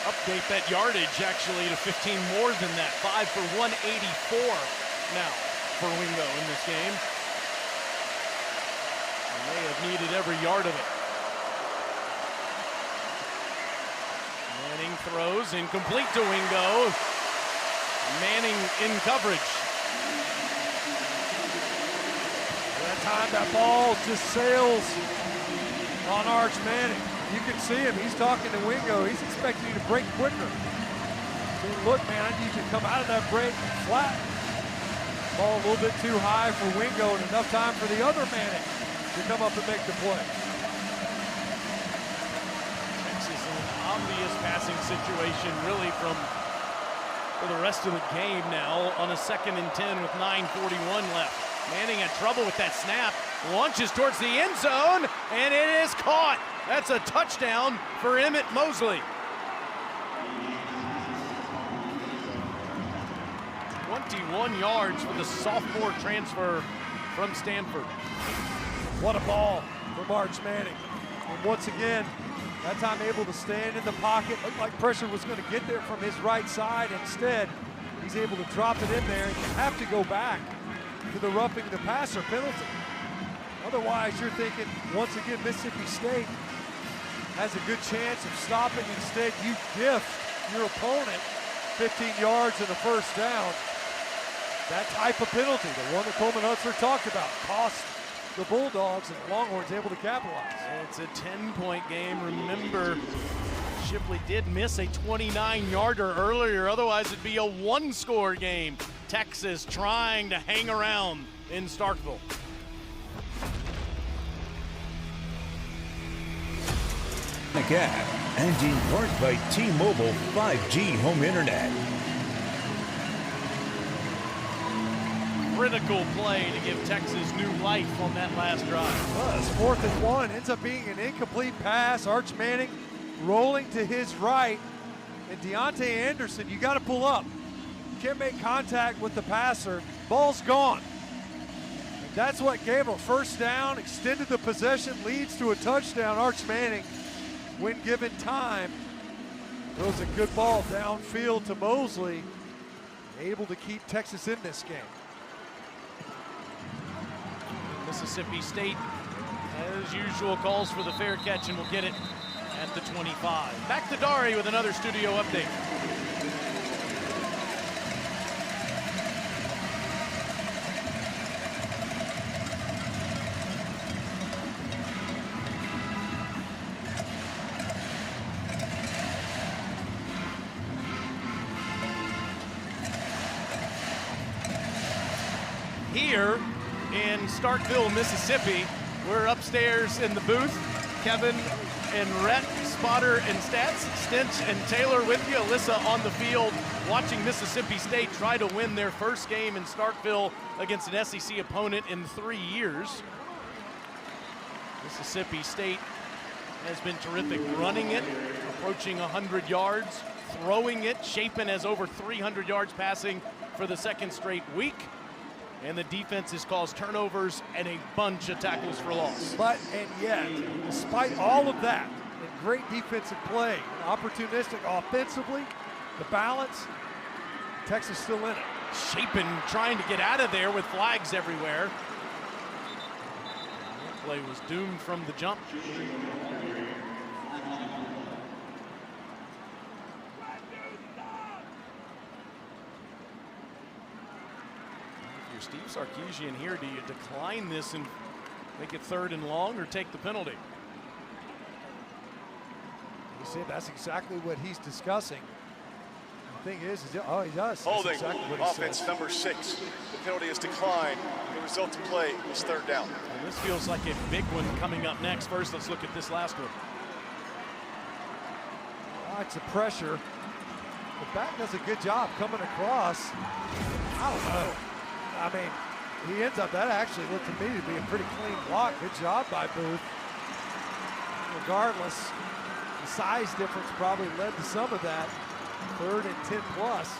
Update that yardage actually to 15 more than that. 5 for 184 now for Wingo in this game. And they have needed every yard of it. Manning throws, incomplete to Wingo. Manning in coverage. That time that ball just sails on Arch Manning. You can see him, he's talking to Wingo. He's expecting you to break quicker. Saying, look, man, I need you to come out of that break flat. Ball a little bit too high for Wingo and enough time for the other Manning to come up and make the play. Texas in an obvious passing situation really for the rest of the game now on a 2nd and 10 with 9:41 left. Manning had trouble with that snap, launches towards the end zone, and it is caught. That's a touchdown for Emmett Mosley. 21 yards for the sophomore transfer from Stanford. What a ball from Arch Manning. And once again, that time able to stand in the pocket. Looked like pressure was going to get there from his right side. Instead, he's able to drop it in there, and you have to go back to the roughing the passer penalty. Otherwise, you're thinking, once again, Mississippi State has a good chance of stopping. Instead, you gift your opponent 15 yards and a first down. That type of penalty, the one that Coleman Hutzler talked about, cost the Bulldogs, and the Longhorns able to capitalize. It's a 10-point game. Remember, Shipley did miss a 29-yarder earlier. Otherwise, it'd be a 1-score game. Texas trying to hang around in Starkville. McCabb, and in part by T-Mobile 5G home internet. Critical play to give Texas new life on that last drive. Well, it's 4th and 1, ends up being an incomplete pass. Arch Manning rolling to his right, and Deontay Anderson, you got to pull up. You can't make contact with the passer. Ball's gone. And that's what gave a first down, extended the possession, leads to a touchdown. Arch Manning, when given time, throws a good ball downfield to Mosley, able to keep Texas in this game. Mississippi State, as usual, calls for the fair catch and will get it at the 25. Back to Dari with another studio update. Here in Starkville, Mississippi, we're upstairs in the booth. Kevin and Rhett, Spotter and Stats, Stinch and Taylor with you. Alyssa on the field watching Mississippi State try to win their first game in Starkville against an SEC opponent in 3 years. Mississippi State has been terrific running it, approaching 100 yards, throwing it. Chapin has over 300 yards passing for the 2nd straight week. And the defense has caused turnovers and a bunch of tackles for loss. But, and yet, despite all of that, and great defensive play, opportunistic offensively, the balance, Texas still in it. Chapin trying to get out of there with flags everywhere. That play was doomed from the jump. Steve Sarkisian here, do you decline this and make it 3rd and long or take the penalty? You see, that's exactly what he's discussing. thing is oh, he does. Holding, That's exactly what he offense says. number 6. The penalty is declined. The result of play is 3rd down. And this feels like a big one coming up next. First, let's look at this last one. Lots of pressure. The back does a good job coming across. I don't know. I mean, he ends up, that actually looked to me to be a pretty clean block. Good job by Booth. Regardless, the size difference probably led to some of that. 3rd and 10 plus.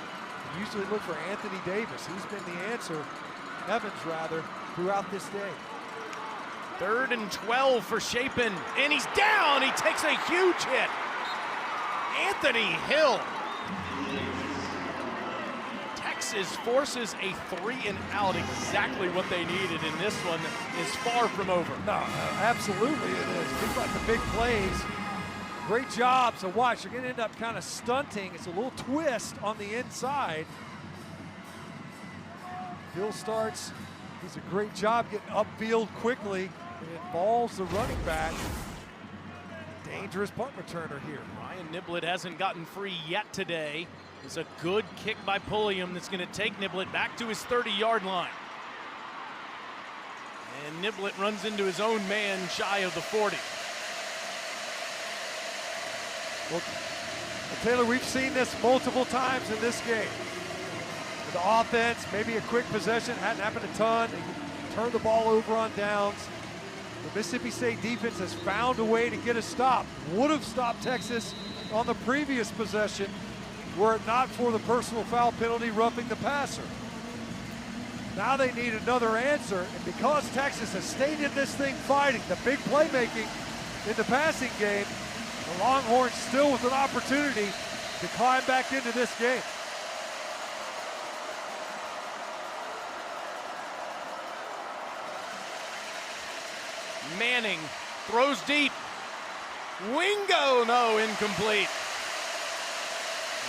Usually look for Anthony Davis. He's been the answer, Evans rather, throughout this day. 3rd and 12 for Shapen, and he's down. He takes a huge hit. Anthony Hill. Texas forces a 3-and-out, exactly what they needed, and this one is far from over. No, absolutely it is. Think about the big plays. Great job. So watch, you're going to end up kind of stunting. It's a little twist on the inside. Hill starts. Does a great job getting upfield quickly. It involves the running back. Dangerous punt returner here. Ryan Niblett hasn't gotten free yet today. It's a good kick by Pulliam that's going to take Niblett back to his 30-yard line. And Niblett runs into his own man shy of the 40. Well, Taylor, we've seen this multiple times in this game. The offense, maybe a quick possession, hadn't happened a ton. They can turn the ball over on downs. The Mississippi State defense has found a way to get a stop. Would have stopped Texas on the previous possession were it not for the personal foul penalty roughing the passer. Now they need another answer, and because Texas has stayed in this thing fighting, the big playmaking in the passing game, the Longhorns still with an opportunity to climb back into this game. Manning throws deep. Wingo, no, incomplete.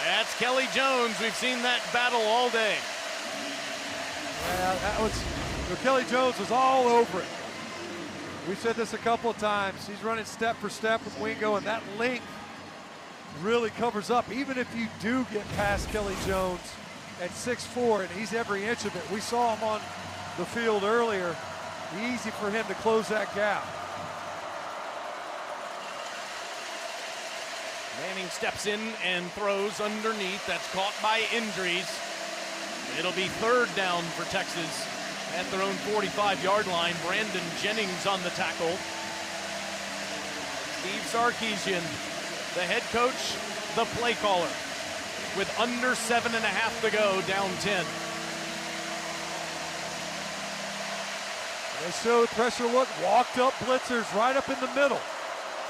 That's Kelly Jones. We've seen that battle all day. Yeah, that was, Kelly Jones was all over it. We said this a couple of times. He's running step for step with Wingo, and that length really covers up. Even if you do get past Kelly Jones at 6'4", and he's every inch of it. We saw him on the field earlier. Easy for him to close that gap. Manning steps in and throws underneath. That's caught by Indries. It'll be 3rd down for Texas at their own 45-yard line. Brandon Jennings on the tackle. Steve Sarkisian, the head coach, the play caller, with under 7.5 to go, down 10. They showed pressure look, walked up blitzers right up in the middle.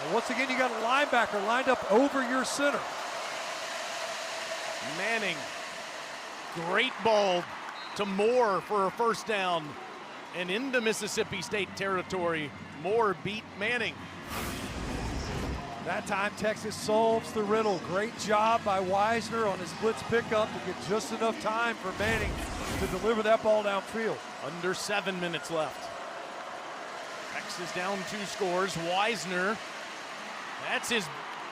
And once again, you got a linebacker lined up over your center. Manning, great ball to Moore for a 1st down. And into Mississippi State territory, Moore beat Manning. That time, Texas solves the riddle. Great job by Wisner on his blitz pickup to get just enough time for Manning to deliver that ball downfield. Under 7 minutes left. Texas down 2 scores. Wisner, that's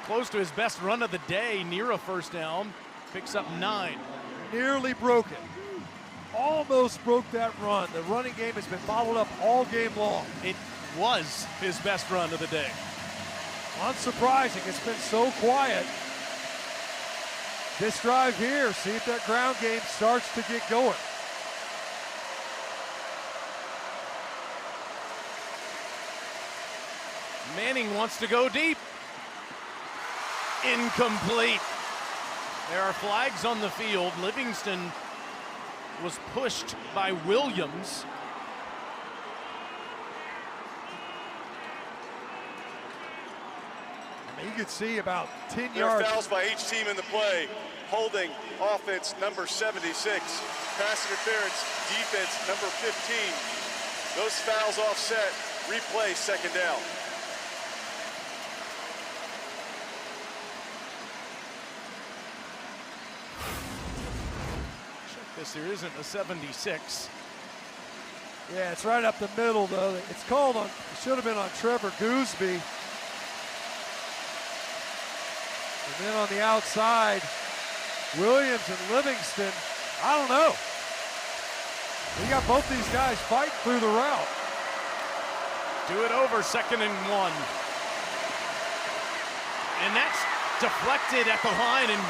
close to his best run of the day, near a 1st down. Picks up 9. Nearly broke it. Almost broke that run. The running game has been bottled up all game long. It was his best run of the day. Unsurprising, it's been so quiet. This drive here, see if that ground game starts to get going. Manning wants to go deep. Incomplete. There are flags on the field. Livingston was pushed by Williams. You could see about 10 There yards. are fouls by each team in the play. Holding, offense number 76. Pass interference, defense number 15. Those fouls offset. Replay, 2nd down. Check this, there isn't a 76. Yeah, it's right up the middle, though. It's called on, it should have been on Trevor Gooseby. And then on the outside, Williams and Livingston, I don't know. We got both these guys fighting through the route. Do it over, 2nd and 1. And that's deflected at the line and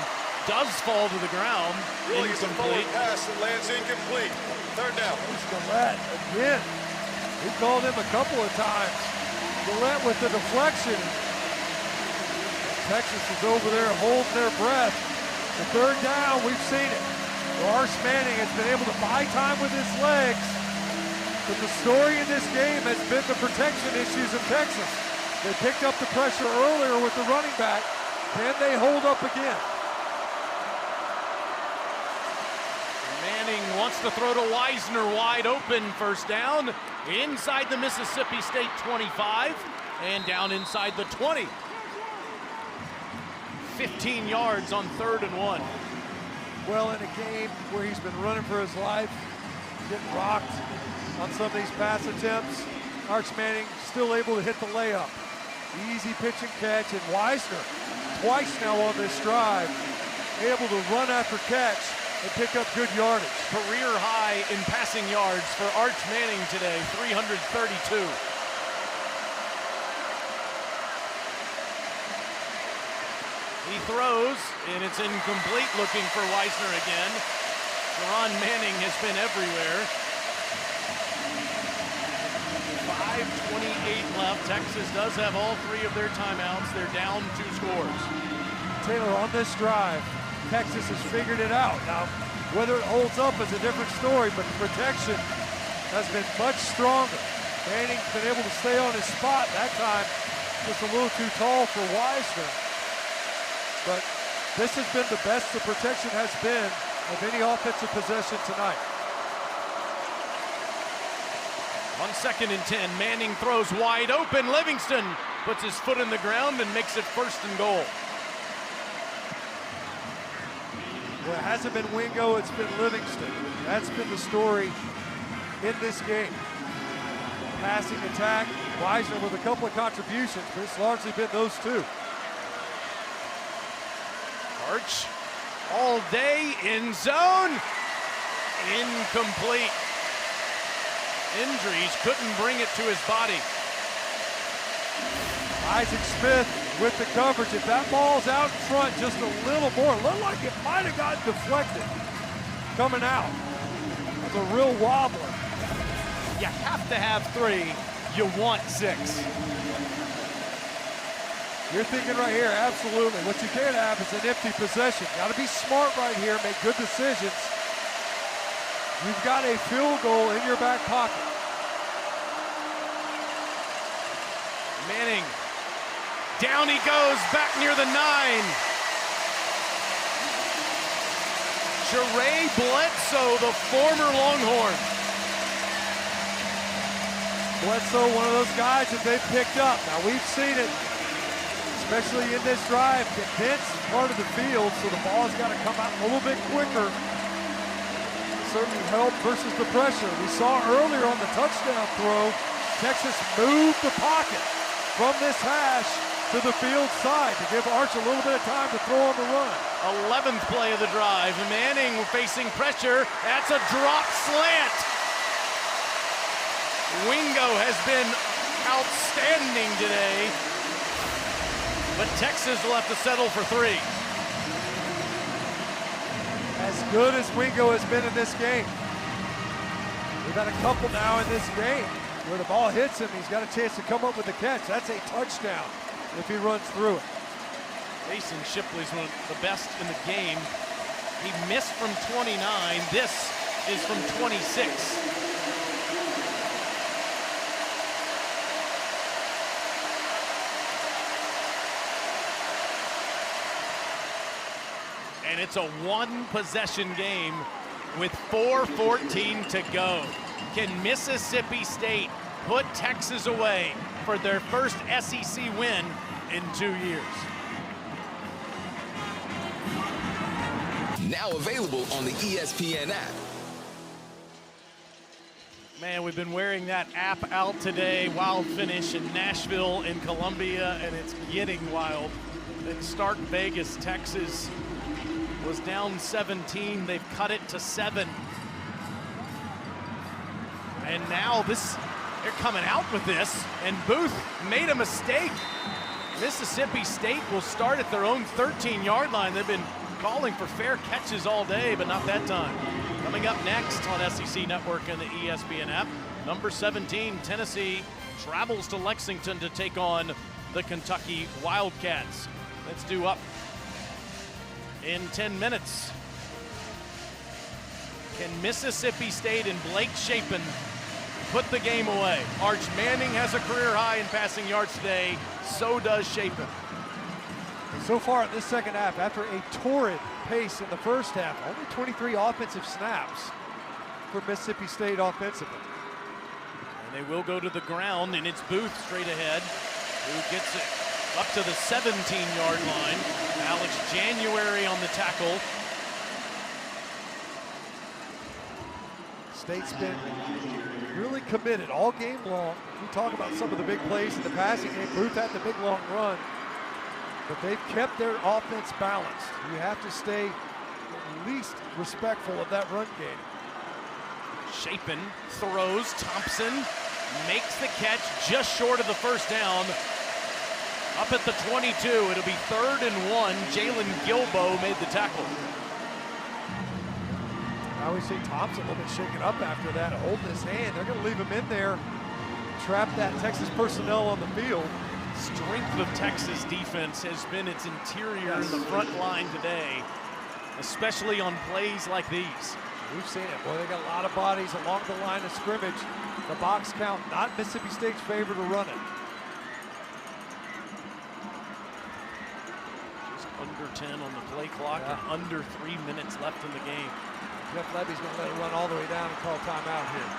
does fall to the ground. Really, it's a forward pass that lands incomplete. 3rd down. Gillette again. We called him a couple of times. Gillette with the deflection. Texas is over there holding their breath. The 3rd down, we've seen it. Arch Manning has been able to buy time with his legs. But the story in this game has been the protection issues of Texas. They picked up the pressure earlier with the running back. Can they hold up again? Manning wants to throw to Wisner, wide open, 1st down, inside the Mississippi State 25 and down inside the 20. 15 yards on 3rd and 1. Well, in a game where he's been running for his life, getting rocked on some of these pass attempts, Arch Manning still able to hit the layup. Easy pitch and catch, and Wisner, twice now on this drive, able to run after catch and pick up good yardage. Career high in passing yards for Arch Manning today, 332. He throws, and it's incomplete, looking for Wisner again. Ron Manning has been everywhere. 5:28 left. Texas does have all 3 of their timeouts. They're down 2 scores. Taylor, on this drive, Texas has figured it out. Now, whether it holds up is a different story, but the protection has been much stronger. Manning's been able to stay on his spot. That time, just a little too tall for Wisner. But this has been the best the protection has been of any offensive possession tonight. On 2nd and 10, Manning throws wide open. Livingston puts his foot in the ground and makes it 1st and goal. Well, it hasn't been Wingo, it's been Livingston. That's been the story in this game. Passing attack, Wisner with a couple of contributions, but it's largely been those 2. Arch all day in zone. Incomplete. Injuries couldn't bring it to his body. Isaac Smith with the coverage. If that ball's out in front just a little more, looked like it might have gotten deflected coming out. That's a real wobbler. You have to have 3. You want 6. You're thinking right here, absolutely. What you can't have is an empty possession. Got to be smart right here, make good decisions. You've got a field goal in your back pocket. Manning, down he goes, back near the 9. Jeray Bledsoe, the former Longhorn. Bledsoe, one of those guys that they've picked up. Now we've seen it, especially in this drive, condensed part of the field, so the ball's got to come out a little bit quicker. Certainly help versus the pressure. We saw earlier on the touchdown throw, Texas moved the pocket from this hash to the field side to give Arch a little bit of time to throw on the run. 11th play of the drive. Manning facing pressure. That's a drop slant. Wingo has been outstanding today, but Texas will have to settle for 3. As good as Wingo has been in this game. We've had a couple now in this game where the ball hits him, he's got a chance to come up with the catch. That's a touchdown if he runs through it. Jason Shipley's one of the best in the game. He missed from 29. This is from 26. And it's a 1-possession game with 4:14 to go. Can Mississippi State put Texas away for their first SEC win in 2 years? Now available on the ESPN app. Man, we've been wearing that app out today. Wild finish in Nashville and Columbia, and it's getting wild. In Stark Vegas, Texas, was down 17. They've cut it to 7. And now they're coming out with this, and Booth made a mistake. Mississippi State will start at their own 13-yard line. They've been calling for fair catches all day, but not that time. Coming up next on SEC Network and the ESPN app, number 17, Tennessee travels to Lexington to take on the Kentucky Wildcats. That's due up in 10 minutes. Can Mississippi State and Blake Shapen put the game away? Arch Manning has a career high in passing yards today. So does Shapen. So far in this second half, after a torrid pace in the first half, only 23 offensive snaps for Mississippi State offensively. And they will go to the ground, and it's Booth straight ahead, who gets it up to the 17-yard line. Alex January on the tackle. State's been really committed all game long. We talk about some of the big plays in the passing game. Booth had the big long run, but they've kept their offense balanced. You have to stay at least respectful of that run game. Shapen throws. Thompson makes the catch just short of the first down. Up at the 22, it'll be 3rd and 1. Jalen Gilbo made the tackle. I always say Thompson a little bit shaken up after that, holding his hand. They're going to leave him in there, trap that Texas personnel on the field. Strength of Texas defense has been its interior in the front line today, especially on plays like these. We've seen it. Boy, they got a lot of bodies along the line of scrimmage. The box count, not Mississippi State's favor to run it. Just under 10 on the play clock and under 3 minutes left in the game. Jeff Levy's going to let it run all the way down and call timeout here.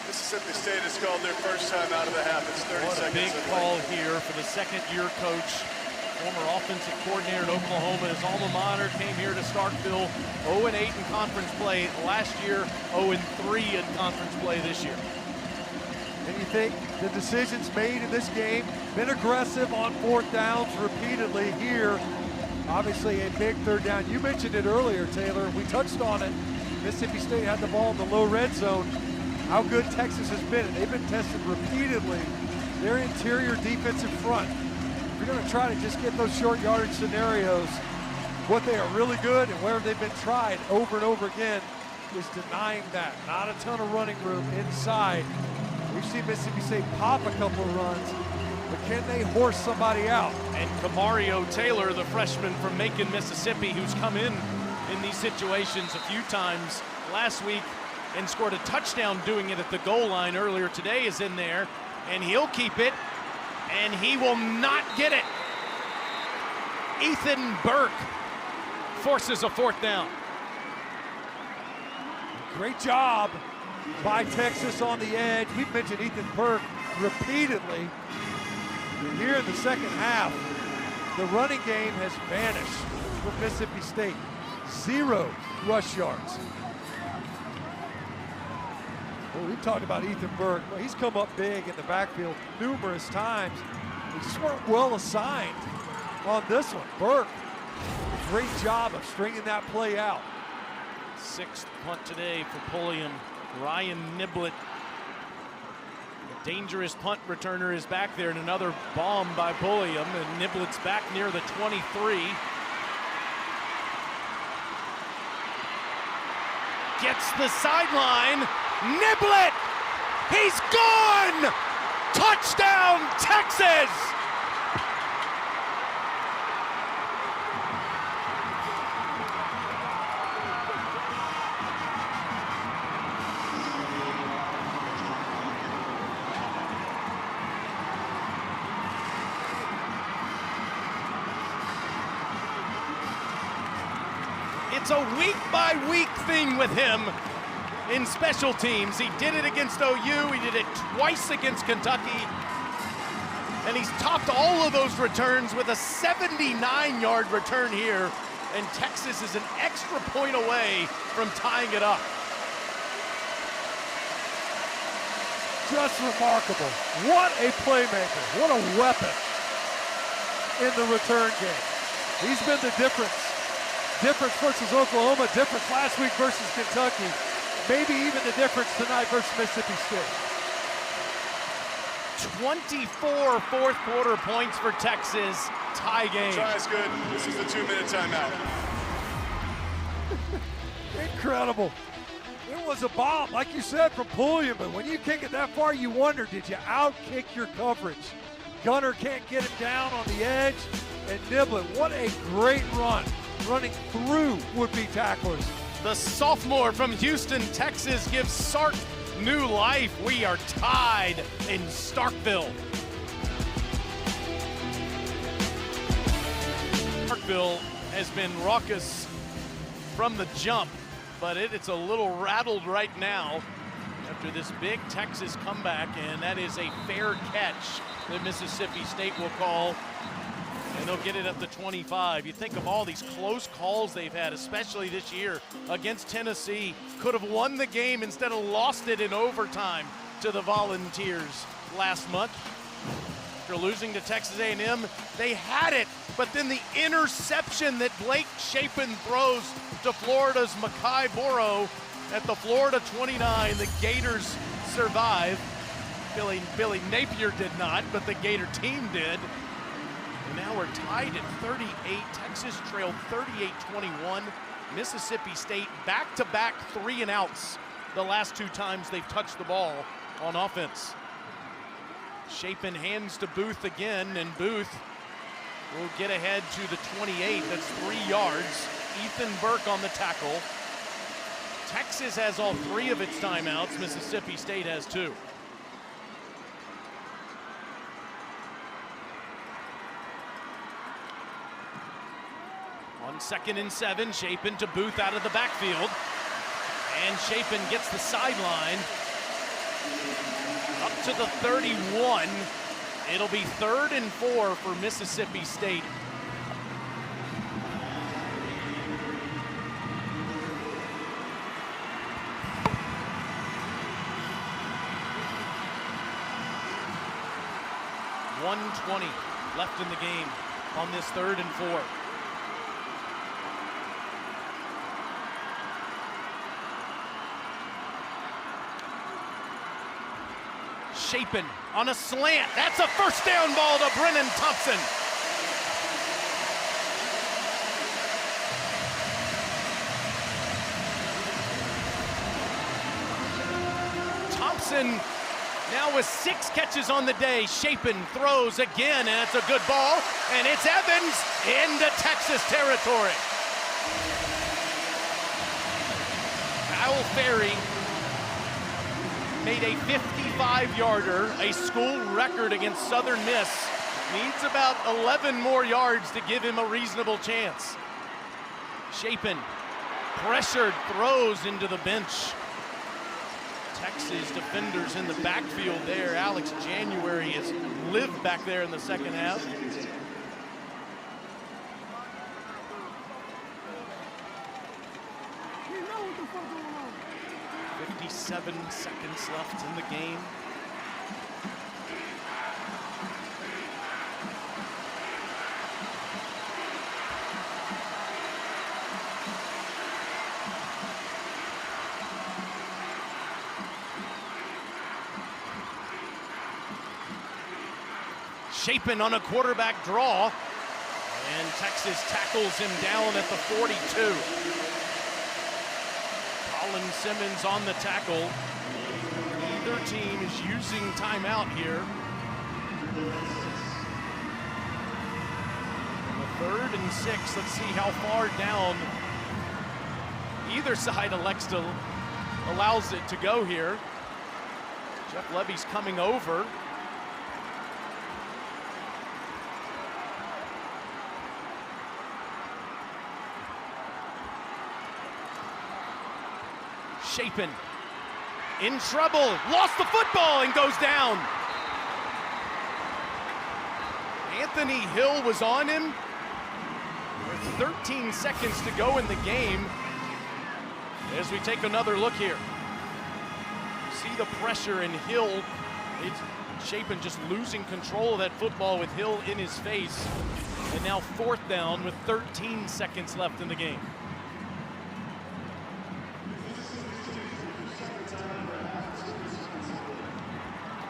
Mississippi State has called their first time out of the half. It's 30 What a seconds. big call here for the second-year coach, former offensive coordinator at Oklahoma. His alma mater came here to Starkville, 0-8 in conference play last year, 0-3 in conference play this year. And you think the decisions made in this game, been aggressive on 4th downs repeatedly here. Obviously a big 3rd down. You mentioned it earlier, Taylor. We touched on it. Mississippi State had the ball in the low red zone. How good Texas has been, and they've been tested repeatedly. Their interior defensive front. If you're going to try to just get those short yardage scenarios, what they are really good and where they've been tried over and over again is denying that. Not a ton of running room inside. We've seen Mississippi State pop a couple of runs, but can they horse somebody out? And Kamario Taylor, the freshman from Macon, Mississippi, who's come in these situations a few times last week and scored a touchdown doing it at the goal line earlier today, is in there, and he'll keep it, and he will not get it. Ethan Burke forces a 4th down. Great job by Texas on the edge. We've mentioned Ethan Burke repeatedly. Here in the second half, the running game has vanished for Mississippi State. 0 rush yards. Well, we've talked about Ethan Burke. Well, he's come up big in the backfield numerous times. They just weren't well assigned on this one. Burke, great job of stringing that play out. 6th punt today for Pulliam. Ryan Niblett, the dangerous punt returner, is back there, and another bomb by Pulliam, and Niblett's back near the 23. Gets the sideline. Niblett, he's gone! Touchdown, Texas! It's a week-by-week thing with him in special teams. He did it against OU, he did it twice against Kentucky, and he's topped all of those returns with a 79-yard return here, and Texas is an extra point away from tying it up. just remarkable. What a playmaker. What a weapon in the return game. He's been the difference. Difference versus Oklahoma, difference last week versus Kentucky. Maybe even the difference tonight versus Mississippi State. 24 fourth quarter points for Texas. Tie game. Try is good. This is the 2-minute timeout. Incredible. It was a bomb, like you said, from Pulliam, but when you kick it that far, you wonder, did you out-kick your coverage? Gunner can't get it down on the edge, and Niblett, what a great run, running through would-be tacklers. The sophomore from Houston, Texas, gives Sark new life. We are tied in Starkville. Starkville has been raucous from the jump, but it's a little rattled right now after this big Texas comeback, and that is a fair catch that Mississippi State will call, and they'll get it up to 25. You think of all these close calls they've had, especially this year against Tennessee. Could have won the game, instead of lost it in overtime to the Volunteers last month. After losing to Texas A&M, they had it, but then the interception that Blake Shapen throws to Florida's Makai Boro at the Florida 29. The Gators survive. Billy Napier did not, but the Gator team did. And now we're tied at 38. Texas trailed 38-21. Mississippi State back-to-back 3-and-outs the last 2 times they've touched the ball on offense. Shapen hands to Booth again, and Booth will get ahead to the 28. That's 3 yards. Ethan Burke on the tackle. Texas has all 3 of its timeouts. Mississippi State has 2. On 2nd and 7, Shapen to Booth out of the backfield. And Shapen gets the sideline up to the 31. It'll be 3rd and 4 for Mississippi State. .120 left in the game on this 3rd and 4. Shapen on a slant. That's a first down ball to Brennan Thompson. Thompson now with 6 catches on the day. Shapen throws again, and it's a good ball, and it's Evans into Texas territory. Kyle Ferry made a 55-yarder, a school record against Southern Miss. Needs about 11 more yards to give him a reasonable chance. Shapen, pressured, throws into the bench. Texas defenders in the backfield there. Alex January has lived back there in the second half. .57 seconds left in the game. Shapen on a quarterback draw, and Texas tackles him down at the 42. Colin Simmons on the tackle. Either team is using timeout here. The 3rd and 6, let's see how far down either side allows it to go here. Jeff Levy's coming over. Shapen in trouble, lost the football and goes down. Anthony Hill was on him. With 13 seconds to go in the game. As we take another look here. see the pressure, and Hill, Chapin just losing control of that football with Hill in his face. And now 4th down with 13 seconds left in the game.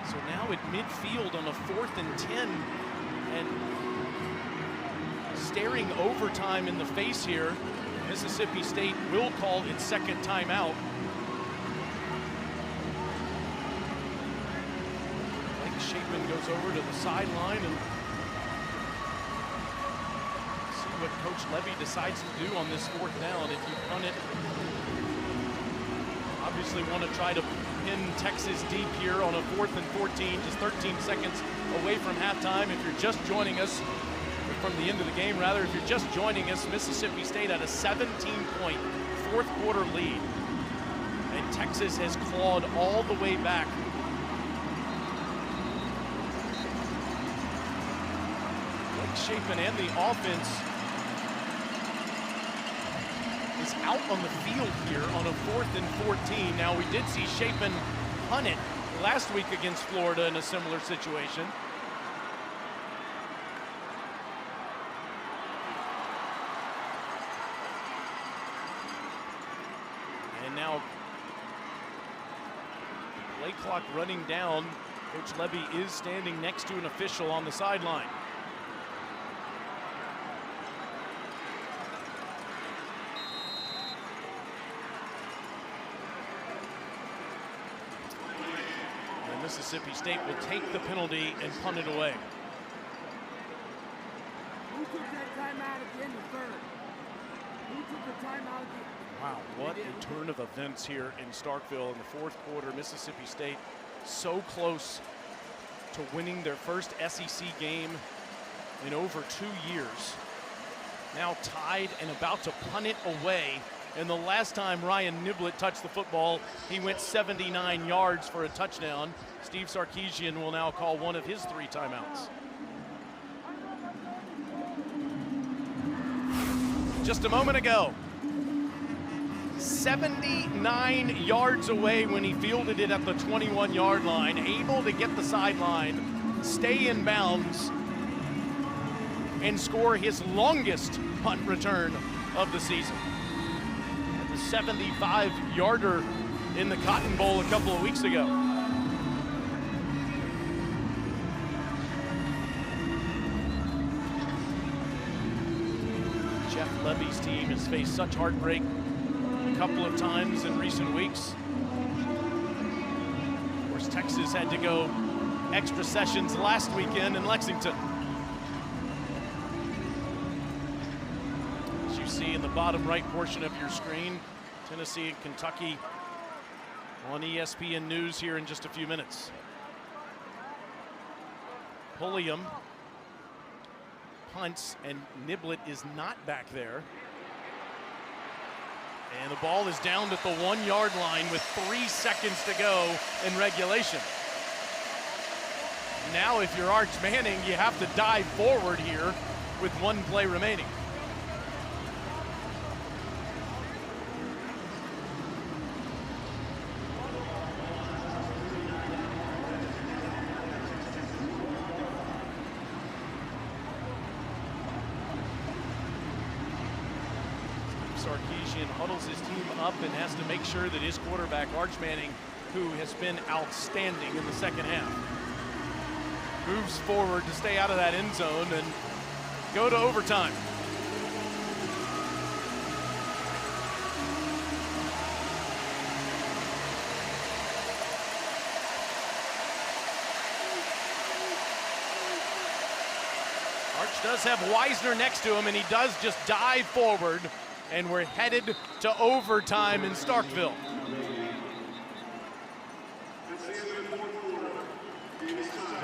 So now at midfield on a 4th and 10, and staring overtime in the face here, Mississippi State will call its 2nd timeout. Chapin goes over to the sideline and see what Coach Levy decides to do on this 4th down. If you punt it, obviously want to try to pin Texas deep here on a 4th and 14, just 13 seconds away from halftime. If you're just joining us, from the end of the game rather, if you're just joining us, Mississippi State had a 17-point 4th quarter lead, and Texas has clawed all the way back. Chapin and the offense is out on the field here on a 4th and 14. Now, we did see Chapin punt it last week against Florida in a similar situation. And now, play clock running down. Coach Levy is standing next to an official on the sideline. Mississippi State will take the penalty and punt it away. Who took that timeout at the end of the 3rd? Who took the timeout at the end? Wow, what a turn of events here in Starkville in the 4th quarter. Mississippi State so close to winning their first SEC game in over 2 years. Now tied and about to punt it away. And the last time Ryan Niblett touched the football, he went 79 yards for a touchdown. Steve Sarkisian will now call one of his 3 timeouts. Just a moment ago, 79 yards away when he fielded it at the 21-yard line, able to get the sideline, stay in bounds, and score his longest punt return of the season. 75-yarder in the Cotton Bowl a couple of weeks ago. Jeff Levy's team has faced such heartbreak a couple of times in recent weeks. Of course, Texas had to go extra sessions last weekend in Lexington. As you see in the bottom right portion of your screen, Tennessee and Kentucky on ESPN News here in just a few minutes. Pulliam punts, and Niblett is not back there. And the ball is down at the 1-yard line with 3 seconds to go in regulation. Now, if you're Arch Manning, you have to dive forward here with 1 play remaining. Sarkisian huddles his team up and has to make sure that his quarterback, Arch Manning, who has been outstanding in the second half, moves forward to stay out of that end zone and go to overtime. Arch does have Wisner next to him, and he does just dive forward. And we're headed to overtime in Starkville.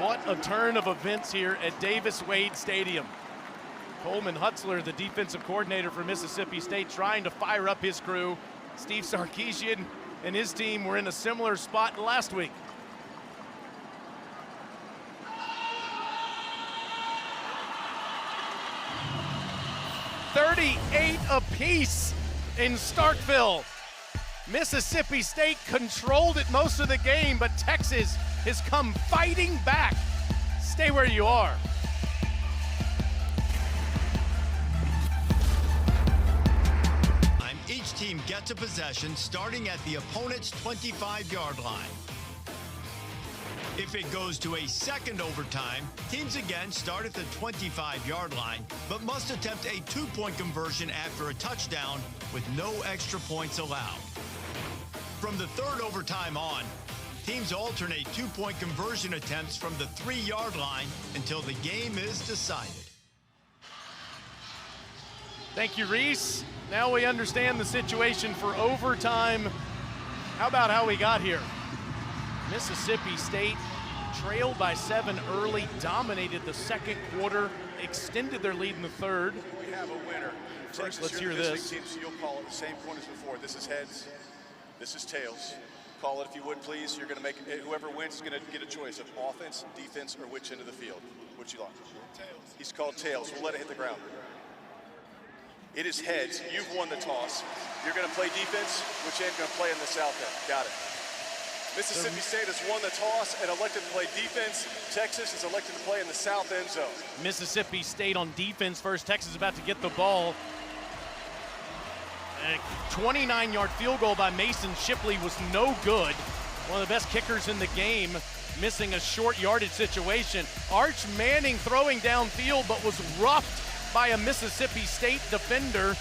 What a turn of events here at Davis-Wade Stadium. Coleman Hutzler, the defensive coordinator for Mississippi State, trying to fire up his crew. Steve Sarkisian and his team were in a similar spot last week. .38 apiece in Starkville. Mississippi State controlled it most of the game, but Texas has come fighting back. Stay where you are. Each team gets a possession starting at the opponent's 25-yard line. If it goes to a second overtime, teams again start at the 25-yard line, but must attempt a two-point conversion after a touchdown with no extra points allowed. From the third overtime on, teams alternate two-point conversion attempts from the 3-yard line until the game is decided. Thank you, Reese. Now we understand the situation for overtime. How about how we got here? Mississippi State trailed by 7 early, dominated the second quarter, extended their lead in the third. We have a winner. First, let's hear this. Team, so you'll call it the same point as before. This is heads, this is tails. Call it if you would, please. You're going to make it, whoever wins is going to get a choice of offense, defense, or which end of the field. What you like? Tails. He's called tails. We'll let it hit the ground. It is heads. You've won the toss. You're going to play defense. Which end going to play in the south end? Got it. Mississippi State has won the toss and elected to play defense. Texas is elected to play in the south end zone. Mississippi State on defense first. Texas is about to get the ball. A 29-yard field goal by Mason Shipley was no good. One of the best kickers in the game, missing a short yardage situation. Arch Manning throwing downfield, but was roughed by a Mississippi State defender,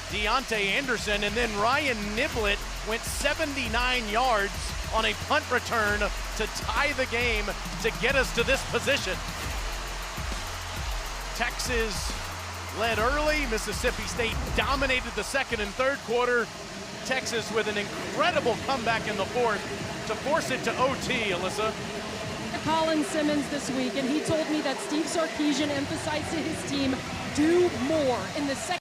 Deontay Anderson, and then Ryan Niblett went 79 yards on a punt return to tie the game to get us to this position. Texas led early. Mississippi State dominated the second and third quarter. Texas with an incredible comeback in the fourth to force it to OT, Alyssa. Colin Simmons this week, and he told me that Steve Sarkisian emphasized to his team, do more. In the second,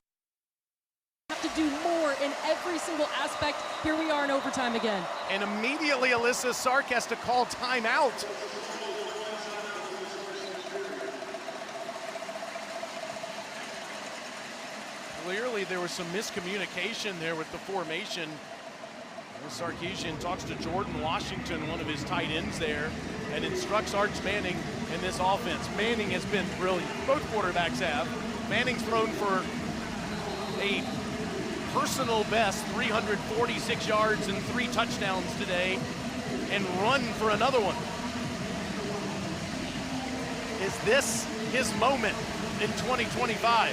have to do more in every single aspect. Here we are in overtime again. And immediately, Alyssa, Sark has to call timeout. Clearly, there was some miscommunication there with the formation. Sarkisian talks to Jordan Washington, one of his tight ends there, and instructs Arch Manning in this offense. Manning has been brilliant. Both quarterbacks have. Manning's thrown for a personal best 346 yards and 3 touchdowns today, and run for another one. Is this his moment in 2025?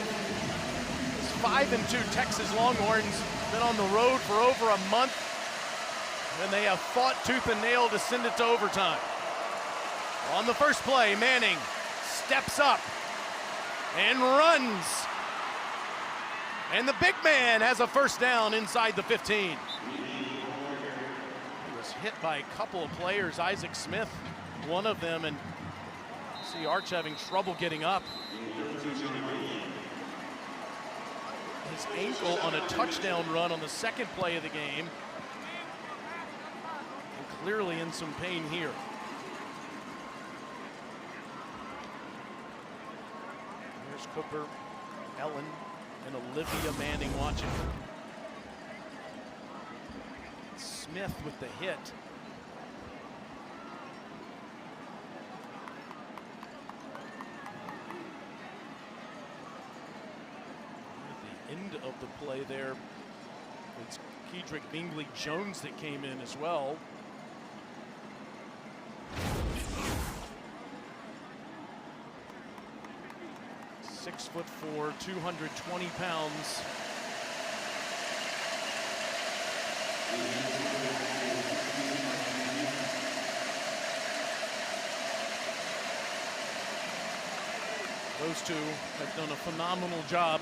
This 5-2 Texas Longhorns been on the road for over a month, and they have fought tooth and nail to send it to overtime. On the first play, Manning steps up and runs. And the big man has a first down inside the 15. He was hit by a couple of players, Isaac Smith, one of them, and see Arch having trouble getting up. His ankle on a touchdown run on the second play of the game. Clearly in some pain here. Here's Cooper, Ellen, and Olivia Manning watching. Smith with the hit. At the end of the play there, it's Kedrick Bingley Jones that came in as well. 6'4", 220 pounds. Those two have done a phenomenal job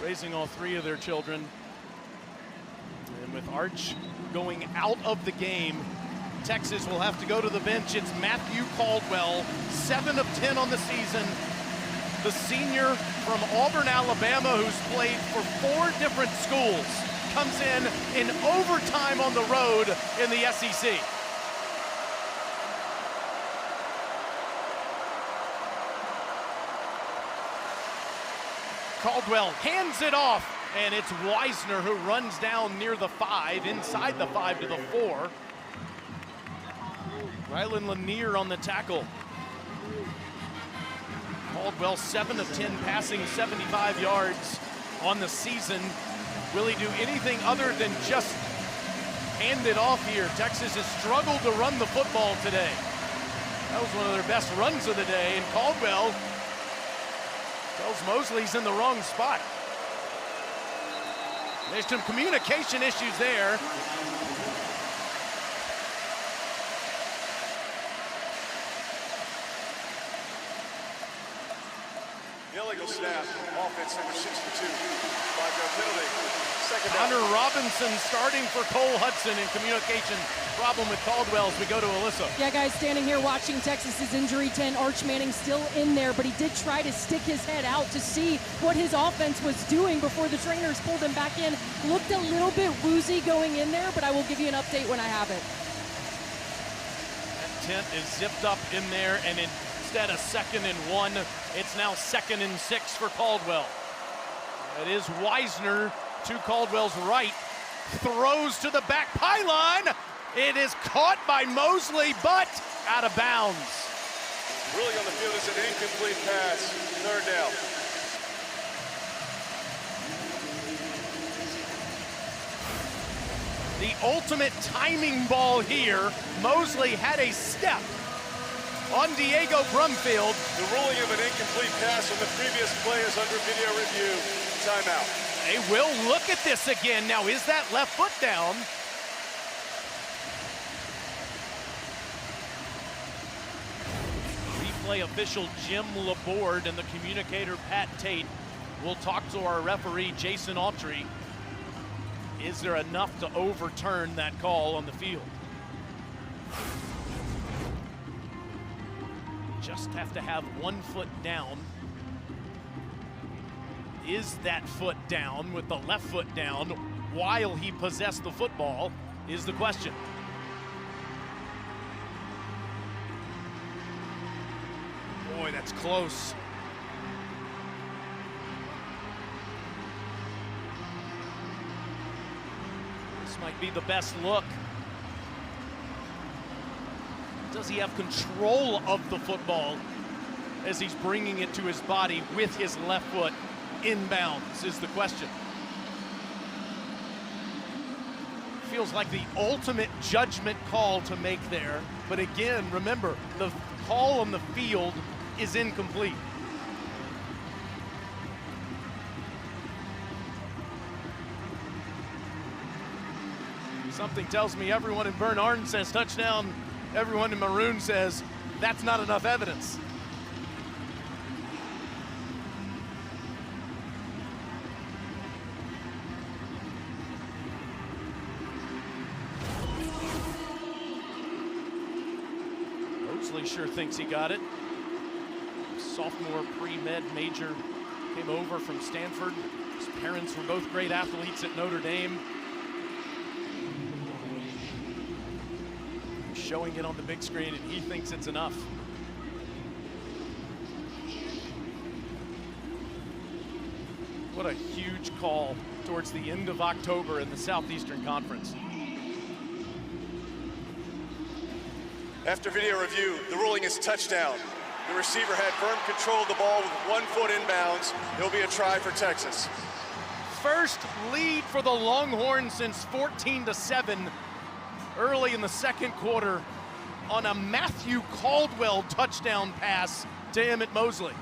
raising all 3 of their children. And with Arch going out of the game, Texas will have to go to the bench. It's Matthew Caldwell, 7 of 10 on the season. The senior from Auburn, Alabama, who's played for 4 different schools, comes in overtime on the road in the SEC. Caldwell hands it off And it's Weisner who runs down near the 5, inside the 5 to the 4. Rylan Lanier on the tackle. Caldwell 7 of 10 passing, 75 yards on the season. Will he do anything other than just hand it off here? Texas has struggled to run the football today. That was one of their best runs of the day, and Caldwell tells Mosley he's in the wrong spot. There's some communication issues there. Illegal snap, offense number 62, 5-yard penalty. Second down. Connor Robinson starting for Cole Hudson in communication problem with Caldwell as we go to Alyssa. Yeah, guys, standing here watching Texas's injury tent, Arch Manning still in there, but he did try to stick his head out to see what his offense was doing before the trainers pulled him back in. Looked a little bit woozy going in there, but I will give you an update when I have it. That tent is zipped up in there, and instead of 2nd and 1, it's now 2nd and 6 for Caldwell. It is Weisner to Caldwell's right, throws to the back pylon. It is caught by Mosley, but out of bounds. Ruling on the field is an incomplete pass. 3rd down. The ultimate timing ball here. Mosley had a step on Diego Brumfield. The ruling of an incomplete pass on the previous play is under video review. Timeout. They will look at this again. Now, is that left foot down? Replay official Jim Laborde and the communicator Pat Tate will talk to our referee Jason Autry. Is there enough to overturn that call on the field? Just have to have 1 foot down. Is that foot down with the left foot down while he possessed the football is the question. Boy, that's close. This might be the best look. Does he have control of the football as he's bringing it to his body with his left foot inbounds is the question. Feels like the ultimate judgment call to make there. But again, remember, the call on the field is incomplete. Something tells me everyone in Bernard says touchdown. Everyone in maroon says that's not enough evidence. Mosley sure thinks he got it. Sophomore pre-med major came over from Stanford. His parents were both great athletes at Notre Dame. Showing it on the big screen, and he thinks it's enough. What a huge call towards the end of October in the Southeastern Conference. After video review, the ruling is touchdown. The receiver had firm control of the ball with 1 foot inbounds. It'll be a try for Texas. First lead for the Longhorns since 14-7 early in the 2nd quarter on a Matthew Caldwell touchdown pass to Emmett Mosley.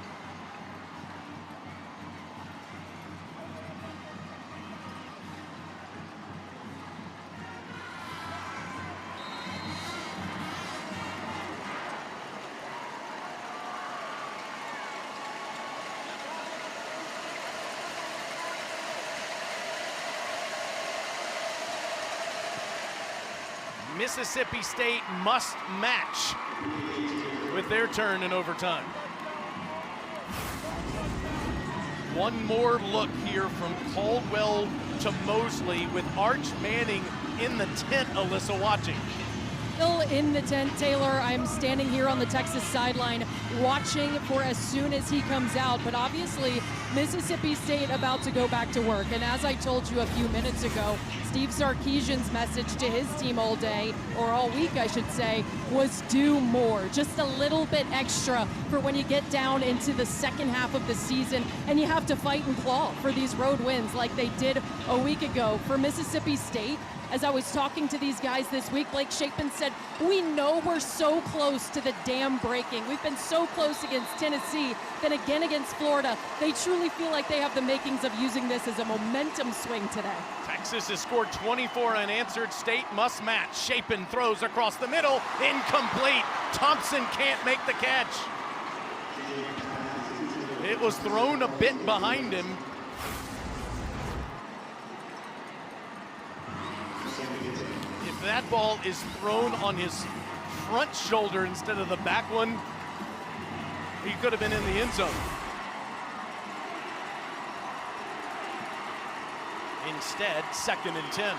Mississippi State must match with their turn in overtime. One more look here from Caldwell to Mosley with Arch Manning in the tent, Alyssa, watching. Still in the tent, Taylor. I'm standing here on the Texas sideline watching for as soon as he comes out. But obviously, Mississippi State about to go back to work. And as I told you a few minutes ago, Steve Sarkisian's message to his team all day, or all week I should say, was do more. Just a little bit extra for when you get down into the second half of the season and you have to fight and claw for these road wins like they did a week ago. For Mississippi State, as I was talking to these guys this week, Blake Shapen said, we know we're so close to the dam breaking. We've been so close against Tennessee, then again against Florida. They truly feel like they have the makings of using this as a momentum swing today. Texas has scored 24 unanswered. State must match. Shapen throws across the middle. Incomplete. Thompson can't make the catch. It was thrown a bit behind him. If that ball is thrown on his front shoulder instead of the back one, he could have been in the end zone. Instead, 2nd and 10.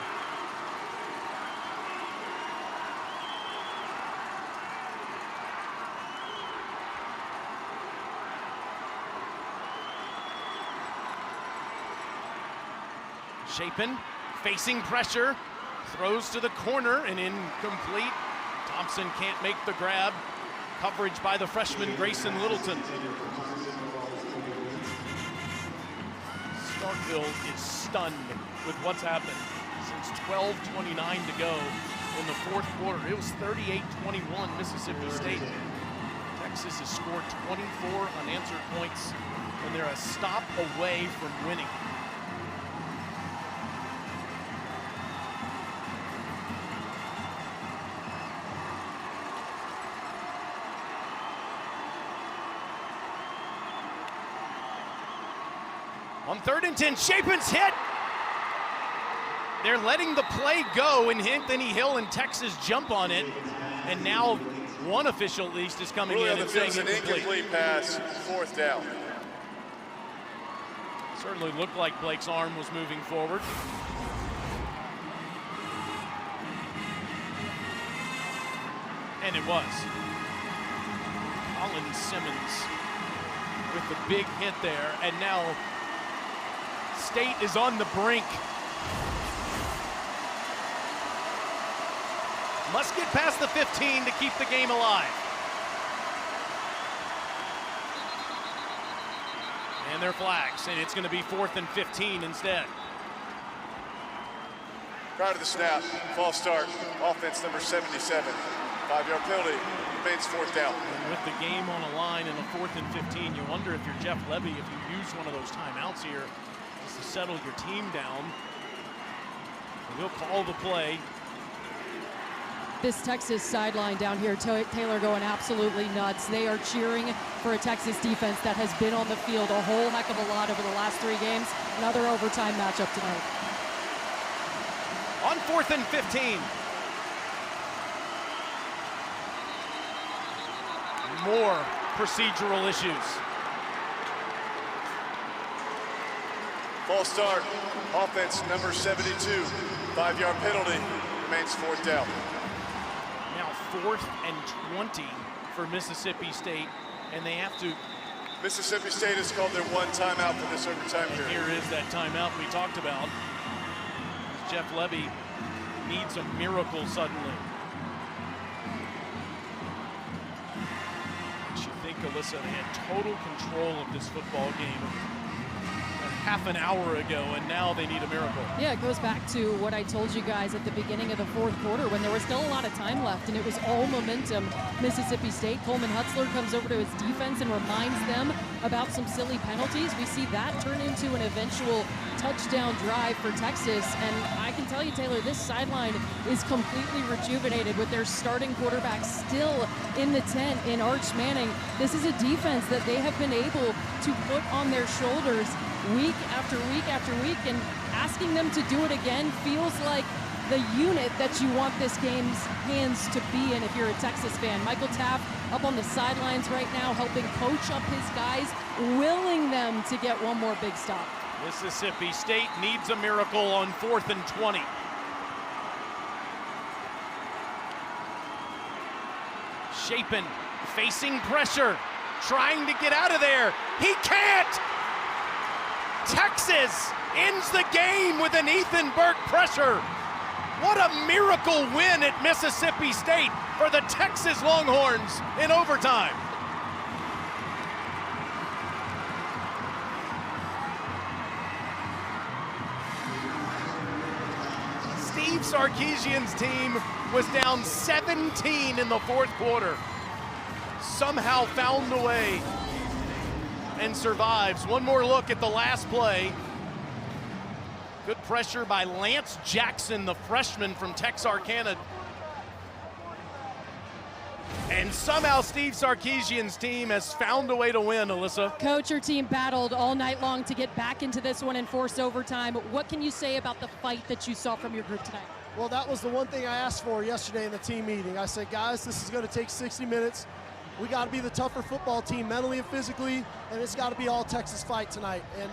Shapen facing pressure, throws to the corner and incomplete. Thompson can't make the grab. Coverage by the freshman Grayson Littleton. Starkville is stunned with what's happened since 12:29 to go in the fourth quarter. It was 38-21 Mississippi State. Texas has scored 24 unanswered points, and they're a stop away from winning. On 3rd and 10, Shapen's hit. They're letting the play go, and Anthony Hill and Texas jump on it. And now one official at least is coming in and saying an incomplete pass, 4th down. Certainly looked like Blake's arm was moving forward. And it was. Colin Simmons with the big hit there, and now State is on the brink. Must get past the 15 to keep the game alive. And their flags, and it's going to be 4th and 15 instead. Prior to the snap, false start, offense number 77. 5-yard penalty, remains 4th down. And with the game on a line in a 4th and 15, you wonder if you're Jeff Levy, if you use one of those timeouts here, to settle your team down. He'll call the play. This Texas sideline down here, Taylor going absolutely nuts. They are cheering for a Texas defense that has been on the field a whole heck of a lot over the last 3 games. Another overtime matchup tonight. On 4th and 15. More procedural issues. False start, offense number 72. 5-yard penalty, remains 4th down. Now 4th and 20 for Mississippi State, and they have to. Mississippi State has called their 1 timeout for this overtime period. Here is that timeout we talked about. Jeff Levy needs a miracle suddenly. You think, Alyssa, they had total control of this football game half an hour ago, and now they need a miracle. Yeah, it goes back to what I told you guys at the beginning of the fourth quarter when there was still a lot of time left and it was all momentum. Mississippi State, Coleman Hutzler comes over to his defense and reminds them about some silly penalties. We see that turn into an eventual touchdown drive for Texas, and I can tell you, Taylor, this sideline is completely rejuvenated with their starting quarterback still in the tent in Arch Manning. This is a defense that they have been able to put on their shoulders week after week after week, and asking them to do it again feels like the unit that you want this game's hands to be in if you're a Texas fan. Michael Taft up on the sidelines right now helping coach up his guys, willing them to get one more big stop. Mississippi State needs a miracle on 4th and 20. Shapen facing pressure. trying to get out of there. He can't! Texas ends the game with an Ethan Burke pressure. What a miracle win at Mississippi State for the Texas Longhorns in overtime. Steve Sarkisian's team was down 17 in the fourth quarter. Somehow found a way and survives. One more look at the last play. Good pressure by Lance Jackson, the freshman from Texarkana. And somehow Steve Sarkisian's team has found a way to win, Alyssa. Coach, your team battled all night long to get back into this one and force overtime. What can you say about the fight that you saw from your group tonight? Well, that was the one thing I asked for yesterday in the team meeting. I said, guys, this is going to take 60 minutes. We got to be the tougher football team mentally and physically, and it's got to be all Texas fight tonight. And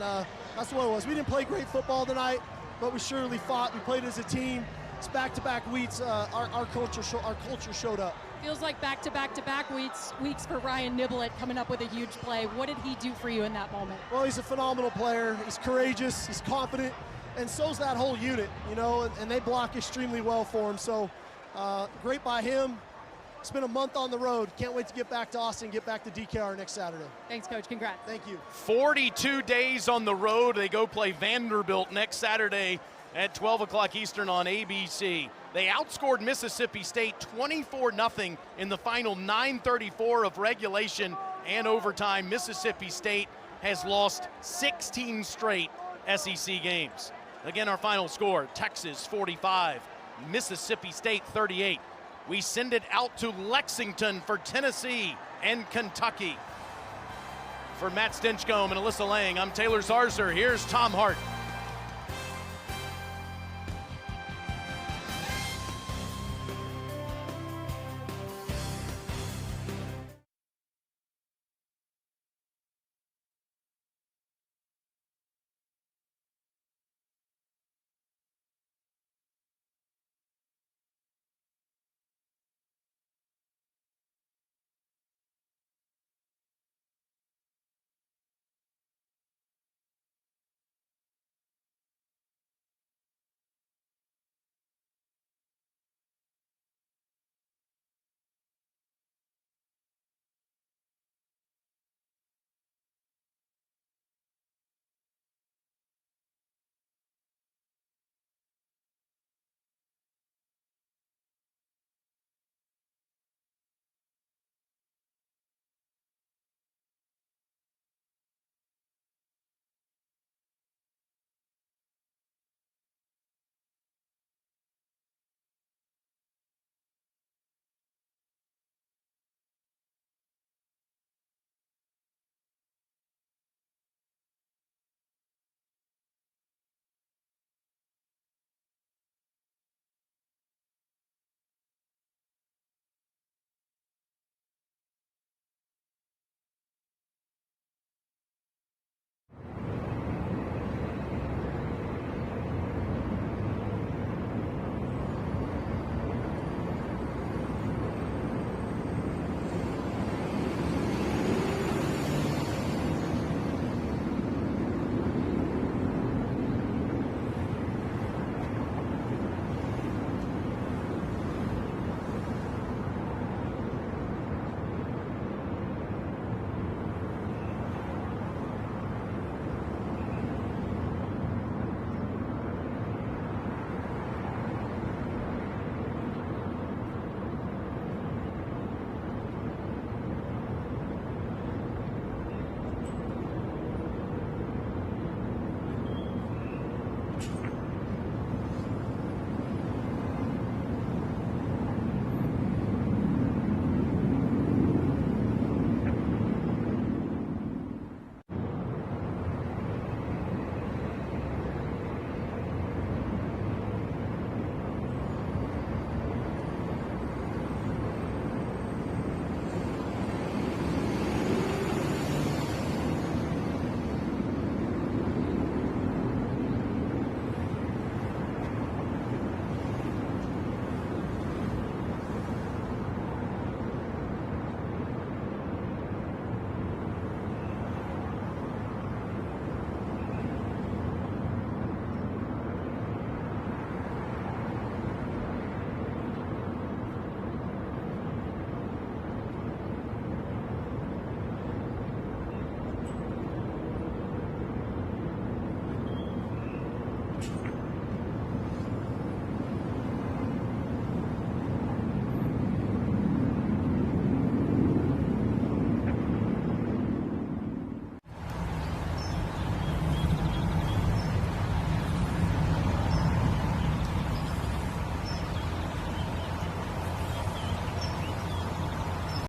that's what it was. We didn't play great football tonight, but we surely fought. We played as a team. It's back-to-back weeks. Our culture showed up. Feels like back-to-back weeks for Ryan Niblett coming up with a huge play. What did he do for you in that moment? Well, he's a phenomenal player. He's courageous. He's confident. And so's that whole unit, you know, and they block extremely well for him. So great by him. It's been a month on the road. Can't wait to get back to Austin, get back to DKR next Saturday. Thanks, Coach. Congrats. Thank you. 42 days on the road. They go play Vanderbilt next Saturday at 12 o'clock Eastern on ABC. They outscored Mississippi State 24-0 in the final 9:34 of regulation and overtime. Mississippi State has lost 16 straight SEC games. Again, our final score, Texas 45, Mississippi State 38. We send it out to Lexington for Tennessee and Kentucky. For Matt Stinchcomb and Alyssa Lang, I'm Taylor Zarzour. Here's Tom Hart.